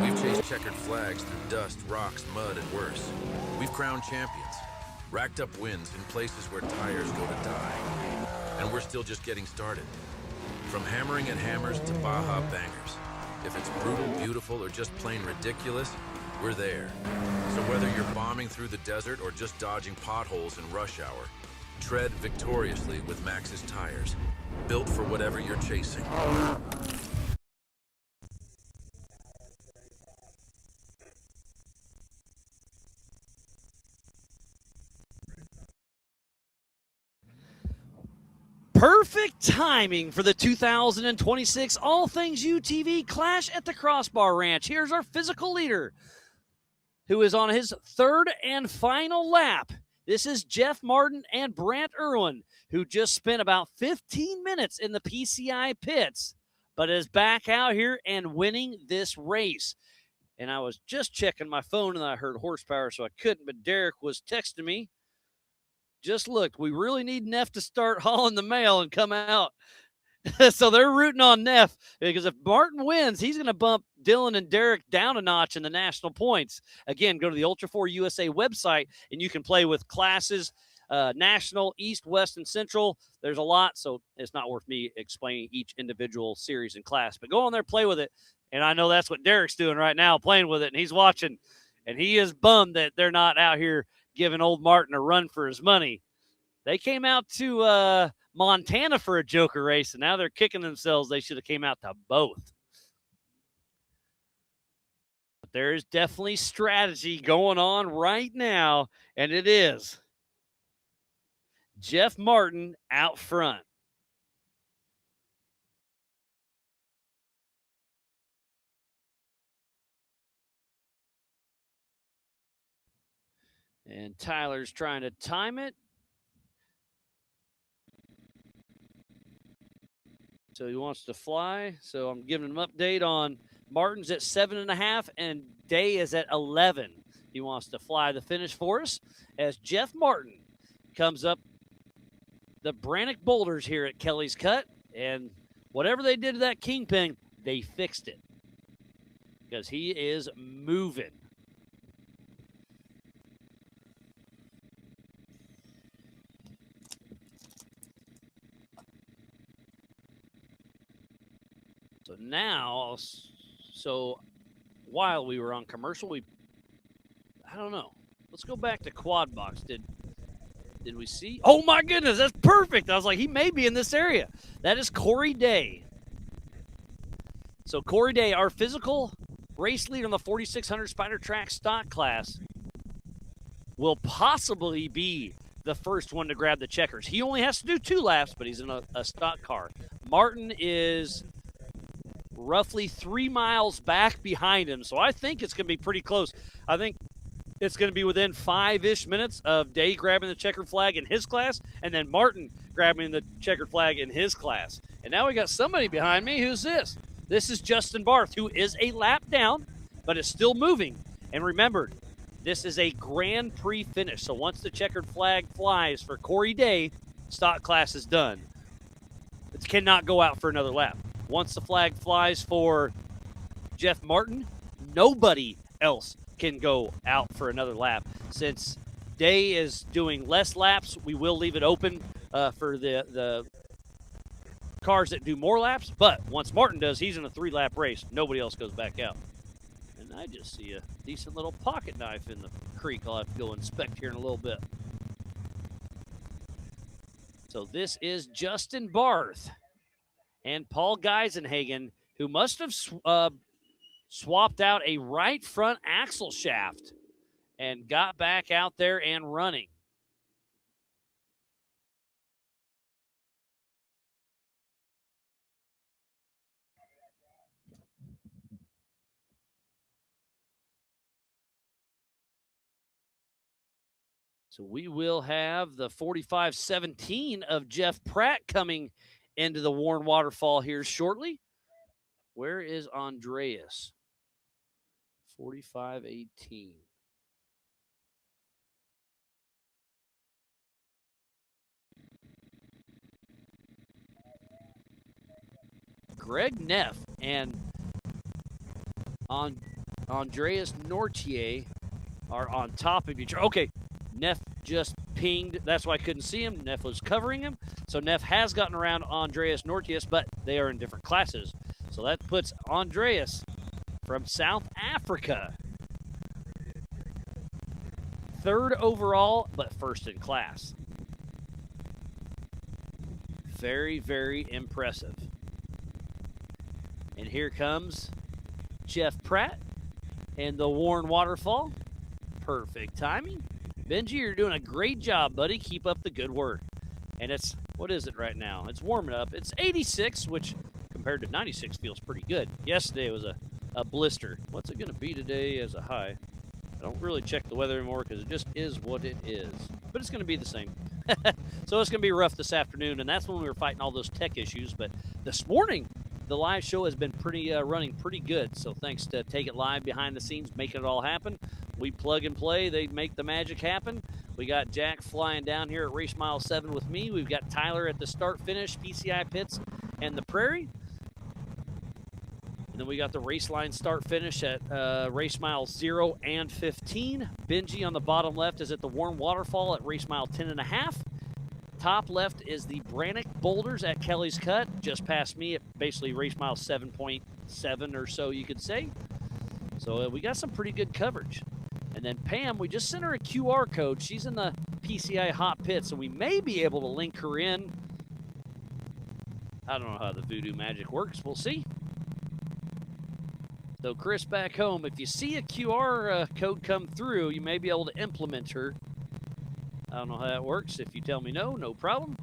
We've chased checkered flags through dust, rocks, mud, and worse. We've crowned champions, racked up wins in places where tires go to die. And we're still just getting started. From hammering at hammers to Baja bangers. If it's brutal, beautiful, or just plain ridiculous, we're there. So whether you're bombing through the desert or just dodging potholes in rush hour, tread victoriously with Maxxis tires, built for whatever you're chasing. Perfect timing for the 2026 All Things UTV Clash at the Crossbar Ranch. Here's our physical leader, who is on his third and final lap. This is Jeff Martin and Brant Irwin, who just spent about 15 minutes in the PCI pits, but is back out here and winning this race. And I was just checking my phone, and I heard horsepower, so I couldn't, but Derek was texting me. Just looked, we really need Neff to start hauling the mail and come out. So they're rooting on Neff, because if Martin wins, he's going to bump Dylan and Derek down a notch in the national points. Again, go to the Ultra 4 USA website, and you can play with classes, national, east, west, and central. There's a lot, so it's not worth me explaining each individual series and class. But go on there, play with it. And I know that's what Derek's doing right now, playing with it, and he's watching. And he is bummed that they're not out here giving old Martin a run for his money. They came out to Montana for a Joker race, and now they're kicking themselves. They should have came out to both. But there is definitely strategy going on right now, and it is Jeff Martin out front. And Tyler's trying to time it. So he wants to fly. So I'm giving him an update on Martin's at 7.5 and Day is at 11. He wants to fly the finish for us as Jeff Martin comes up the Brannock Boulders here at Kelly's Cut. And whatever they did to that Kingpin, they fixed it, because he is moving. now, so while we were on commercial, I don't know. Let's go back to quad box. Did we see? Oh my goodness, that's perfect. I was like, he may be in this area. That is Corey Day. So Corey Day, our physical race leader in the 4600 Spider Track stock class, will possibly be the first one to grab the checkers. He only has to do 2 laps, but he's in a stock car. Martin is roughly 3 miles back behind him, so I think it's going to be pretty close. I think it's going to be within 5-ish minutes of Day grabbing the checkered flag in his class, and then Martin grabbing the checkered flag in his class. And now we got somebody behind me. Who's this? This is Justin Barth, who is a lap down, but is still moving. And remember, this is a Grand Prix finish. So once the checkered flag flies for Corey Day, stock class is done. It cannot go out for another lap. Once the flag flies for Jeff Martin, nobody else can go out for another lap. Since Day is doing less laps, we will leave it open for the cars that do more laps. But once Martin does, he's in a 3-lap race. Nobody else goes back out. And I just see a decent little pocket knife in the creek. I'll have to go inspect here in a little bit. So this is Justin Barth and Paul Geisenhagen, who must have swapped out a right front axle shaft and got back out there and running. So we will have the 45-17 of Jeff Pratt coming into the Warren Waterfall here shortly. Where is Andreas? 45-18. Greg Neff and Andreas Nortier are on top of each other. Okay, Neff just pinged. That's why I couldn't see him. Neff was covering him. So Neff has gotten around Andreas Nortius, but they are in different classes. So that puts Andreas from South Africa 3rd overall, but 1st in class. Very, very impressive. And here comes Jeff Pratt and the Warren Waterfall. Perfect timing. Benji, you're doing a great job, buddy. Keep up the good work. And it's, what is it right now? It's warming up. It's 86, which compared to 96 feels pretty good. Yesterday was a blister. What's it going to be today as a high? I don't really check the weather anymore because it just is what it is. But it's going to be the same. So it's going to be rough this afternoon, and that's when we were fighting all those tech issues. But this morning, the live show has been running pretty good. So thanks to Take It Live behind the scenes, making it all happen. We plug and play. They make the magic happen. We got Jack flying down here at Race Mile 7 with me. We've got Tyler at the start-finish, PCI Pits, and the Prairie. And then we got the race line start-finish at Race Mile 0 and 15. Benji on the bottom left is at the Warren Waterfall at Race Mile 10.5. Top left is the Brannock Boulders at Kelly's Cut, just past me at basically Race Mile 7.7 or so, you could say. So we got some pretty good coverage. And then Pam, we just sent her a QR code. She's in the PCI Hot Pit, so we may be able to link her in. I don't know how the voodoo magic works. We'll see. So Chris back home, if you see a QR code come through, you may be able to implement her. I don't know how that works. If you tell me no, no problem.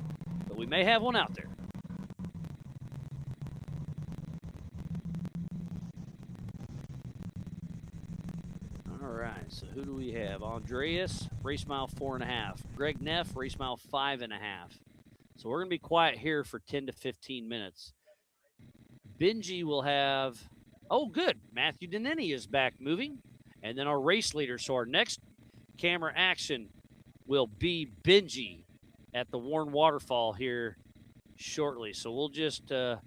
But we may have one out there. So who do we have? Andreas, Race Mile 4.5. Greg Neff, Race Mile 5.5. So we're going to be quiet here for 10 to 15 minutes. Benji will have, oh, good. Matthew Denini is back moving. And then our race leader. So our next camera action will be Benji at the Warren Waterfall here shortly. So we'll just, that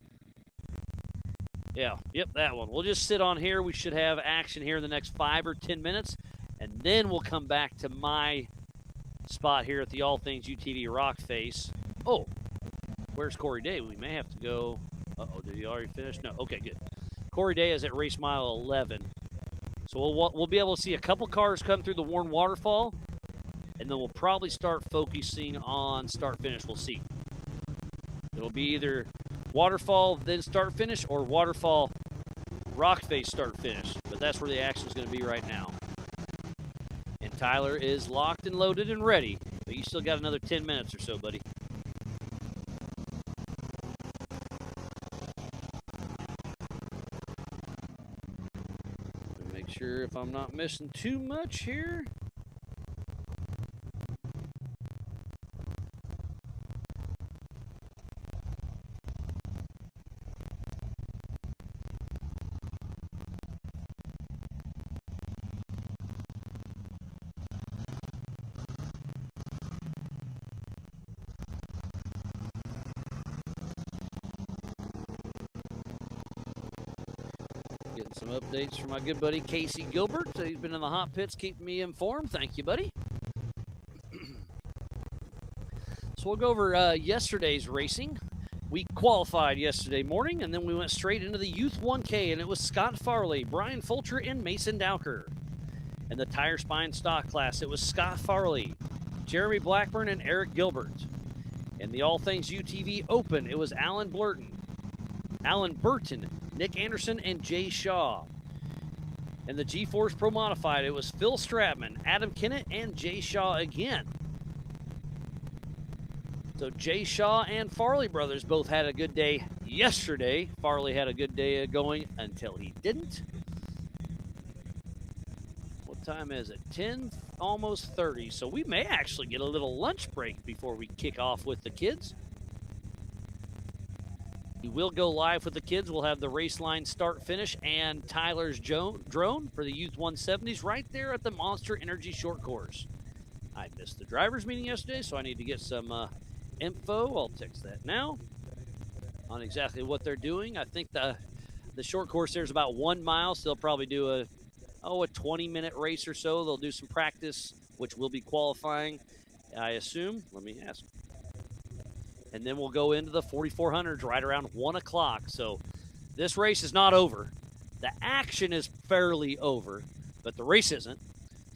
one. We'll just sit on here. We should have action here in the next 5 or 10 minutes. And then we'll come back to my spot here at the All Things UTV Rock Face. Oh, where's Corey Day? We may have to go. Uh-oh, did he already finish? No. Okay, good. Corey Day is at race mile 11. So we'll be able to see a couple cars come through the Warren Waterfall, and then we'll probably start focusing on start-finish. We'll see. It'll be either Waterfall, then start-finish, or Waterfall, rock face, start-finish. But that's where the action's going to be right now. And Tyler is locked and loaded and ready, but you still got another 10 minutes or so, buddy. Make sure if I'm not missing too much here. Getting some updates from my good buddy Casey Gilbert. He's been in the hot pits keeping me informed. Thank you, buddy. So we'll go over yesterday's racing. We qualified yesterday morning, and then we went straight into the Youth 1K, and it was Scott Farley, Brian Fulcher, and Mason Dowker. In the tire spine stock class, it was Scott Farley, Jeremy Blackburn, and Eric Gilbert. In the All Things UTV Open, it was Alan Burton, Nick Anderson, and Jay Shaw. In the G-Force Pro Modified, it was Phil Stratman, Adam Kennett, and Jay Shaw again. So Jay Shaw and Farley brothers both had a good day yesterday. Farley had a good day going until he didn't. What time is it? 10, almost 30. So we may actually get a little lunch break before we kick off with the kids. We will go live with the kids. We'll have the race line start finish and Tyler's drone for the Youth 170s right there at the Monster Energy Short Course. I missed the drivers meeting yesterday, so I need to get some info. I'll text that now on exactly what they're doing. I think the short course there's about 1 mile, so they'll probably do a 20-minute race or so. They'll do some practice, which will be qualifying, I assume. Let me ask. And then we'll go into the 4,400s right around 1 o'clock. So this race is not over. The action is fairly over, but the race isn't.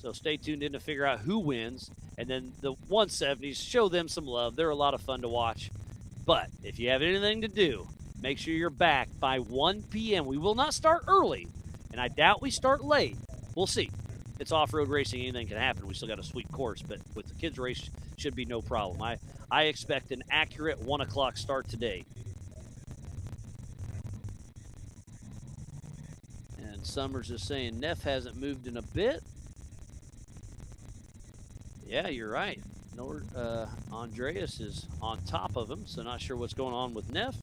So stay tuned in to figure out who wins. And then the 170s, show them some love. They're a lot of fun to watch. But if you have anything to do, make sure you're back by 1 p.m. We will not start early, and I doubt we start late. We'll see. It's off-road racing. Anything can happen. We still got a sweet course, but with the kids' race, should be no problem. I expect an accurate 1 o'clock start today. And Summers is saying Neff hasn't moved in a bit. Yeah, you're right. Andreas is on top of him, so not sure what's going on with Neff.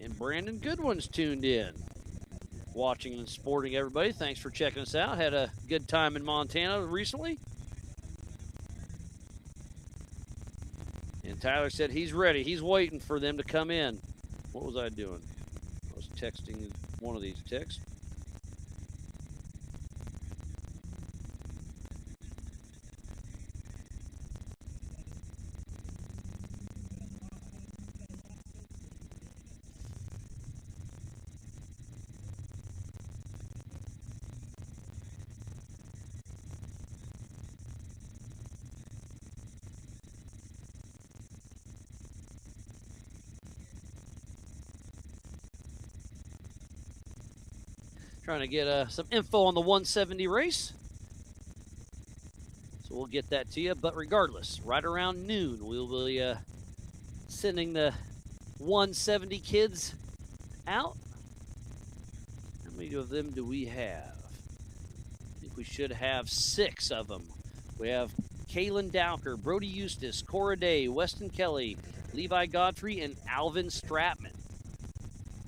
And Brandon Goodwin's tuned in, watching and supporting everybody. Thanks for checking us out. Had a good time in Montana recently. And Tyler said he's ready. He's waiting for them to come in. What was I doing? I was texting one of these texts. Trying to get some info on the 170 race. So we'll get that to you. But regardless, right around noon, we'll be sending the 170 kids out. How many of them do we have? I think we should have 6 of them. We have Kaylin Dowker, Brody Eustace, Cora Day, Weston Kelly, Levi Godfrey, and Alvin Stratman.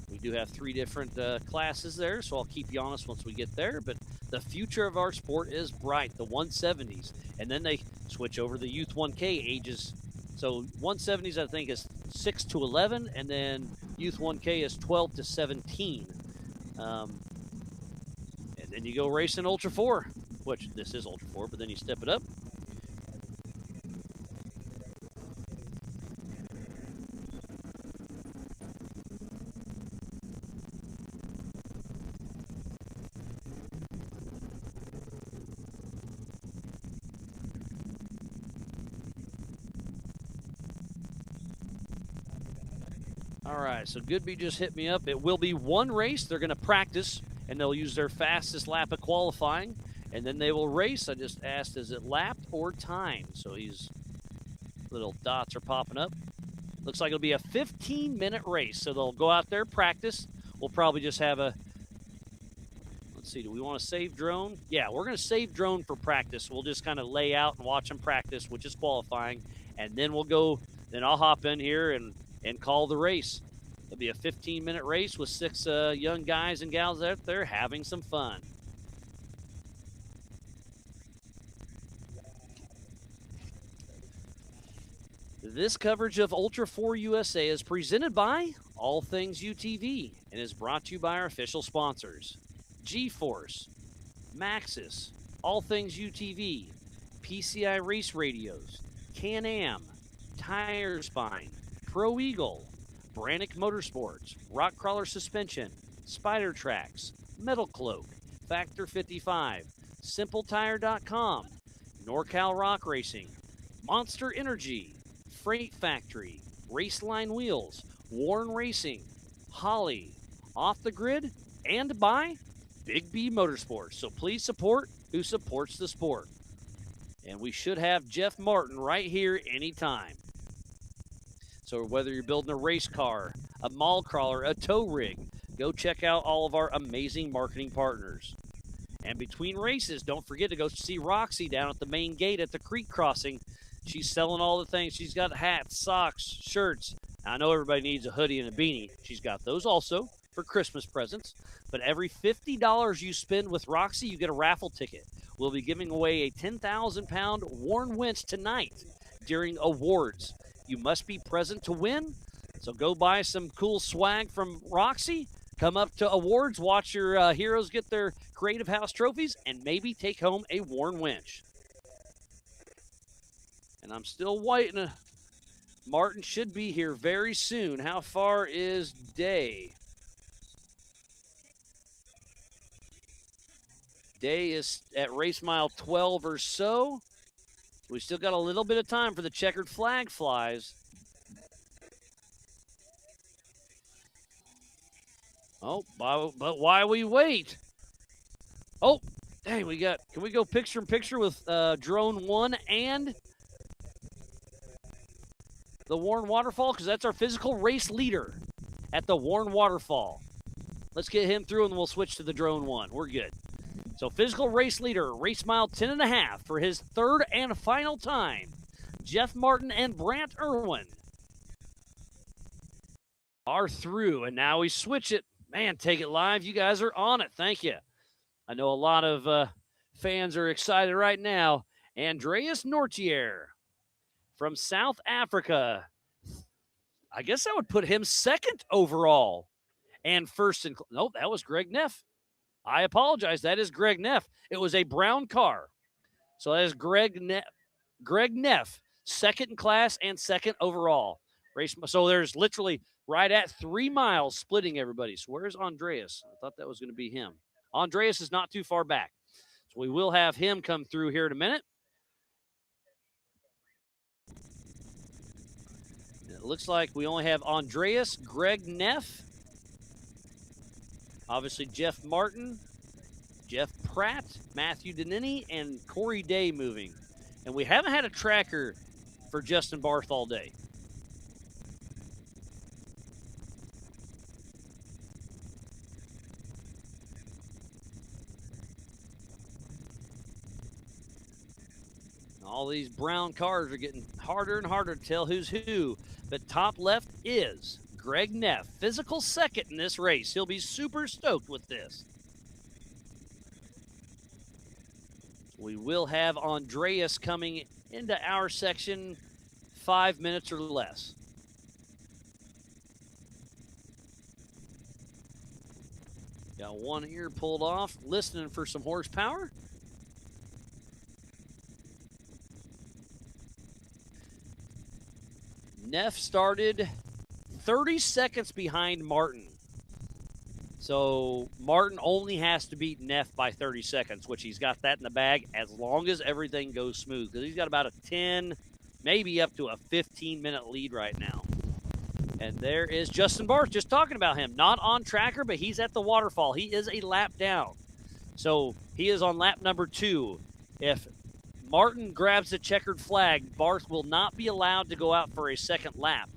We do have 3 different classes there, so I'll keep you honest once we get there. But the future of our sport is bright, the 170s. And then they switch over the Youth 1K ages. So 170s, I think, is 6 to 11, and then Youth 1K is 12 to 17. And then you go racing Ultra 4, which this is Ultra 4, but then you step it up. All right, so Goodby just hit me up. It will be one race. They're going to practice, and they'll use their fastest lap of qualifying, and then they will race. I just asked, is it lapped or timed? So little dots are popping up. Looks like it'll be a 15-minute race. So they'll go out there, practice. We'll probably just have let's see, do we want to save drone? Yeah, we're going to save drone for practice. We'll just kind of lay out and watch them practice, which is qualifying, and then then I'll hop in here and call the race. It'll be a 15-minute race with 6 young guys and gals out there having some fun. This coverage of Ultra 4 USA is presented by All Things UTV and is brought to you by our official sponsors: G-Force, Maxxis, All Things UTV, PCI Race Radios, Can-Am, Tire Spine, Pro Eagle, Brannick Motorsports, Rock Crawler Suspension, Spider Tracks, Metal Cloak, Factor 55, SimpleTire.com, NorCal Rock Racing, Monster Energy, Freight Factory, Raceline Wheels, Warren Racing, Holly, Off the Grid, and by Big B Motorsports. So please support who supports the sport. And we should have Jeff Martin right here anytime. So whether you're building a race car, a mall crawler, a tow rig, go check out all of our amazing marketing partners. And between races, don't forget to go see Roxy down at the main gate at the creek crossing. She's selling all the things. She's got hats, socks, shirts. I know everybody needs a hoodie and a beanie. She's got those also for Christmas presents. But every $50 you spend with Roxy, you get a raffle ticket. We'll be giving away a 10,000-pound Warren winch tonight during awards. You must be present to win. So go buy some cool swag from Roxy. Come up to awards, watch your heroes get their Creative House trophies, and maybe take home a Warren winch. And I'm still waiting. Martin should be here very soon. How far is Day? Day is at race mile 12 or so. We still got a little bit of time for the checkered flag flies. Oh, but why we wait? Oh, dang, can we go picture-in-picture with Drone 1 and the Warren Waterfall? Because that's our physical race leader at the Warren Waterfall. Let's get him through, and we'll switch to the Drone 1. We're good. So physical race leader, race mile 10.5 for his third and final time. Jeff Martin and Brant Irwin are through, and now we switch it. Man, Take It Live, you guys are on it. Thank you. I know a lot of fans are excited right now. Andreas Nortier from South Africa. I guess I would put him second overall. And first in... Nope, that was Greg Neff. I apologize. That is Greg Neff. It was a brown car. So that is Greg Neff, second in class and second overall. So there's literally right at 3 miles splitting everybody. So where's Andreas? I thought that was going to be him. Andreas is not too far back. So we will have him come through here in a minute. It looks like we only have Andreas, Greg Neff, obviously Jeff Martin, Jeff Pratt, Matthew Danini, and Corey Day moving. And we haven't had a tracker for Justin Barth all day. All these brown cars are getting harder and harder to tell who's who. But top left is Greg Neff, physical second in this race. He'll be super stoked with this. We will have Andreas coming into our section 5 minutes or less. Got one ear pulled off, listening for some horsepower. Neff started 30 seconds behind Martin. So Martin only has to beat Neff by 30 seconds, which he's got that in the bag as long as everything goes smooth. Because he's got about a 10, maybe up to a 15-minute lead right now. And there is Justin Barth, just talking about him. Not on tracker, but he's at the waterfall. He is a lap down. So he is on lap number 2. If Martin grabs the checkered flag, Barth will not be allowed to go out for a second lap.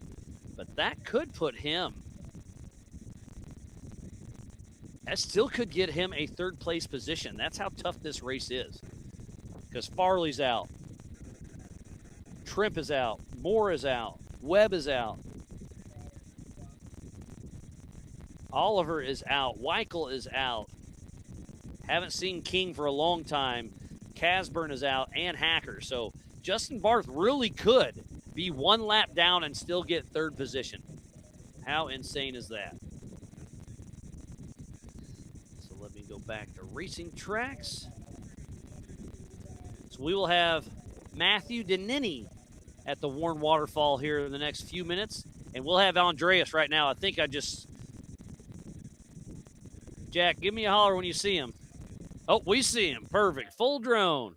But that could put him. That still could get him a third place position. That's how tough this race is. Because Farley's out. Trimp is out. Moore is out. Webb is out. Oliver is out. Weichel is out. Haven't seen King for a long time. Casburn is out, and Hacker. So Justin Barth really could be one lap down and still get third position. How insane is that? So let me go back to racing tracks. So we will have Matthew Denini at the Warren Waterfall here in the next few minutes. And we'll have Andreas right now. I think Jack, give me a holler when you see him. Oh, we see him. Perfect. Full drone.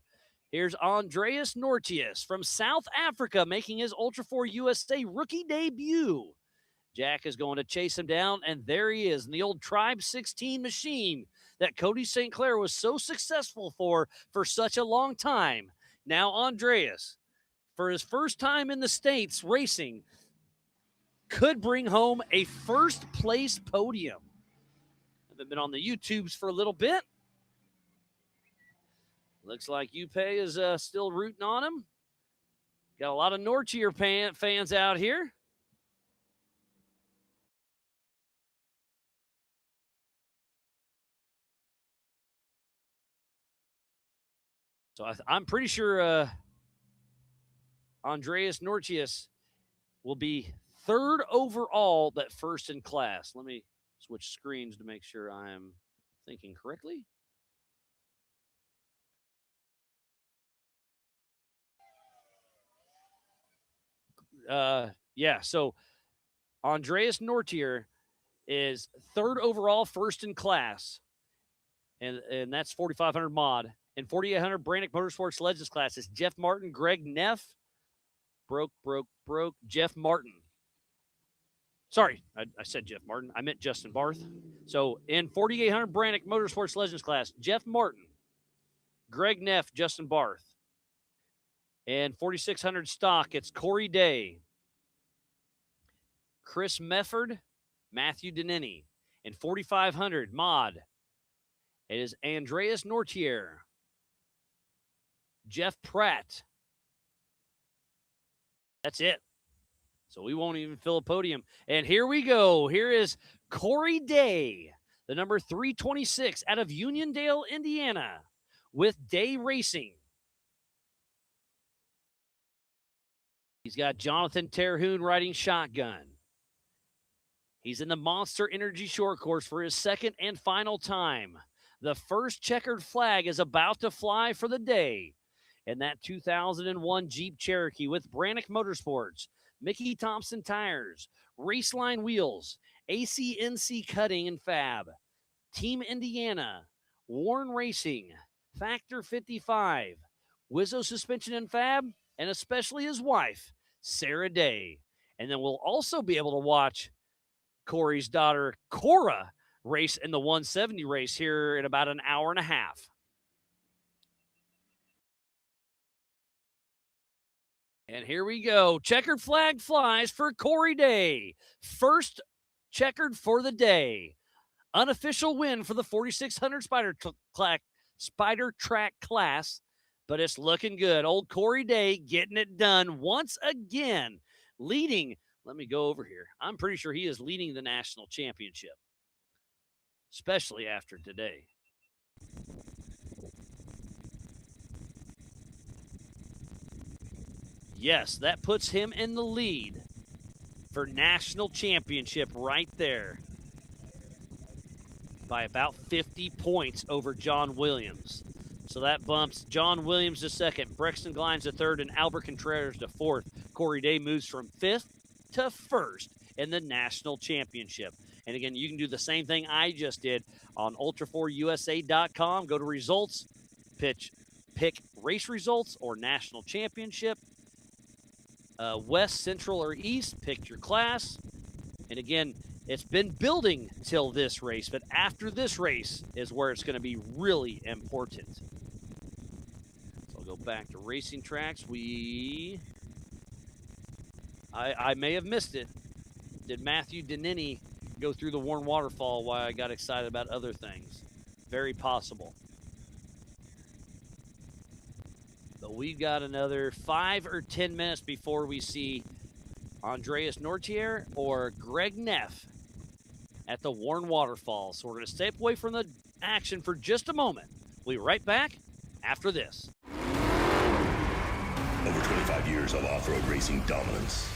Here's Andreas Nortius from South Africa making his Ultra 4 USA rookie debut. Jack is going to chase him down, and there he is in the old Tribe 16 machine that Cody St. Clair was so successful for such a long time. Now Andreas, for his first time in the States racing, could bring home a first-place podium. Haven't been on the YouTubes for a little bit. Looks like Upe is still rooting on him. Got a lot of Nortier fans out here. So I'm pretty sure Andreas Nortius will be third overall, but first in class. Let me switch screens to make sure I'm thinking correctly. Yeah, so Andreas Nortier is third overall, first in class. And that's 4,500 mod. And 4,800 Brannick Motorsports Legends class is Jeff Martin, Greg Neff. Broke. Jeff Martin. Sorry, I said Jeff Martin. I meant Justin Barth. So in 4,800 Brannick Motorsports Legends class, Jeff Martin, Greg Neff, Justin Barth. And 4,600 stock, it's Corey Day, Chris Mefford, Matthew Denini. And 4,500 mod, it is Andreas Nortier, Jeff Pratt. That's it. So we won't even fill a podium. And here we go. Here is Corey Day, the number 326 out of Uniondale, Indiana, with Day Racing. He's got Jonathan Terhune riding shotgun. He's in the Monster Energy Short Course for his second and final time. The first checkered flag is about to fly for the day. And that 2001 Jeep Cherokee with Brannick Motorsports, Mickey Thompson Tires, Raceline Wheels, ACNC Cutting and Fab, Team Indiana, Warren Racing, Factor 55, Wizzo Suspension and Fab, and especially his wife, Sarah Day. And then we'll also be able to watch Corey's daughter, Cora, race in the 170 race here in about an hour and a half. And here we go. Checkered flag flies for Corey Day. First checkered for the day. Unofficial win for the 4,600 Spider Track class, but it's looking good. Old Corey Day getting it done once again. Leading, let me go over here. I'm pretty sure he is leading the national championship, especially after today. Yes, that puts him in the lead for national championship right there by about 50 points over John Williams. So that bumps John Williams to second, Brexton Glines to third, and Albert Contreras to fourth. Corey Day moves from fifth to first in the national championship. And again, you can do the same thing I just did on ultra4usa.com. Go to results, pick race results or national championship. West, Central, or East, pick your class. And again, it's been building till this race, but after this race is where it's going to be really important. So I'll go back to racing tracks. I may have missed it. Did Matthew Denini go through the Warren Waterfall while I got excited about other things? Very possible. But we've got another 5 or 10 minutes before we see Andreas Nortier or Greg Neff at the Warren Waterfall. So we're going to step away from the action for just a moment. We'll be right back after this. Over 25 years of off-road racing dominance.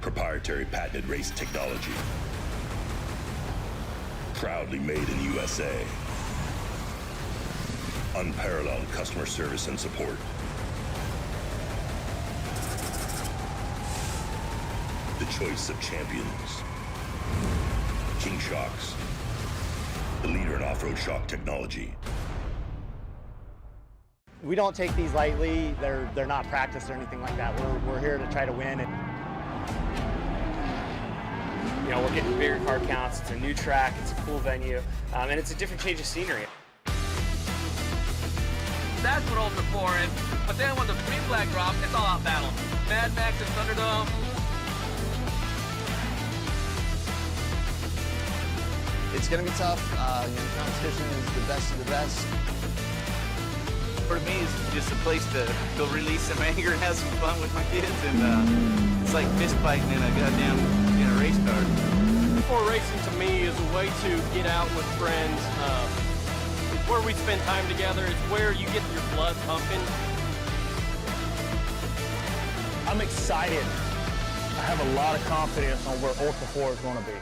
Proprietary patented race technology. Proudly made in the USA. Unparalleled customer service and support. The choice of champions. King Shocks. The leader in off-road shock technology. We don't take these lightly. They're not practiced or anything like that. We're here to try to win. You know, we're getting bigger car counts. It's a new track. It's a cool venue, and it's a different change of scenery. That's what Ultra 4 is. But then when the green flag drops, it's all out battle. Mad Max and Thunderdome. It's going to be tough. Competition is the best of the best. For me, it's just a place to go release some anger and have some fun with my kids, and it's like fist fighting in a goddamn race car. Before racing to me is a way to get out with friends. It's where we spend time together. It's where you get your blood pumping. I'm excited. I have a lot of confidence on where Ultra 4 is going to be.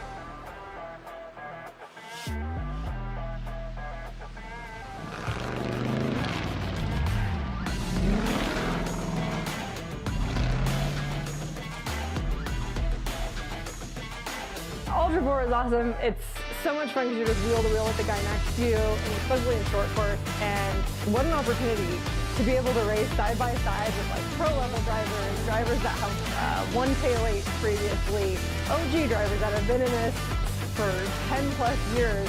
Ultra 4 is awesome. It's so much fun because you're just wheel to wheel with the guy next to you, and especially in short course. And what an opportunity to be able to race side by side with like pro level drivers that have won tail 8 previously, OG drivers that have been in this for 10 plus years.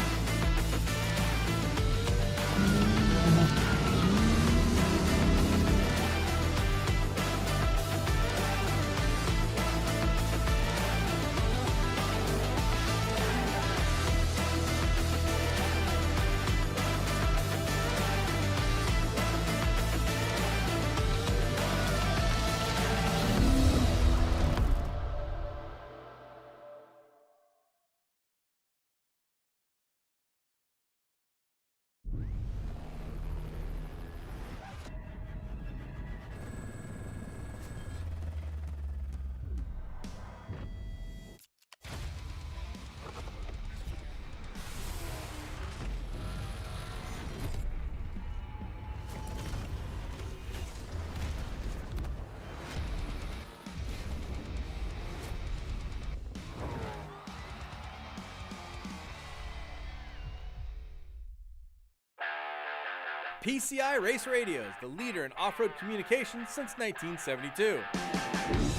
PCI Race Radio is the leader in off-road communications since 1972.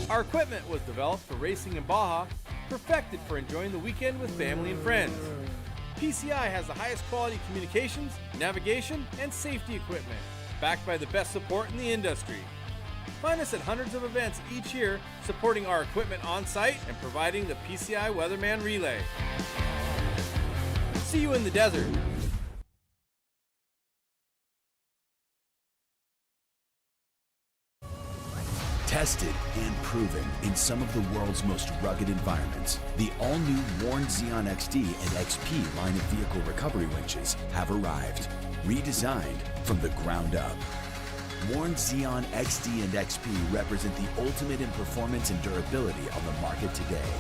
Our equipment was developed for racing in Baja, perfected for enjoying the weekend with family and friends. PCI has the highest quality communications, navigation, and safety equipment, backed by the best support in the industry. Find us at hundreds of events each year, supporting our equipment on site and providing the PCI Weatherman Relay. See you in the desert. Tested and proven in some of the world's most rugged environments, the all-new Warren Xeon XD and XP line of vehicle recovery winches have arrived, redesigned from the ground up. Warren Xeon XD and XP represent the ultimate in performance and durability on the market today.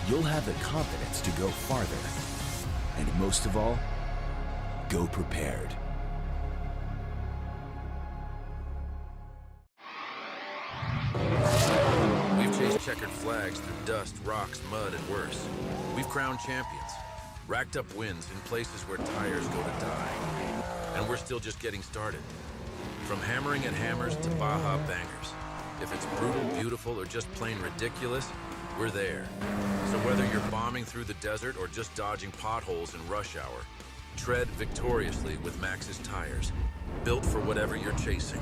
You'll have the confidence to go farther, and most of all, go prepared. We've chased checkered flags through dust, rocks, mud, and worse. We've crowned champions, racked up wins in places where tires go to die. And we're still just getting started. From hammering at hammers to Baja bangers. If it's brutal, beautiful, or just plain ridiculous, we're there. So whether you're bombing through the desert or just dodging potholes in rush hour, tread victoriously with Max's tires, built for whatever you're chasing.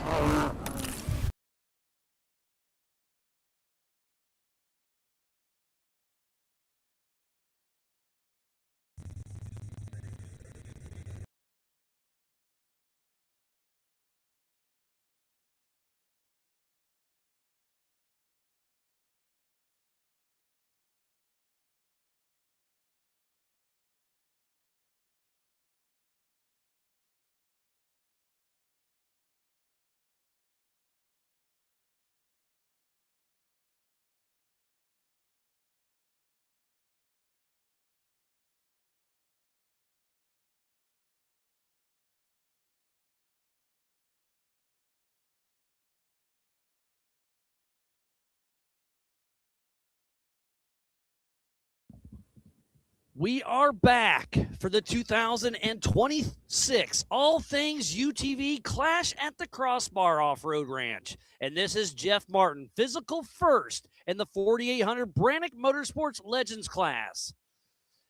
We are back for the 2026 All Things UTV Clash at the Crossbar Off-Road Ranch. And this is Jeff Martin, physical first in the 4800 Brannick Motorsports Legends class.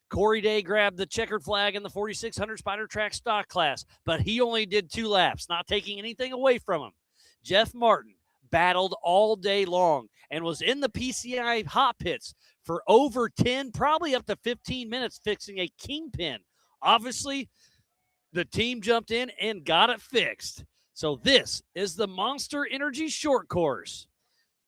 Corey Day grabbed the checkered flag in the 4600 Spider Track stock class, but he only did 2 laps, not taking anything away from him. Jeff Martin battled all day long and was in the PCI hot pits for over 10, probably up to 15 minutes fixing a kingpin. Obviously, the team jumped in and got it fixed. So this is the Monster Energy short course.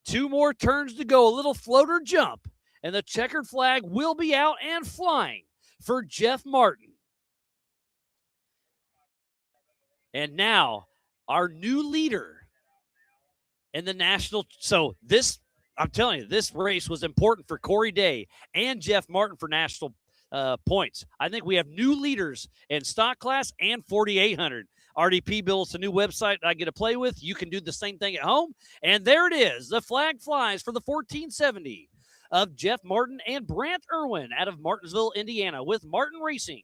2 more turns to go, a little floater jump, and the checkered flag will be out and flying for Jeff Martin. And now our new leader in the national. So this, I'm telling you, this race was important for Corey Day and Jeff Martin for national points. I think we have new leaders in stock class and 4,800. RDP built a new website I get to play with. You can do the same thing at home. And there it is. The flag flies for the 1470 of Jeff Martin and Brant Irwin out of Martinsville, Indiana, with Martin Racing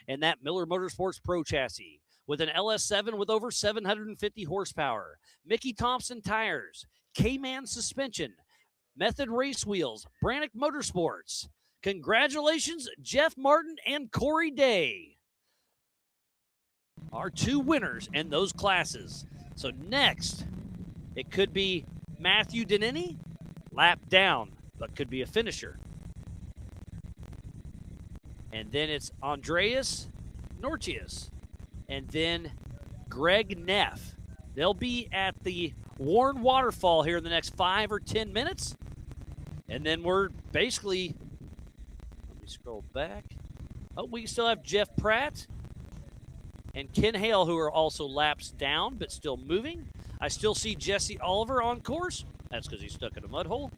and that Miller Motorsports Pro chassis with an LS7 with over 750 horsepower, Mickey Thompson tires, K-Man suspension, Method race wheels, Brannick Motorsports. Congratulations, Jeff Martin and Corey Day, our 2 winners in those classes. So next, it could be Matthew Denini, lap down, but could be a finisher. And then it's Andreas Nortius. And then Greg Neff. They'll be at the Warren Waterfall here in the next 5 or 10 minutes. And then we're basically, let me scroll back. Oh, we still have Jeff Pratt and Ken Hale, who are also laps down, but still moving. I still see Jesse Oliver on course. That's because he's stuck in a mud hole.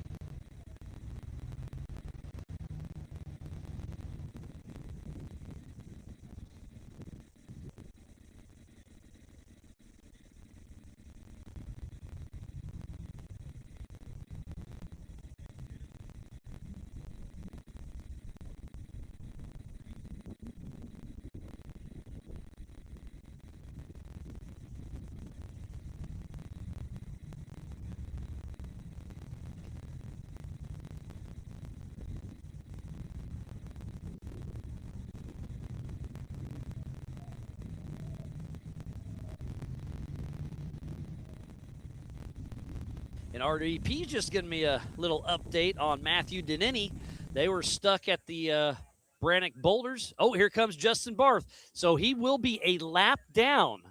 And RDP just giving me a little update on Matthew Denini. They were stuck at the Brannick Boulders. Oh, here comes Justin Barth. So he will be a lap down,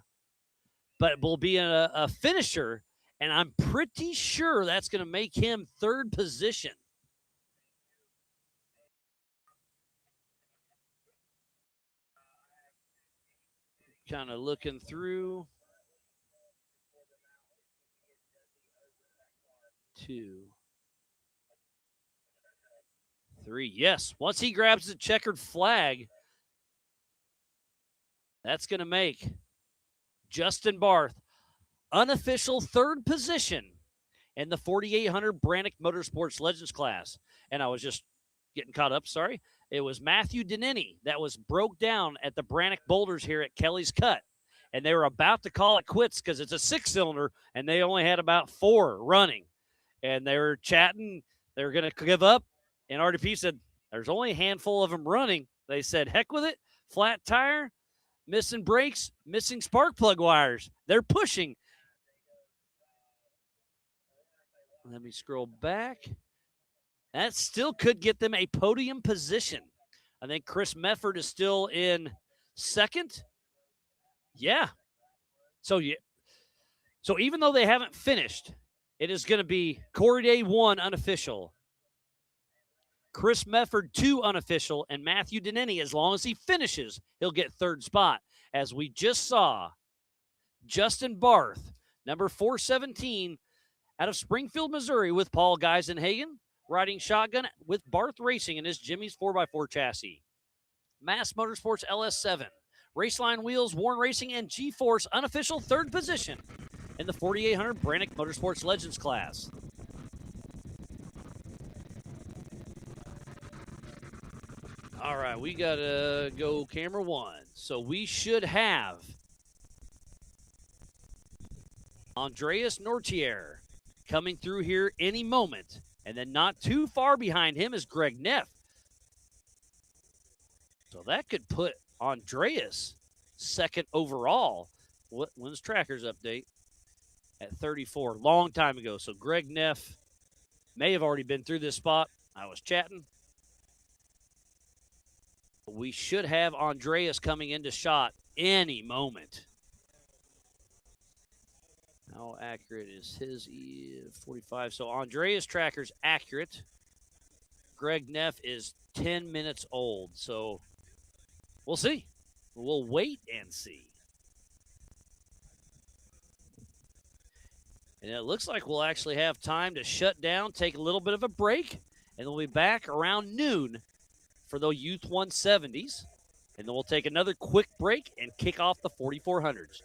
but will be a finisher. And I'm pretty sure that's going to make him 3rd position. Kind of looking through. 2, 3. Yes, once he grabs the checkered flag, that's going to make Justin Barth unofficial 3rd position in the 4800 Brannick Motorsports Legends class. And I was just getting caught up, sorry. It was Matthew Denini that was broke down at the Brannick Boulders here at Kelly's Cut. And they were about to call it quits because it's a 6-cylinder, and they only had about 4 running. And they were chatting. They were going to give up. And RDP said, there's only a handful of them running. They said, heck with it. Flat tire, missing brakes, missing spark plug wires. They're pushing. Let me scroll back. That still could get them a podium position. I think Chris Mefford is still in second. Yeah. So even though they haven't finished, it is going to be Corey Day 1 unofficial, Chris Mefford 2 unofficial, and Matthew Deneni, as long as he finishes, he'll get third spot. As we just saw, Justin Barth, number 417, out of Springfield, Missouri, with Paul Geisenhagen, riding shotgun with Barth Racing in his Jimmy's 4x4 chassis. Mass Motorsports LS7, Raceline Wheels, Warren Racing, and G-Force unofficial third position in the 4800 Brannick Motorsports Legends class. All right, we got to go camera 1. So we should have Andreas Nortier coming through here any moment. And then not too far behind him is Greg Neff. So that could put Andreas second overall. When's Tracker's update? At 34, long time ago. So Greg Neff may have already been through this spot. I was chatting. We should have Andreas coming into shot any moment. How accurate is his 45? So Andreas Tracker's accurate. Greg Neff is 10 minutes old. So we'll see. We'll wait and see. And it looks like we'll actually have time to shut down, take a little bit of a break, and we'll be back around noon for the Youth 170s. And then we'll take another quick break and kick off the 4400s.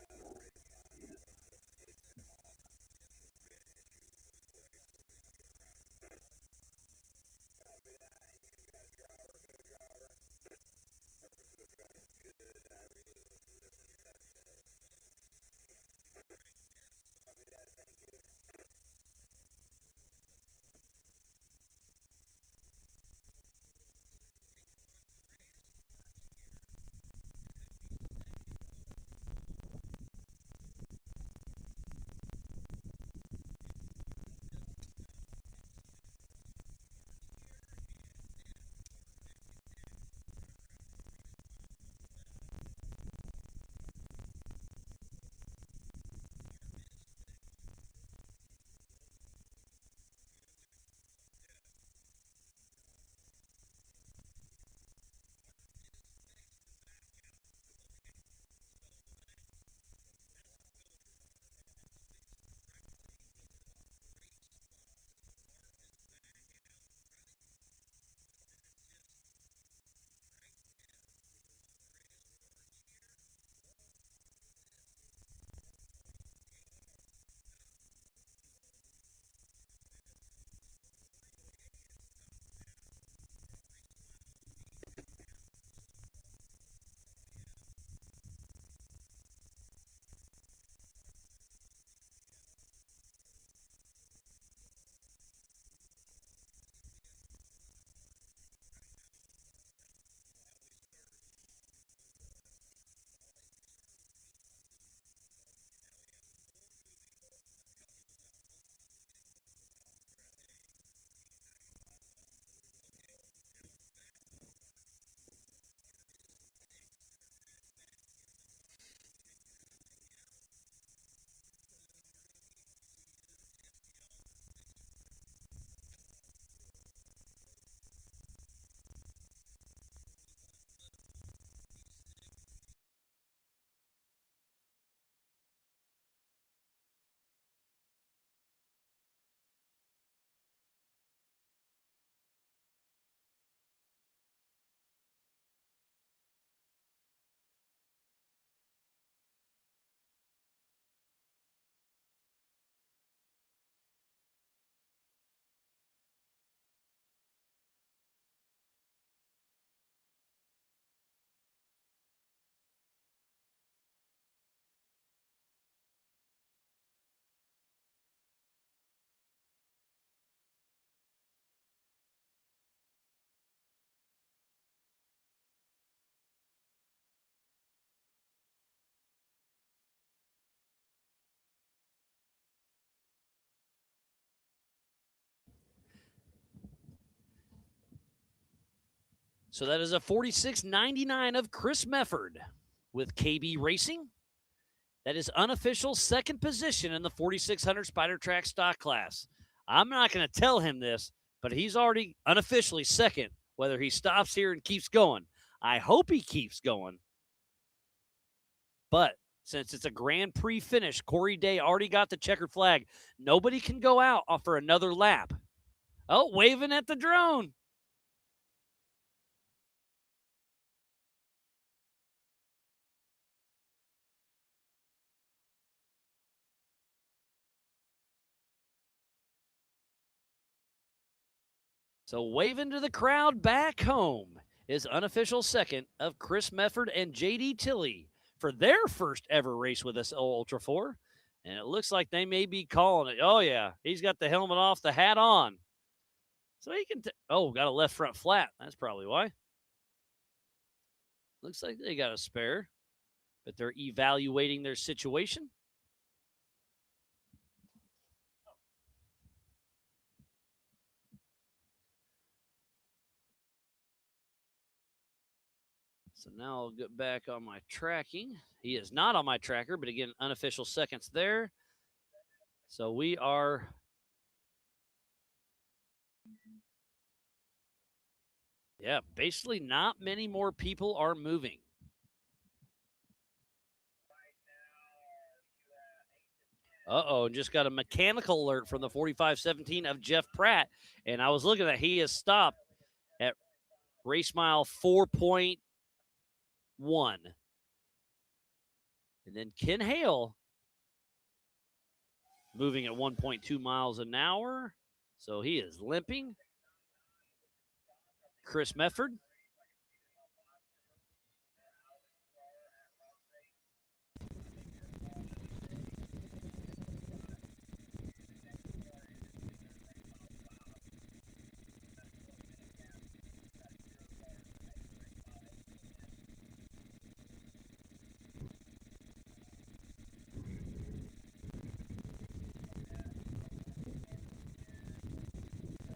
So that is a 46.99 of Chris Mefford with KB Racing. That is unofficial second position in the 4600 Spider Track stock class. I'm not going to tell him this, but he's already unofficially second, whether he stops here and keeps going. I hope he keeps going. But since it's a Grand Prix finish, Corey Day already got the checkered flag. Nobody can go out for another lap. Oh, waving at the drone. So waving to the crowd back home is unofficial second of Chris Mefford and J.D. Tilley for their first ever race with us Ultra 4. And it looks like they may be calling it. Oh, yeah. He's got the helmet off, the hat on. So he can got a left front flat. That's probably why. Looks like they got a spare, but they're evaluating their situation. So now I'll get back on my tracking. He is not on my tracker, but again, unofficial seconds there. So we are basically not many more people are moving. Just got a mechanical alert from the 4517 of Jeff Pratt. And I was looking at he has stopped at race mile 4.1. And then Ken Hale moving at 1.2 miles an hour. So he is limping. Chris Mefford.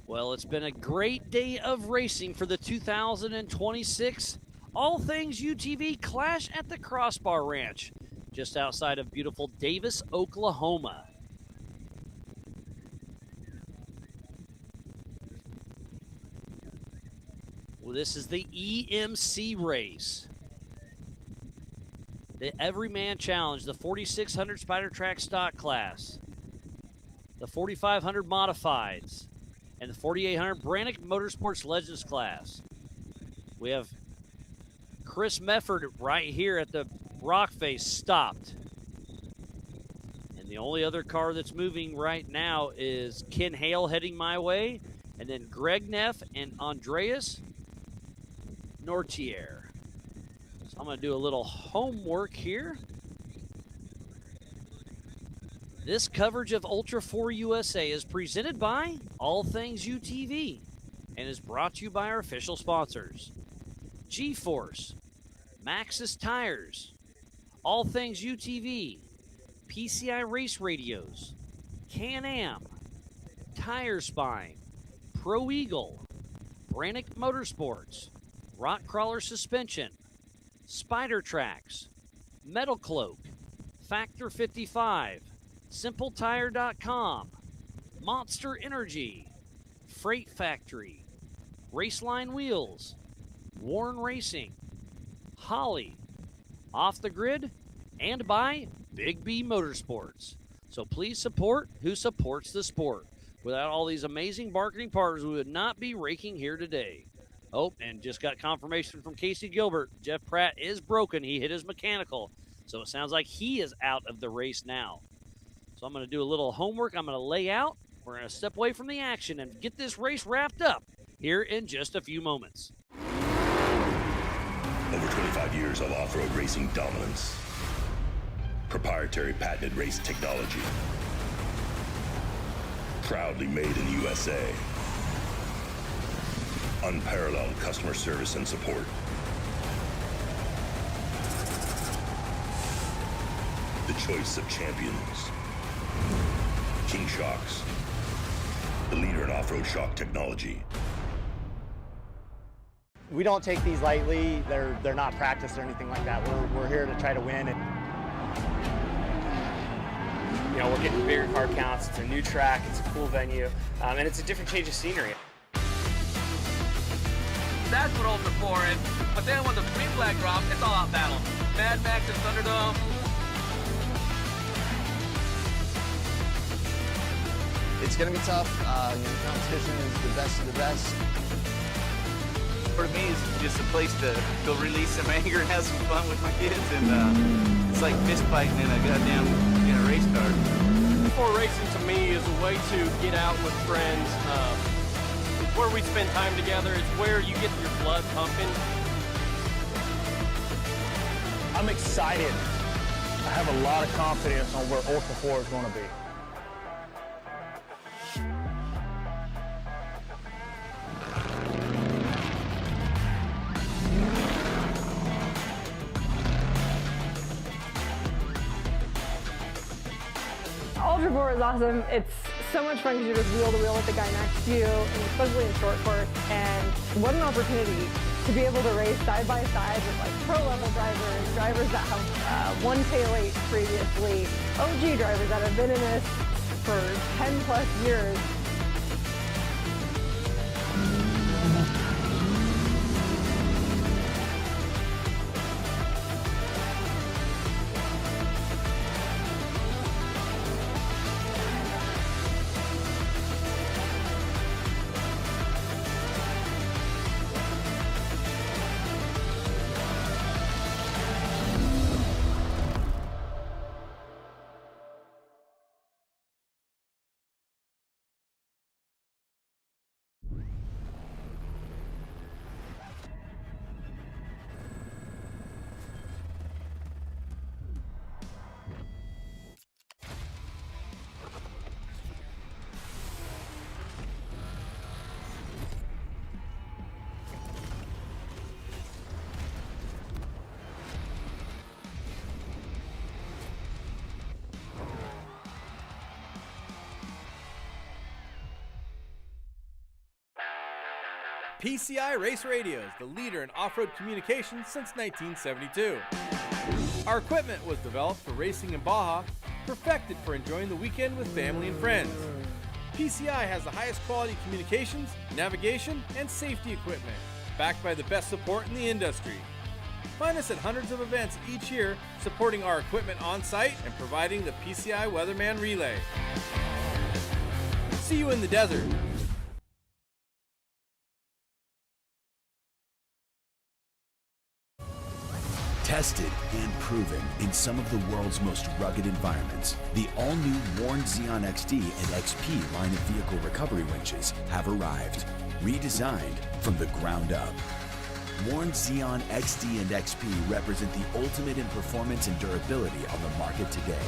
Well, it's been a great day of racing for the 2026 All Things UTV Clash at the Crossbar Ranch, just outside of beautiful Davis, Oklahoma. Well, this is the EMC race. The Everyman Challenge, the 4600 Spider Track stock class, the 4500 modifieds, and the 4800 Brannick Motorsports Legends class. We have Chris Mefford right here at the rock face stopped. And the only other car that's moving right now is Ken Hale heading my way, and then Greg Neff and Andreas Nortier. So I'm going to do a little homework here. This coverage of Ultra 4 USA is presented by All Things UTV and is brought to you by our official sponsors: G-Force, Maxxis Tires, All Things UTV, PCI Race Radios, Can-Am, Tire Spine, Pro Eagle, Brannick Motorsports, Rock Crawler Suspension, Spider Tracks, Metal Cloak, Factor 55, SimpleTire.com, Monster Energy, Freight Factory, Raceline Wheels, Warren Racing, Holly, Off the Grid, and by Big B Motorsports. So please support who supports the sport. Without all these amazing marketing partners, we would not be raking here today. Oh, and just got confirmation from Casey Gilbert. Jeff Pratt is broken. He hit his mechanical. So it sounds like he is out of the race now. So I'm going to do a little homework. I'm going to lay out. We're going to step away from the action and get this race wrapped up here in just a few moments. Over 25 years of off-road racing dominance. Proprietary patented race technology. Proudly made in the USA. Unparalleled customer service and support. The choice of champions. King Shocks, the leader in off-road shock technology. We don't take these lightly. They're not practiced or anything like that. We're here to try to win. And you know, we're getting bigger car counts. It's a new track. It's a cool venue, and it's a different change of scenery. That's what Ultra 4 is. But then when the green flag drops, it's all out battle. Mad Max and Thunderdome. it's going to be tough. The competition is the best of the best. For me, it's just a place to go release some anger and have some fun with my kids, and it's like fist fighting in a goddamn race car. Before racing to me is a way to get out with friends. It's where we spend time together. It's where you get your blood pumping. I'm excited. I have a lot of confidence on where Ultra 4 is going to be. Ultra 4 is awesome. It's so much fun because you're just wheel to wheel with the guy next to you, and especially in short course. And what an opportunity to be able to race side by side with like pro level drivers that have won tail 8 previously, OG drivers that have been in this for 10 plus years. PCI Race Radio is the leader in off-road communications since 1972. Our equipment was developed for racing in Baja, perfected for enjoying the weekend with family and friends. PCI has the highest quality communications, navigation, and safety equipment, backed by the best support in the industry. Find us at hundreds of events each year, supporting our equipment on site and providing the PCI Weatherman Relay. See you in the desert. Tested and proven in some of the world's most rugged environments, the all-new Warn Xeon XD and XP line of vehicle recovery winches have arrived, redesigned from the ground up. Warn Xeon XD and XP represent the ultimate in performance and durability on the market today.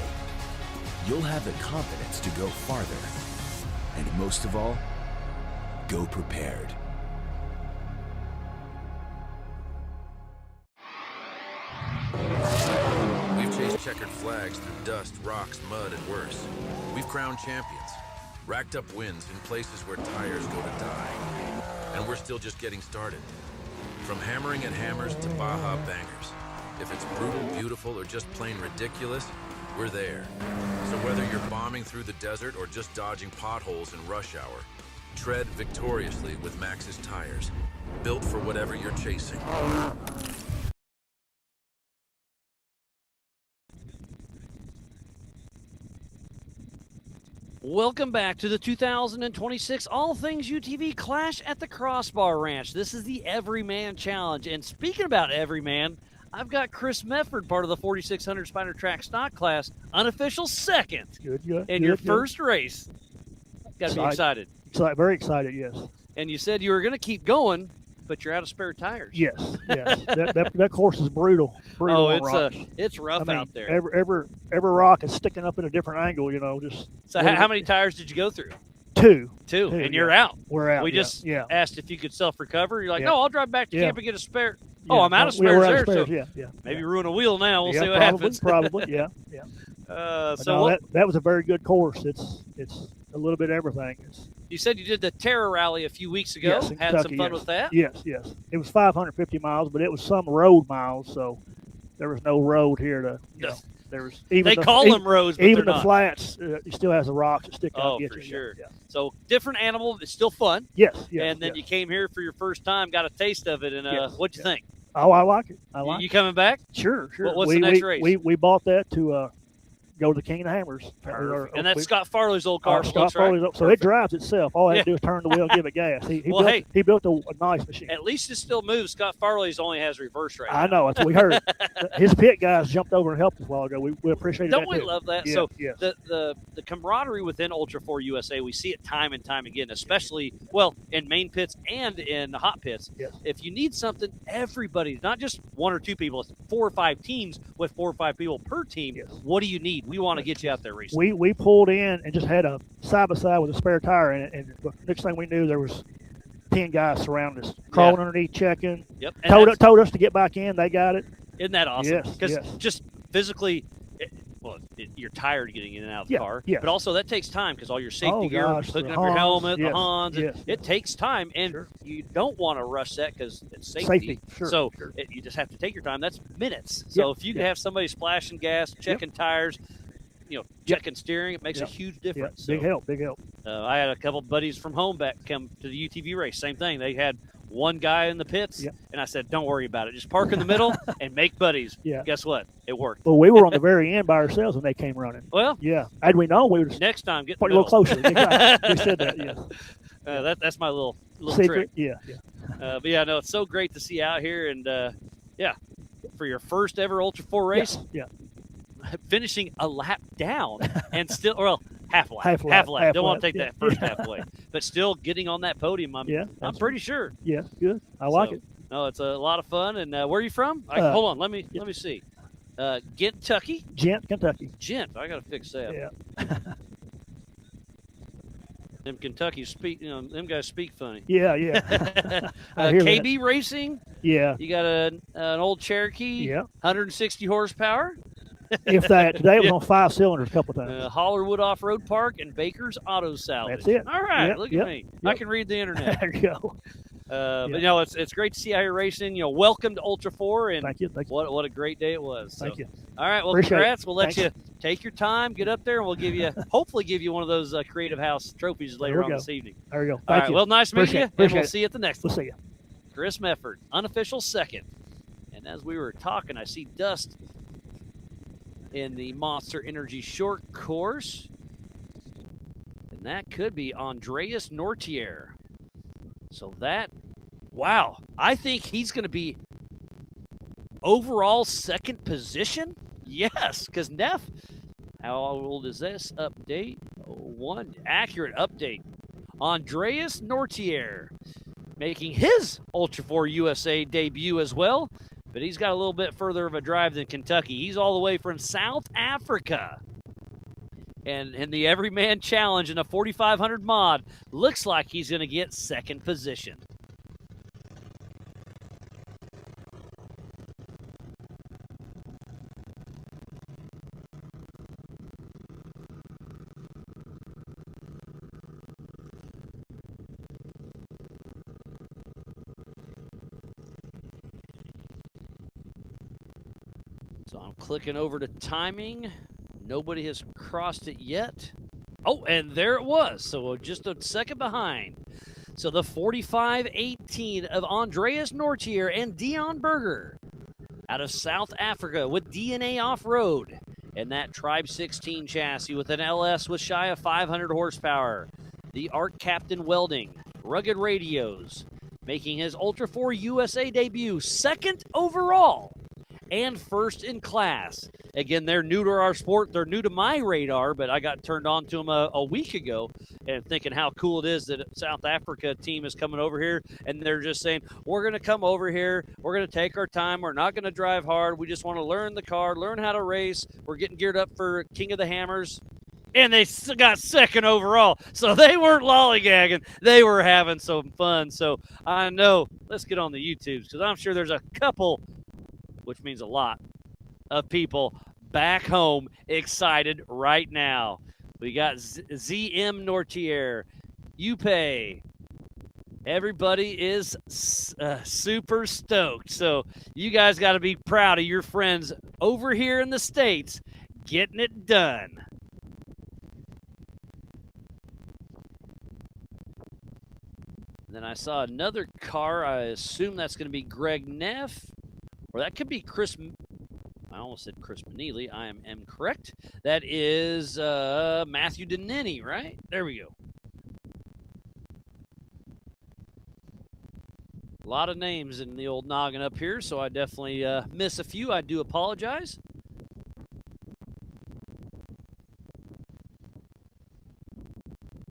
You'll have the confidence to go farther, and most of all, go prepared. We've chased checkered flags through dust, rocks, mud, and worse. We've crowned champions, racked up wins in places where tires go to die. And we're still just getting started. From hammering at hammers to Baja bangers. If it's brutal, beautiful, or just plain ridiculous, we're there. So whether you're bombing through the desert or just dodging potholes in rush hour, tread victoriously with Maxxis tires, built for whatever you're chasing. Welcome back to the 2026 All Things UTV Clash at the Crossbar Ranch. This is the Everyman Challenge. And speaking about Everyman, I've got Chris Mefford, part of the 4600 Spider Track Stock Class, unofficial second in your first race. Got to be excited. Very excited, yes. And you said you were going to keep going, but you're out of spare tires. Yes. That course is brutal. It's rough out there. Every rock is sticking up in a different angle, just. So how many tires did you go through? Two, and you're out. We're out. We just asked if you could self-recover. You're like, Yeah. no, I'll drive back to camp and get a spare. Yeah. Oh, I'm out of spares We're out there. of spares, So maybe ruin a wheel now. We'll see what probably, happens. Probably, yeah. So that was a very good course. It's a little bit of everything. You said you did the Terror Rally a few weeks ago. Yes, in Had Kentucky, some fun yes. with that. Yes, yes. It was 550 miles, but it was some road miles, so there was no road here to. You know, there was even they call them roads, but even they're the not. flats. It still has the rocks that stick out. Oh, and get for you. sure. Yeah. So different animal, it's still fun. Yes, yes. And then you came here for your first time, got a taste of it, and what'd you think? Oh, I like it. I like You it. coming back? Sure, sure. What's the next race? We bought that to go to the King of the Hammers. And that's Scott Farley's old car. Scott Farley's old, so it drives itself. All I had to do is turn the wheel, give it gas. He built a nice machine. At least it still moves. Scott Farley's only has reverse right now. I know. That's what we heard. His pit guys jumped over and helped us a while ago. We appreciated that. Don't we too. love that? Yeah, So yes. the camaraderie within Ultra 4 USA, we see it time and time again, especially, in main pits and in hot pits. Yes. If you need something, everybody, not just one or two people, it's 4 or 5 teams with 4 or 5 people per team. Yes. What do you need? We want to get you out there racing. We pulled in and just had a side-by-side with a spare tire in it, and the next thing we knew, there was 10 guys surrounding us, crawling underneath, checking. Yep. Told us to get back in. They got it. Isn't that awesome? Yes, Because yes. just physically, you're tired getting in and out of the car. yes. But also that takes time because all your safety gear, gosh, hooking the up your Hans, helmet, yes, the Hans, yes. it takes time, and you don't want to rush that because it's safety. Safety, sure, So sure. you just have to take your time. That's minutes. So Yep, if you can yep. have somebody splashing gas, checking tires, checking steering, it makes a Yep. huge difference. Big So, help, big help. I had a couple buddies from home back come to the UTV race. Same thing. They had one guy in the pits, and I said, "Don't worry about it. Just park in the middle and make buddies." Yeah. Guess what? It worked. Well, we were on the very end by ourselves when they came running. Well, yeah. Had we known, we would have next time get put in a the little middle. closer. Exactly. We said that. Yeah. That's my little Secret. trick. Yeah. But yeah, no, it's so great to see you out here, and for your first ever Ultra 4 race, Yeah. finishing a lap down and still, half a lap. Half Don't lap, want to take yeah. that first halfway, but still getting on that podium. I'm that's pretty sure. Yeah. Good. I like So, it. No, it's a lot of fun. And where are you from? Hold on, let me see. Kentucky. Gent, Kentucky. Gent. I gotta fix that. Yeah. Them Kentucky them guys speak funny. Yeah, yeah. I hear that. KB Racing. Yeah. You got an old Cherokee. Yeah. 160 horsepower. If that today it was on 5 cylinders a couple of times. Hollerwood Off-Road Park and Baker's Auto Salvage. That's it. All right, Yep, look yep, at me. yep. I can read the internet. There you go. But it's great to see how you're racing. Welcome to Ultra 4, and Thank you. What a great day it was. So, Thank you. All right, well, Appreciate congrats. it. We'll let Thanks. you take your time, get up there, and we'll hopefully give you one of those Creative House trophies later we on go. this evening. There you go. All Thank right, you. well, nice meeting you, and Appreciate we'll it. see you at the next We'll one. see you. Chris Mefford, unofficial second. And as we were talking, I see Dust in the Monster Energy short course. And that could be Andreas Nortier. So wow, I think he's going to be overall second position. Yes, because Neff, how old is this update? One accurate update. Andreas Nortier making his Ultra 4 USA debut as well, but he's got a little bit further of a drive than Kentucky. He's all the way from South Africa. And in the Everyman Challenge in a 4500 mod, looks like he's going to get second position. So I'm clicking over to timing. Nobody has crossed it yet. Oh, and there it was. So just a second behind. So the 45-18 of Andreas Nortier and Dion Berger out of South Africa with DNA Off-Road and that Tribe 16 chassis with an LS with shy of 500 horsepower. The Art Captain Welding, Rugged Radios, making his Ultra 4 USA debut, second overall and first in class. Again, they're new to our sport. They're new to my radar, but I got turned on to them a week ago and thinking how cool it is that South Africa team is coming over here, and they're just saying, we're going to come over here. We're going to take our time. We're not going to drive hard. We just want to learn the car, learn how to race. We're getting geared up for King of the Hammers. And they got second overall. So they weren't lollygagging. They were having some fun. So I know, let's get on the YouTubes, because I'm sure there's a couple, which means a lot, of people back home excited right now. We got ZM Nortier, you pay. Everybody is super stoked. So you guys got to be proud of your friends over here in the States getting it done. Then I saw another car. I assume that's going to be Greg Neff, or that could be Chris. I almost said Chris Manili. I am correct. That is Matthew Denini, right? There we go. A lot of names in the old noggin up here, so I definitely miss a few. I do apologize.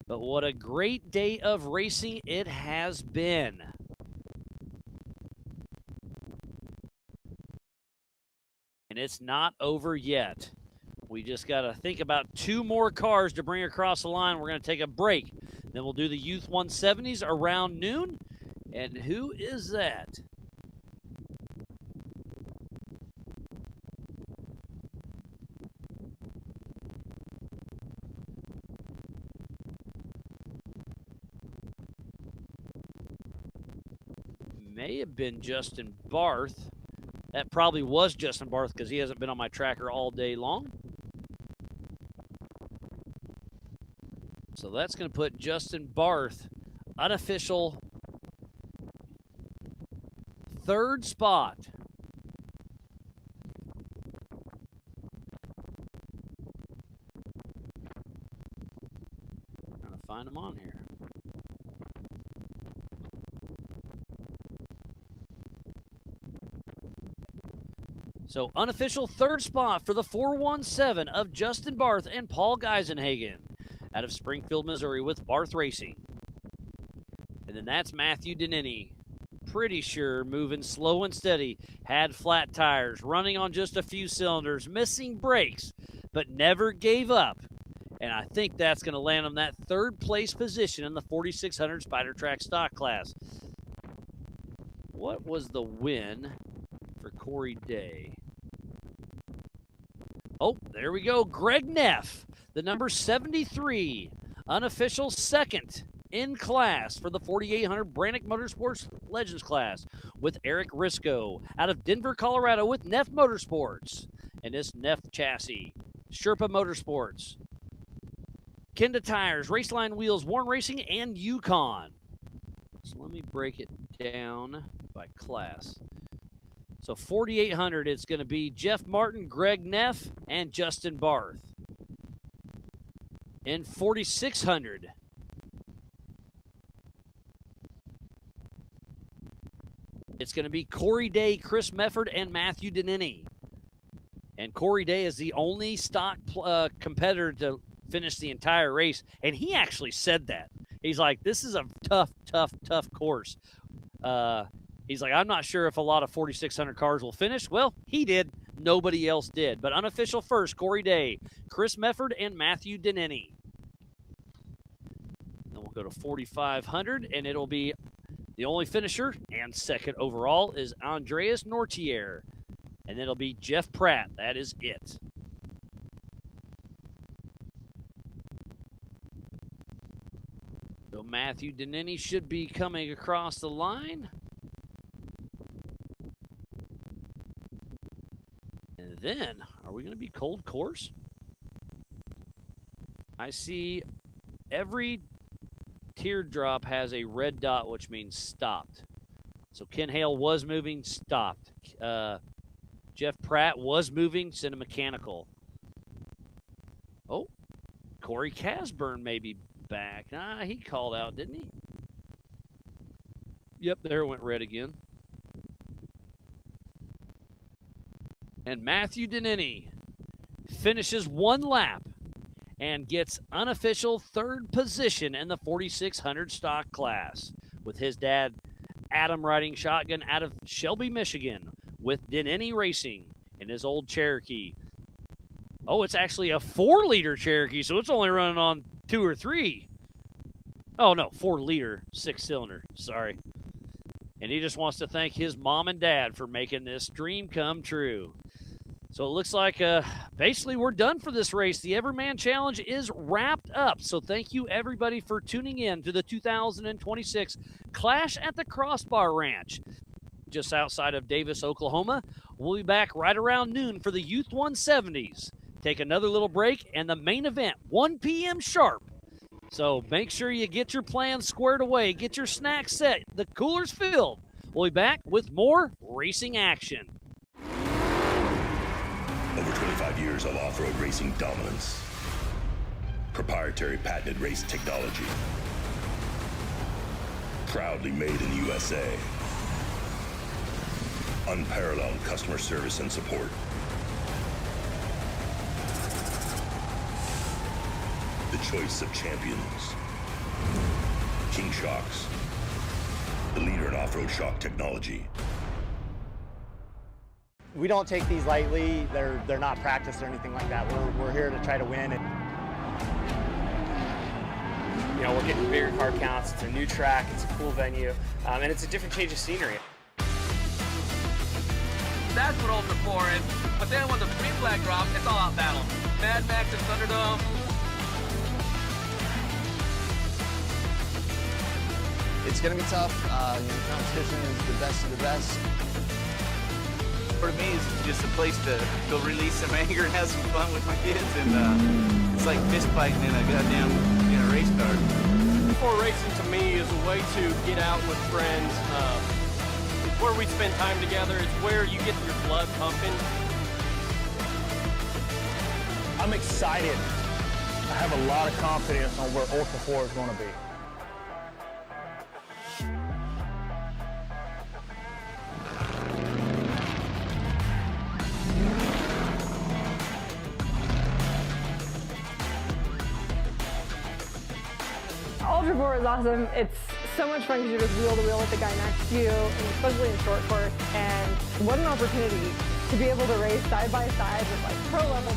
But what a great day of racing it has been. And it's not over yet. We just got to think about 2 more cars to bring across the line. We're going to take a break. Then we'll do the Youth 170s around noon. And who is that? May have been Justin Barth. That probably was Justin Barth because he hasn't been on my tracker all day long. So that's going to put Justin Barth, unofficial 3rd spot. Trying to find him on here. So unofficial 3rd spot for the 417 of Justin Barth and Paul Geisenhagen out of Springfield, Missouri with Barth Racing. And then that's Matthew Denini. Pretty sure moving slow and steady, had flat tires, running on just a few cylinders, missing brakes, but never gave up. And I think that's going to land him that 3rd place position in the 4600 Spider Track stock class. What was the win for Corey Day? Oh, there we go. Greg Neff, the number 73, unofficial 2nd in class for the 4800 Brannick Motorsports Legends class with Eric Risco out of Denver, Colorado with Neff Motorsports and this Neff chassis. Sherpa Motorsports, Kenda Tires, Raceline Wheels, Warren Racing, and Yukon. So let me break it down by class. So 4,800, it's going to be Jeff Martin, Greg Neff, and Justin Barth. In 4,600, it's going to be Corey Day, Chris Mefford, and Matthew Denini. And Corey Day is the only stock competitor to finish the entire race. And he actually said that. He's like, this is a tough course. He's like, I'm not sure if a lot of 4,600 cars will finish. Well, he did. Nobody else did. But unofficial 1st, Corey Day, Chris Mefford, and Matthew Denini. Then we'll go to 4,500, and it'll be the only finisher and 2nd overall is Andreas Nortier. And then it'll be Jeff Pratt. That is it. So Matthew Denini should be coming across the line. And then, are we going to be cold course? I see every teardrop has a red dot, which means stopped. So Ken Hale was moving, stopped. Jeff Pratt was moving, sent a mechanical. Oh, Corey Casburn may be back. He called out, didn't he? Yep, there it went red again. And Matthew Denini finishes 1 lap and gets unofficial 3rd position in the 4,600 stock class with his dad, Adam, riding shotgun out of Shelby, Michigan with Denini Racing in his old Cherokee. Oh, it's actually a 4-liter Cherokee, so it's only running on 2 or 3. Oh, no, 4-liter, 6-cylinder. Sorry. And he just wants to thank his mom and dad for making this dream come true. So it looks like basically we're done for this race. The Everman Challenge is wrapped up. So thank you, everybody, for tuning in to the 2026 Clash at the Crossbar Ranch, just outside of Davis, Oklahoma. We'll be back right around noon for the Youth 170s. Take another little break, and the main event, 1 p.m. sharp. So make sure you get your plans squared away, get your snacks set, the cooler's filled. We'll be back with more racing action. Over 25 years of off-road racing dominance. Proprietary patented race technology. Proudly made in the USA. Unparalleled customer service and support. The choice of champions. King Shocks. The leader in off-road shock technology. We don't take these lightly. They're not practiced or anything like that. We're here to try to win. You know, we're getting bigger car counts. It's a new track. It's a cool venue, and it's a different change of scenery. That's what Ultra 4 is. But then when the green flag drops, it's all out battle. Mad Max and Thunderdome. It's going to be tough. Competition is the best of the best. For me, it's just a place to go release some anger and have some fun with my kids, and it's like fist fighting in a goddamn race car. For racing to me is a way to get out with friends. It's where we spend time together. It's where you get your blood pumping. I'm excited. I have a lot of confidence on where Ultra 4 is going to be. Ultra 4 is awesome. It's so much fun because you're just wheel to wheel with the guy next to you, and especially in short course. And what an opportunity to be able to race side by side with like pro level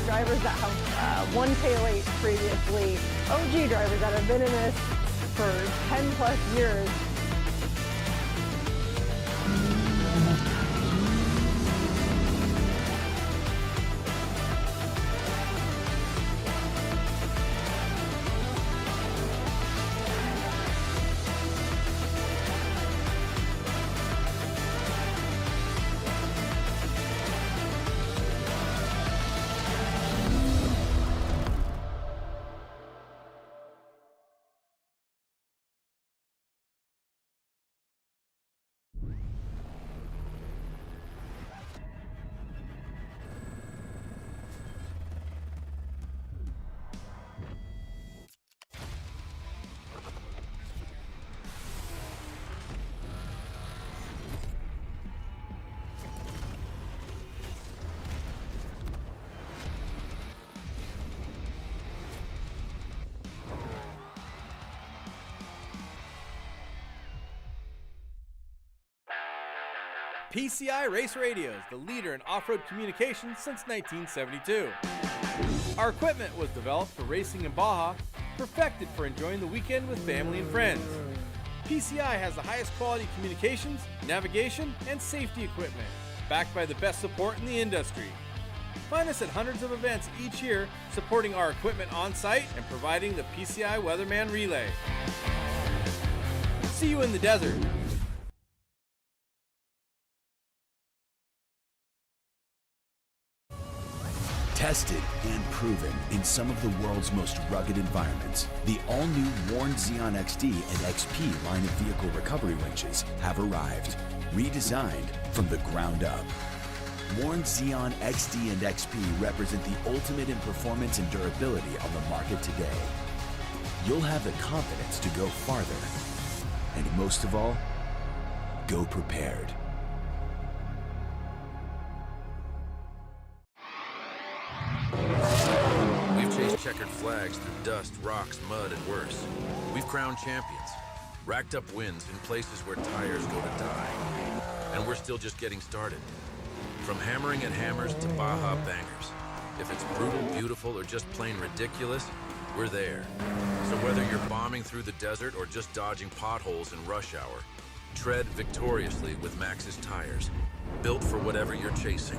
drivers that have won K08 previously, OG drivers that have been in this for 10 plus years. PCI Race Radios, the leader in off-road communications since 1972. Our equipment was developed for racing in Baja, perfected for enjoying the weekend with family and friends. PCI has the highest quality communications, navigation, and safety equipment, backed by the best support in the industry. Find us at hundreds of events each year, supporting our equipment on site and providing the PCI Weatherman Relay. See you in the desert. Tested and proven in some of the world's most rugged environments, the all-new Warn Xeon XD and XP line of vehicle recovery winches have arrived, redesigned from the ground up. Warn Xeon XD and XP represent the ultimate in performance and durability on the market today. You'll have the confidence to go farther, and most of all, go prepared. We've chased checkered flags through dust, rocks, mud, and worse. We've crowned champions, racked up wins in places where tires go to die. And we're still just getting started. From hammering at hammers to Baja bangers. If it's brutal, beautiful, or just plain ridiculous, we're there. So whether you're bombing through the desert or just dodging potholes in rush hour, Tread victoriously with Max's tires, built for whatever you're chasing.